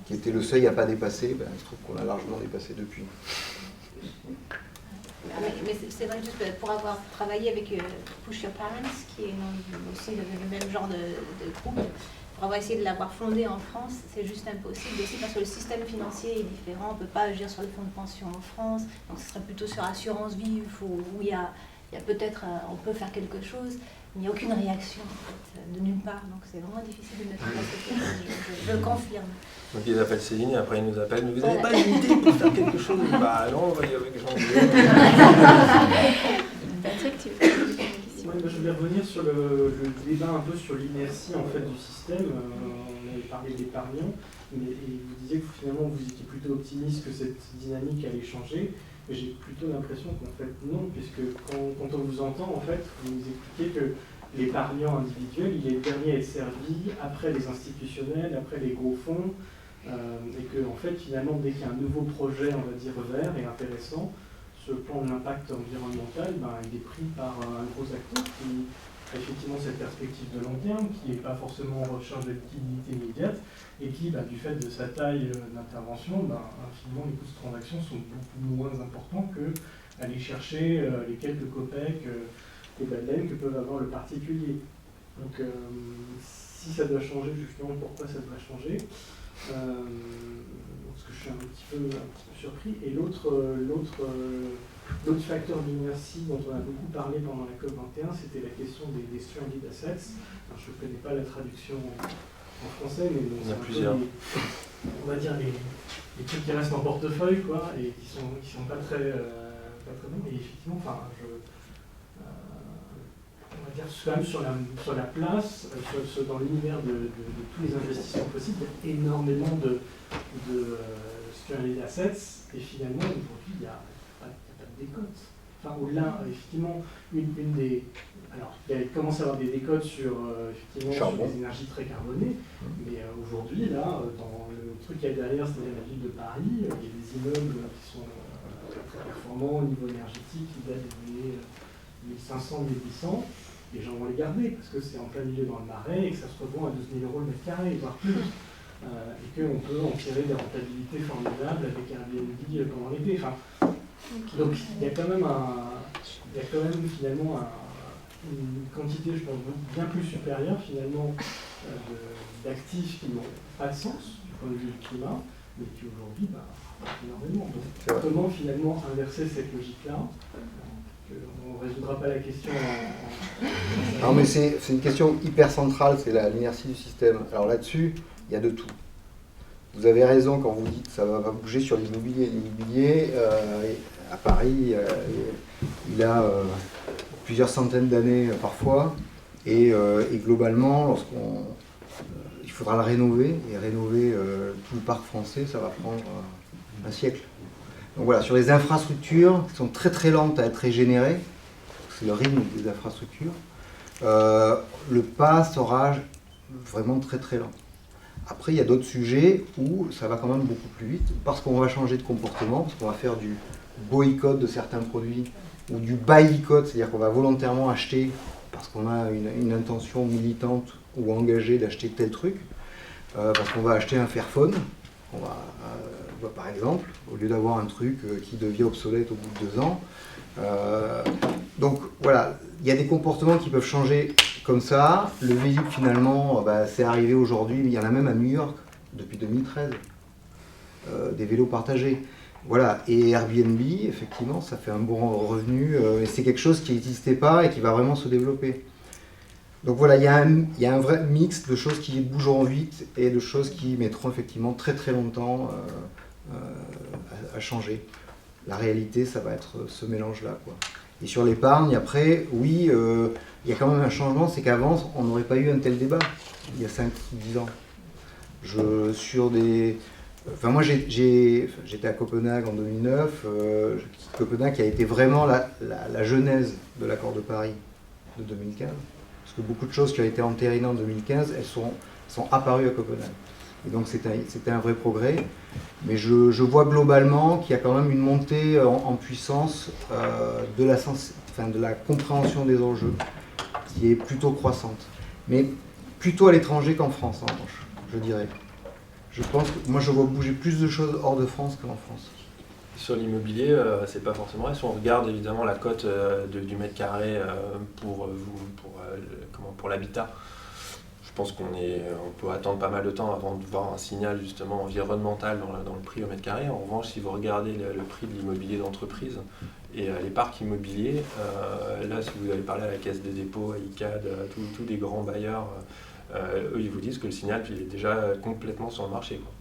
qui était le seuil à ne pas dépasser. Je trouve qu'on l'a largement dépassé depuis. Mais c'est vrai, juste pour avoir travaillé avec Push Your Parents, qui est aussi le même genre de groupe, pour avoir essayé de l'avoir fondé en France, c'est juste impossible aussi parce que le système financier est différent. On ne peut pas agir sur les fonds de pension en France, donc ce serait plutôt sur assurance vie où il y a peut-être, on peut faire quelque chose, mais il n'y a aucune réaction en fait, de nulle part. Donc c'est vraiment difficile de mettre en place quelque chose, je le confirme. Donc ils appellent Céline et après ils nous appellent, mais vous n'avez pas une idée pour faire quelque chose? Bah non, on va y aller avec Jean-Guillaume. Patrick, tu veux dire une question? Je voulais revenir sur le débat un peu sur l'inertie en fait, du système. On avait parlé d'épargnants, mais vous disiez que finalement vous étiez plutôt optimiste que cette dynamique allait changer. J'ai plutôt l'impression qu'en fait non, puisque quand on vous entend, en fait, vous nous expliquez que l'épargnant individuel, il est le dernier à être servi après les institutionnels, après les gros fonds, et que en fait, finalement, dès qu'il y a un nouveau projet, on va dire, vert et intéressant, ce plan d'impact environnemental, il est pris par un gros acteur qui a effectivement cette perspective de long terme, qui n'est pas forcément en recherche de liquidité immédiate, et qui, du fait de sa taille d'intervention, finalement les coûts de transaction sont beaucoup moins importants que aller chercher les quelques copecs et badènes que peuvent avoir le particulier. Donc si ça doit changer, justement, pourquoi ça doit changer? Parce que je suis un petit peu surpris. Et l'autre facteur d'inertie dont on a beaucoup parlé pendant la COP21, c'était la question des stranded assets. Alors, je ne connais pas la traduction en français, mais bon, c'est un peu on va dire les trucs qui restent en portefeuille, quoi, et qui sont pas très bons. Et effectivement, on va dire quand même sur la place, dans l'univers de tous les investissements possibles, il y a énormément de stranded assets, et finalement, aujourd'hui, il n'y a pas de décote. Au-delà, effectivement, une des... Alors, il y a commencé à avoir des décotes sur, sur des énergies très carbonées, mais aujourd'hui, là, dans le truc qu'il y a derrière, c'est-à-dire la ville de Paris, il y a des immeubles qui sont très performants au niveau énergétique, qui datent des années 1500, 1800, les gens vont les garder, parce que c'est en plein milieu dans le Marais, et que ça se revend à 12 000 € le mètre carré, voire plus. Et qu'on peut en tirer des rentabilités formidables avec un Airbnb pendant l'été. Donc il y a quand même finalement une quantité, je pense, bien plus supérieure finalement d'actifs qui n'ont pas de sens du point de vue du climat, mais qui aujourd'hui énormément. Donc comment finalement inverser cette logique-là? On ne résoudra pas la question Non, mais c'est une question hyper centrale, c'est l'inertie du système. Alors là-dessus, il y a de tout. Vous avez raison quand vous dites que ça ne va pas bouger sur l'immobilier. L'immobilier, à Paris, il a plusieurs centaines d'années parfois, et globalement, il faudra le rénover, et rénover tout le parc français, ça va prendre un siècle. Donc voilà, sur les infrastructures qui sont très très lentes à être régénérées, c'est le rythme des infrastructures, le pas sera vraiment très très lent. Après, il y a d'autres sujets où ça va quand même beaucoup plus vite, parce qu'on va changer de comportement, parce qu'on va faire du boycott de certains produits ou du buy-code, c'est-à-dire qu'on va volontairement acheter parce qu'on a une intention militante ou engagée d'acheter tel truc, parce qu'on va acheter un Fairphone, par exemple, au lieu d'avoir un truc qui devient obsolète au bout de 2 ans. Donc voilà, il y a des comportements qui peuvent changer comme ça. Le véhicule finalement, c'est arrivé aujourd'hui, il y en a même à New York depuis 2013, des vélos partagés. Voilà, et Airbnb, effectivement, ça fait un bon revenu, et c'est quelque chose qui n'existait pas et qui va vraiment se développer. Donc voilà, il y a un vrai mix de choses qui bougeront vite et de choses qui mettront effectivement très très longtemps à changer. La réalité, ça va être ce mélange-là, quoi. Et sur l'épargne, après, oui, il y a quand même un changement, c'est qu'avant, on n'aurait pas eu un tel débat, il y a 5-10 ans. Moi, j'étais à Copenhague en 2009. Copenhague qui a été vraiment la genèse de l'accord de Paris de 2015. Parce que beaucoup de choses qui ont été entérinées en 2015, elles sont apparues à Copenhague. Et donc c'était un vrai progrès. Mais je vois globalement qu'il y a quand même une montée en puissance de la compréhension des enjeux qui est plutôt croissante. Mais plutôt à l'étranger qu'en France, en revanche, je dirais. Je pense que moi je vois bouger plus de choses hors de France qu'en France. Sur l'immobilier, c'est pas forcément vrai. Si on regarde évidemment la cote du mètre carré pour l'habitat, je pense qu'on peut attendre pas mal de temps avant de voir un signal justement environnemental dans le prix au mètre carré. En revanche, si vous regardez le prix de l'immobilier d'entreprise et les parcs immobiliers, là si vous allez parler à la Caisse des dépôts, à ICAD, tous les grands bailleurs, eux ils vous disent que le signal il est déjà complètement sur le marché, quoi.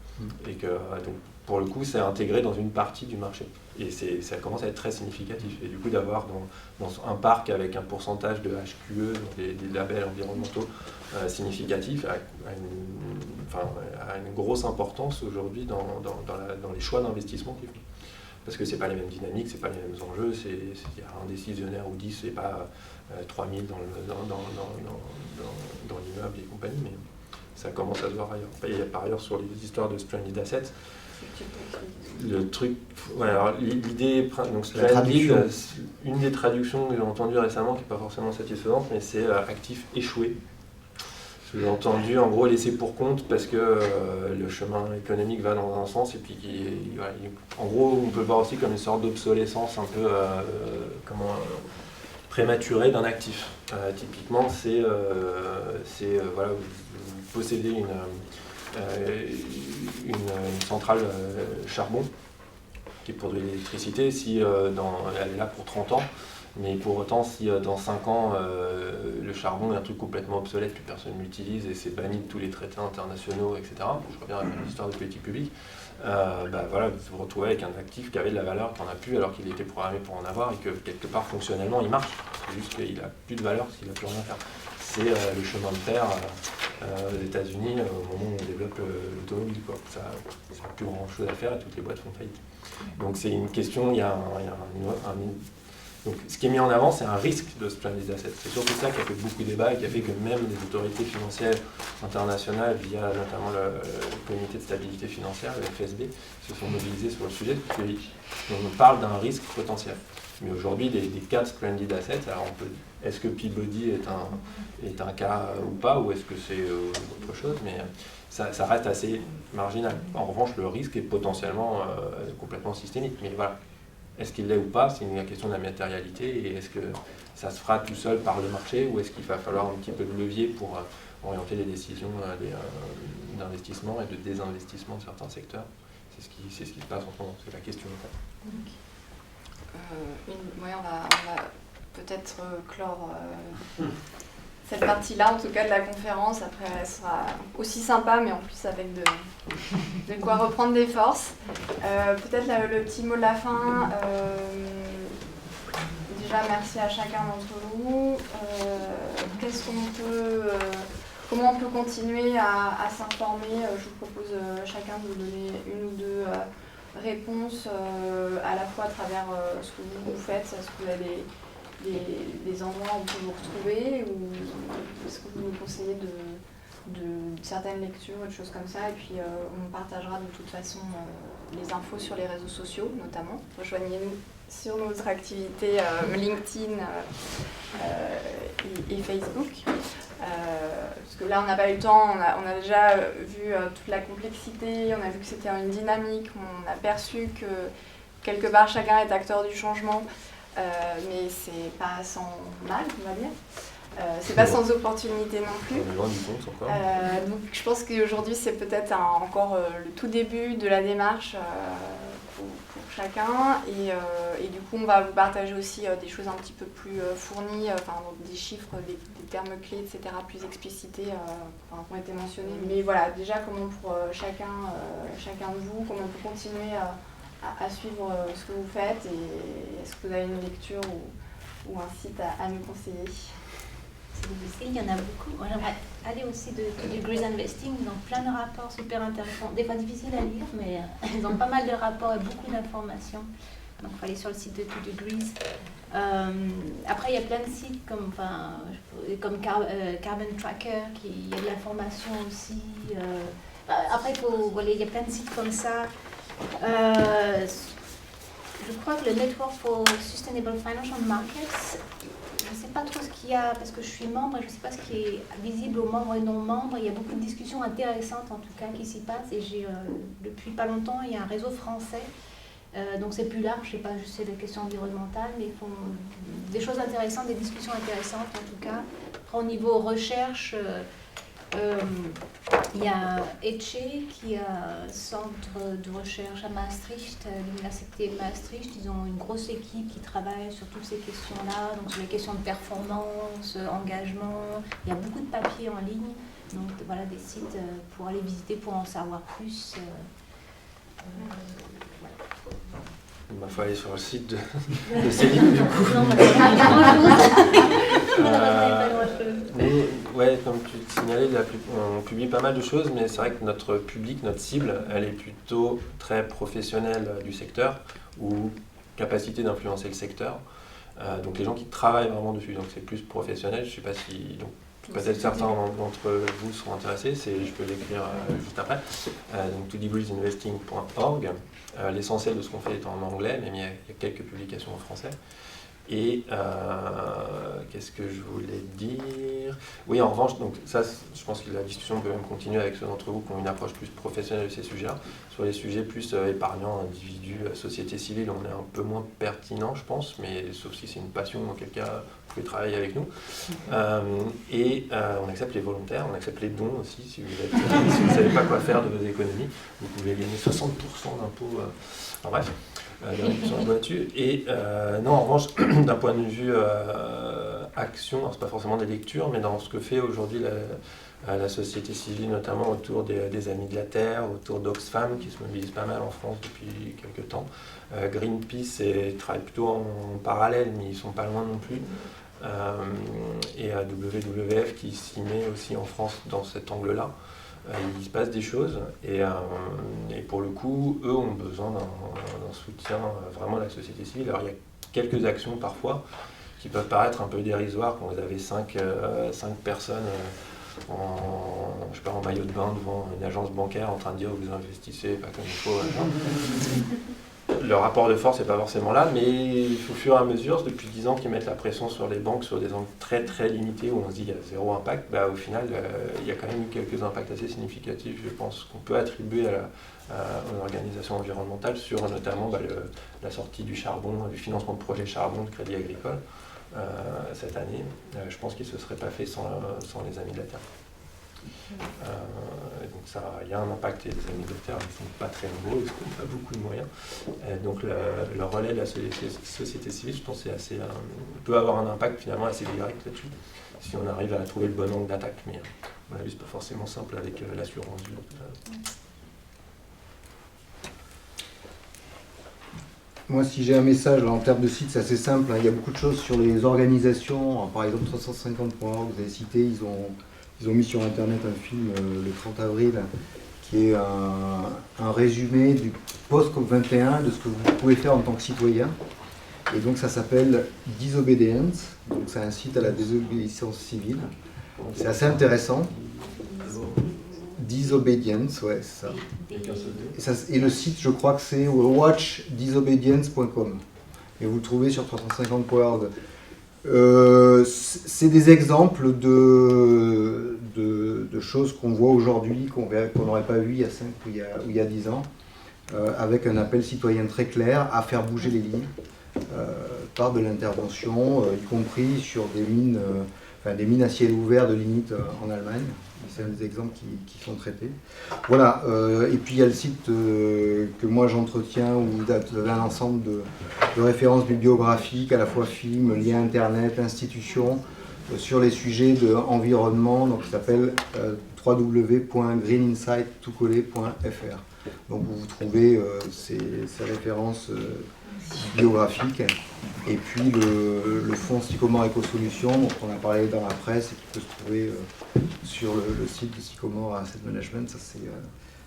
Et que donc, pour le coup c'est intégré dans une partie du marché et ça commence à être très significatif. Et du coup d'avoir dans un parc avec un pourcentage de HQE, des labels environnementaux significatifs, a une grosse importance aujourd'hui dans les choix d'investissement qu'ils font. Parce que c'est pas les mêmes dynamiques, c'est pas les mêmes enjeux, il y a un décisionnaire ou 10, c'est pas 3000 dans l'immeuble et compagnie, mais ça commence à se voir ailleurs. Et par ailleurs, sur les histoires de stranded assets, le truc, alors l'idée, donc stranded, une des traductions que j'ai entendues récemment qui n'est pas forcément satisfaisante, mais c'est actif échoué. J'ai entendu en gros laisser pour compte parce que le chemin économique va dans un sens et puis en gros on peut le voir aussi comme une sorte d'obsolescence un peu prématurée d'un actif. Typiquement c'est voilà, vous possédez une centrale charbon qui produit l'électricité, si elle est là pour 30 ans. Mais pour autant, si dans 5 ans, le charbon est un truc complètement obsolète, plus personne ne l'utilise et c'est banni de tous les traités internationaux, etc., je reviens à l'histoire de politique publique, voilà, vous vous retrouvez avec un actif qui avait de la valeur, qui n'en a plus alors qu'il était programmé pour en avoir et que quelque part fonctionnellement il marche. C'est juste qu'il n'a plus de valeur s'il n'a plus rien à faire. C'est le chemin de fer aux États-Unis au moment où on développe l'automobile, quoi. Ça n'a plus grand chose à faire et toutes les boîtes font faillite. Donc c'est une question, donc, ce qui est mis en avant, c'est un risque de stranded assets. C'est surtout ça qui a fait beaucoup de débat et qui a fait que même les autorités financières internationales, via notamment le comité de stabilité financière, le FSB, se sont mobilisés sur le sujet, parce qu'on parle d'un risque potentiel. Mais aujourd'hui, des cas de stranded assets, alors est-ce que Peabody est un cas ou pas, ou est-ce que c'est autre chose, mais ça reste assez marginal. En revanche, le risque est potentiellement complètement systémique. Mais voilà. Est-ce qu'il l'est ou pas? C'est une question de la matérialité et est-ce que ça se fera tout seul par le marché ou est-ce qu'il va falloir un petit peu de levier pour orienter les décisions d'investissement et de désinvestissement de certains secteurs? C'est ce qui se passe en ce moment, c'est la question. On va peut-être clore cette partie-là, en tout cas de la conférence. Après, elle sera aussi sympa, mais en plus avec de quoi reprendre des forces. Peut-être le petit mot de la fin. Déjà, merci à chacun d'entre vous. Comment on peut continuer à s'informer? Je vous propose chacun de vous donner une ou deux réponses, à la fois à travers ce que vous faites. Est-ce que vous avez des endroits où on peut vous retrouver, ou est-ce que vous nous conseillez de certaines lectures, des choses comme ça, et puis on partagera de toute façon les infos sur les réseaux sociaux notamment. Rejoignez-nous sur notre activité LinkedIn et Facebook. Parce que là, on n'a pas eu le temps, on a déjà vu toute la complexité, on a vu que c'était une dynamique, on a perçu que quelque part chacun est acteur du changement, mais c'est pas sans mal, on va dire. C'est pas sans opportunité non plus. On est loin du compte encore. Donc je pense qu'aujourd'hui c'est peut-être encore le tout début de la démarche pour chacun et du coup on va vous partager aussi des choses un petit peu plus fournies, des chiffres, des termes clés, etc. plus explicités qui ont été mentionnés. Mais voilà, déjà comment pour chacun de vous, comment on peut continuer à suivre ce que vous faites et est-ce que vous avez une lecture ou un site à nous conseiller? C'est difficile, il y en a beaucoup. Moi, j'aimerais aller aussi de Degrees Investing, ils ont plein de rapports super intéressants, des fois difficiles à lire, mais ils ont pas mal de rapports et beaucoup d'informations. Donc il faut aller sur le site de 2 Degrees. Après, il y a plein de sites comme Carbon Tracker, il y a de l'information aussi. Après, il y a plein de sites comme ça. Je crois que le Network for Sustainable Financial Markets, je ne sais pas trop ce qu'il y a, parce que je suis membre et je ne sais pas ce qui est visible aux membres et non-membres. Il y a beaucoup de discussions intéressantes, en tout cas, qui s'y passent. Et depuis pas longtemps, il y a un réseau français. Donc c'est plus large, je ne sais pas juste c'est des questions environnementales, mais ils font des choses intéressantes, des discussions intéressantes, en tout cas. Après, au niveau recherche, il y a ECHE qui est un centre de recherche à Maastricht, l'université de Maastricht. Ils ont une grosse équipe qui travaille sur toutes ces questions-là, donc sur les questions de performance, engagement. Il y a beaucoup de papiers en ligne, donc voilà des sites pour aller visiter, pour en savoir plus. Il faut aller sur le site de Céline du coup. Non, ouais, comme tu le signalais, on publie pas mal de choses, mais c'est vrai que notre public, notre cible, elle est plutôt très professionnelle du secteur ou capacité d'influencer le secteur. Donc les gens qui travaillent vraiment dessus, donc c'est plus professionnel. Je ne sais pas si... Donc, peut-être certains d'entre vous seront intéressés, je peux l'écrire juste après. Donc 2degreesinvesting.org. L'essentiel de ce qu'on fait est en anglais, mais il y a quelques publications en français. Et qu'est-ce que je voulais dire? Oui, en revanche, donc ça, je pense que la discussion peut même continuer avec ceux d'entre vous qui ont une approche plus professionnelle de ces sujets-là. Sur les sujets plus épargnants, individus, société civile, on est un peu moins pertinent, je pense, mais sauf si c'est une passion, dans quel cas vous pouvez travailler avec nous. On accepte les volontaires, on accepte les dons aussi, si vous ne savez pas quoi faire de vos économies. Vous pouvez gagner 60% d'impôts. Enfin bref. De réduction là-dessus. Et non, en revanche, d'un point de vue action, c'est pas forcément des lectures, mais dans ce que fait aujourd'hui la société civile, notamment autour des Amis de la Terre, autour d'Oxfam, qui se mobilise pas mal en France depuis quelques temps. Greenpeace travaille plutôt en parallèle, mais ils sont pas loin non plus. Et WWF qui s'y met aussi en France dans cet angle-là. Il se passe des choses et pour le coup, eux ont besoin d'un soutien vraiment de la société civile. Alors il y a quelques actions parfois qui peuvent paraître un peu dérisoires quand vous avez 5 personnes en maillot de bain devant une agence bancaire en train de dire vous investissez pas comme il faut. Le rapport de force n'est pas forcément là, mais au fur et à mesure, depuis 10 ans qu'ils mettent la pression sur les banques sur des angles très très limités où on se dit qu'il y a zéro impact, au final il y a quand même eu quelques impacts assez significatifs, je pense, qu'on peut attribuer aux organisations environnementales sur notamment la sortie du charbon, du financement de projets charbon de Crédit Agricole cette année. Je pense qu'il ne se serait pas fait sans les Amis de la Terre. Donc il y a un impact et les Amis de la Terre ne sont pas très nombreux, ils n'ont pas beaucoup de moyens. Donc le relais de la société civile, je pense, peut avoir un impact finalement assez direct là-dessus, si on arrive à trouver le bon angle d'attaque. Mais à mon avis, c'est pas forcément simple avec l'assurance vie. Moi, si j'ai un message en termes de site, c'est assez simple. Il y a beaucoup de choses sur les organisations. Par exemple, 350.org, vous avez cité, ils ont mis sur Internet un film le 30 avril qui est un résumé du post-COP21 de ce que vous pouvez faire en tant que citoyen. Et donc ça s'appelle Disobedience, donc c'est un site à la désobéissance civile. C'est assez intéressant. Disobedience, ouais, c'est ça. Avec un seul D. Et le site, je crois que c'est watchdisobedience.com. Et vous le trouvez sur 350.org. C'est des exemples de choses qu'on voit aujourd'hui, qu'on n'aurait pas vu il y a 5 ou il y a 10 ans, avec un appel citoyen très clair à faire bouger les lignes par de l'intervention, y compris sur des mines à ciel ouvert de lignite en Allemagne. C'est un des exemples qui sont traités. Voilà, et puis il y a le site que moi j'entretiens où vous avez un ensemble de références bibliographiques, à la fois films, liens internet, institutions, sur les sujets de environnement, donc qui s'appelle www.greeninsight.fr. Donc vous trouvez ces références bibliographiques. Et puis le fonds Sycomore Éco-Solutions, dont on a parlé dans la presse et qui peut se trouver sur le site de Sycomore Asset Management, ça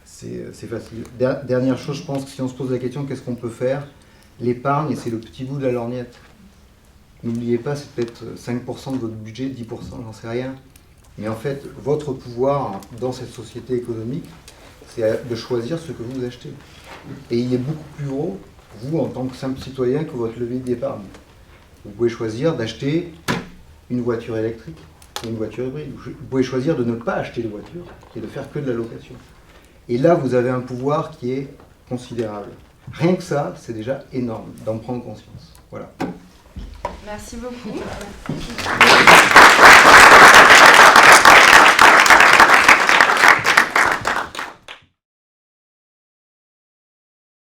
c'est facile. Dernière chose, je pense que si on se pose la question, qu'est-ce qu'on peut faire? L'épargne, c'est le petit bout de la lorgnette. N'oubliez pas, c'est peut-être 5% de votre budget, 10%, j'en sais rien. Mais en fait, votre pouvoir dans cette société économique, c'est de choisir ce que vous achetez. Et il est beaucoup plus gros, vous, en tant que simple citoyen, que votre levier d'épargne. Vous pouvez choisir d'acheter une voiture électrique ou une voiture hybride. Vous pouvez choisir de ne pas acheter de voiture et de faire que de la location. Et là, vous avez un pouvoir qui est considérable. Rien que ça, c'est déjà énorme d'en prendre conscience. Voilà. Merci beaucoup.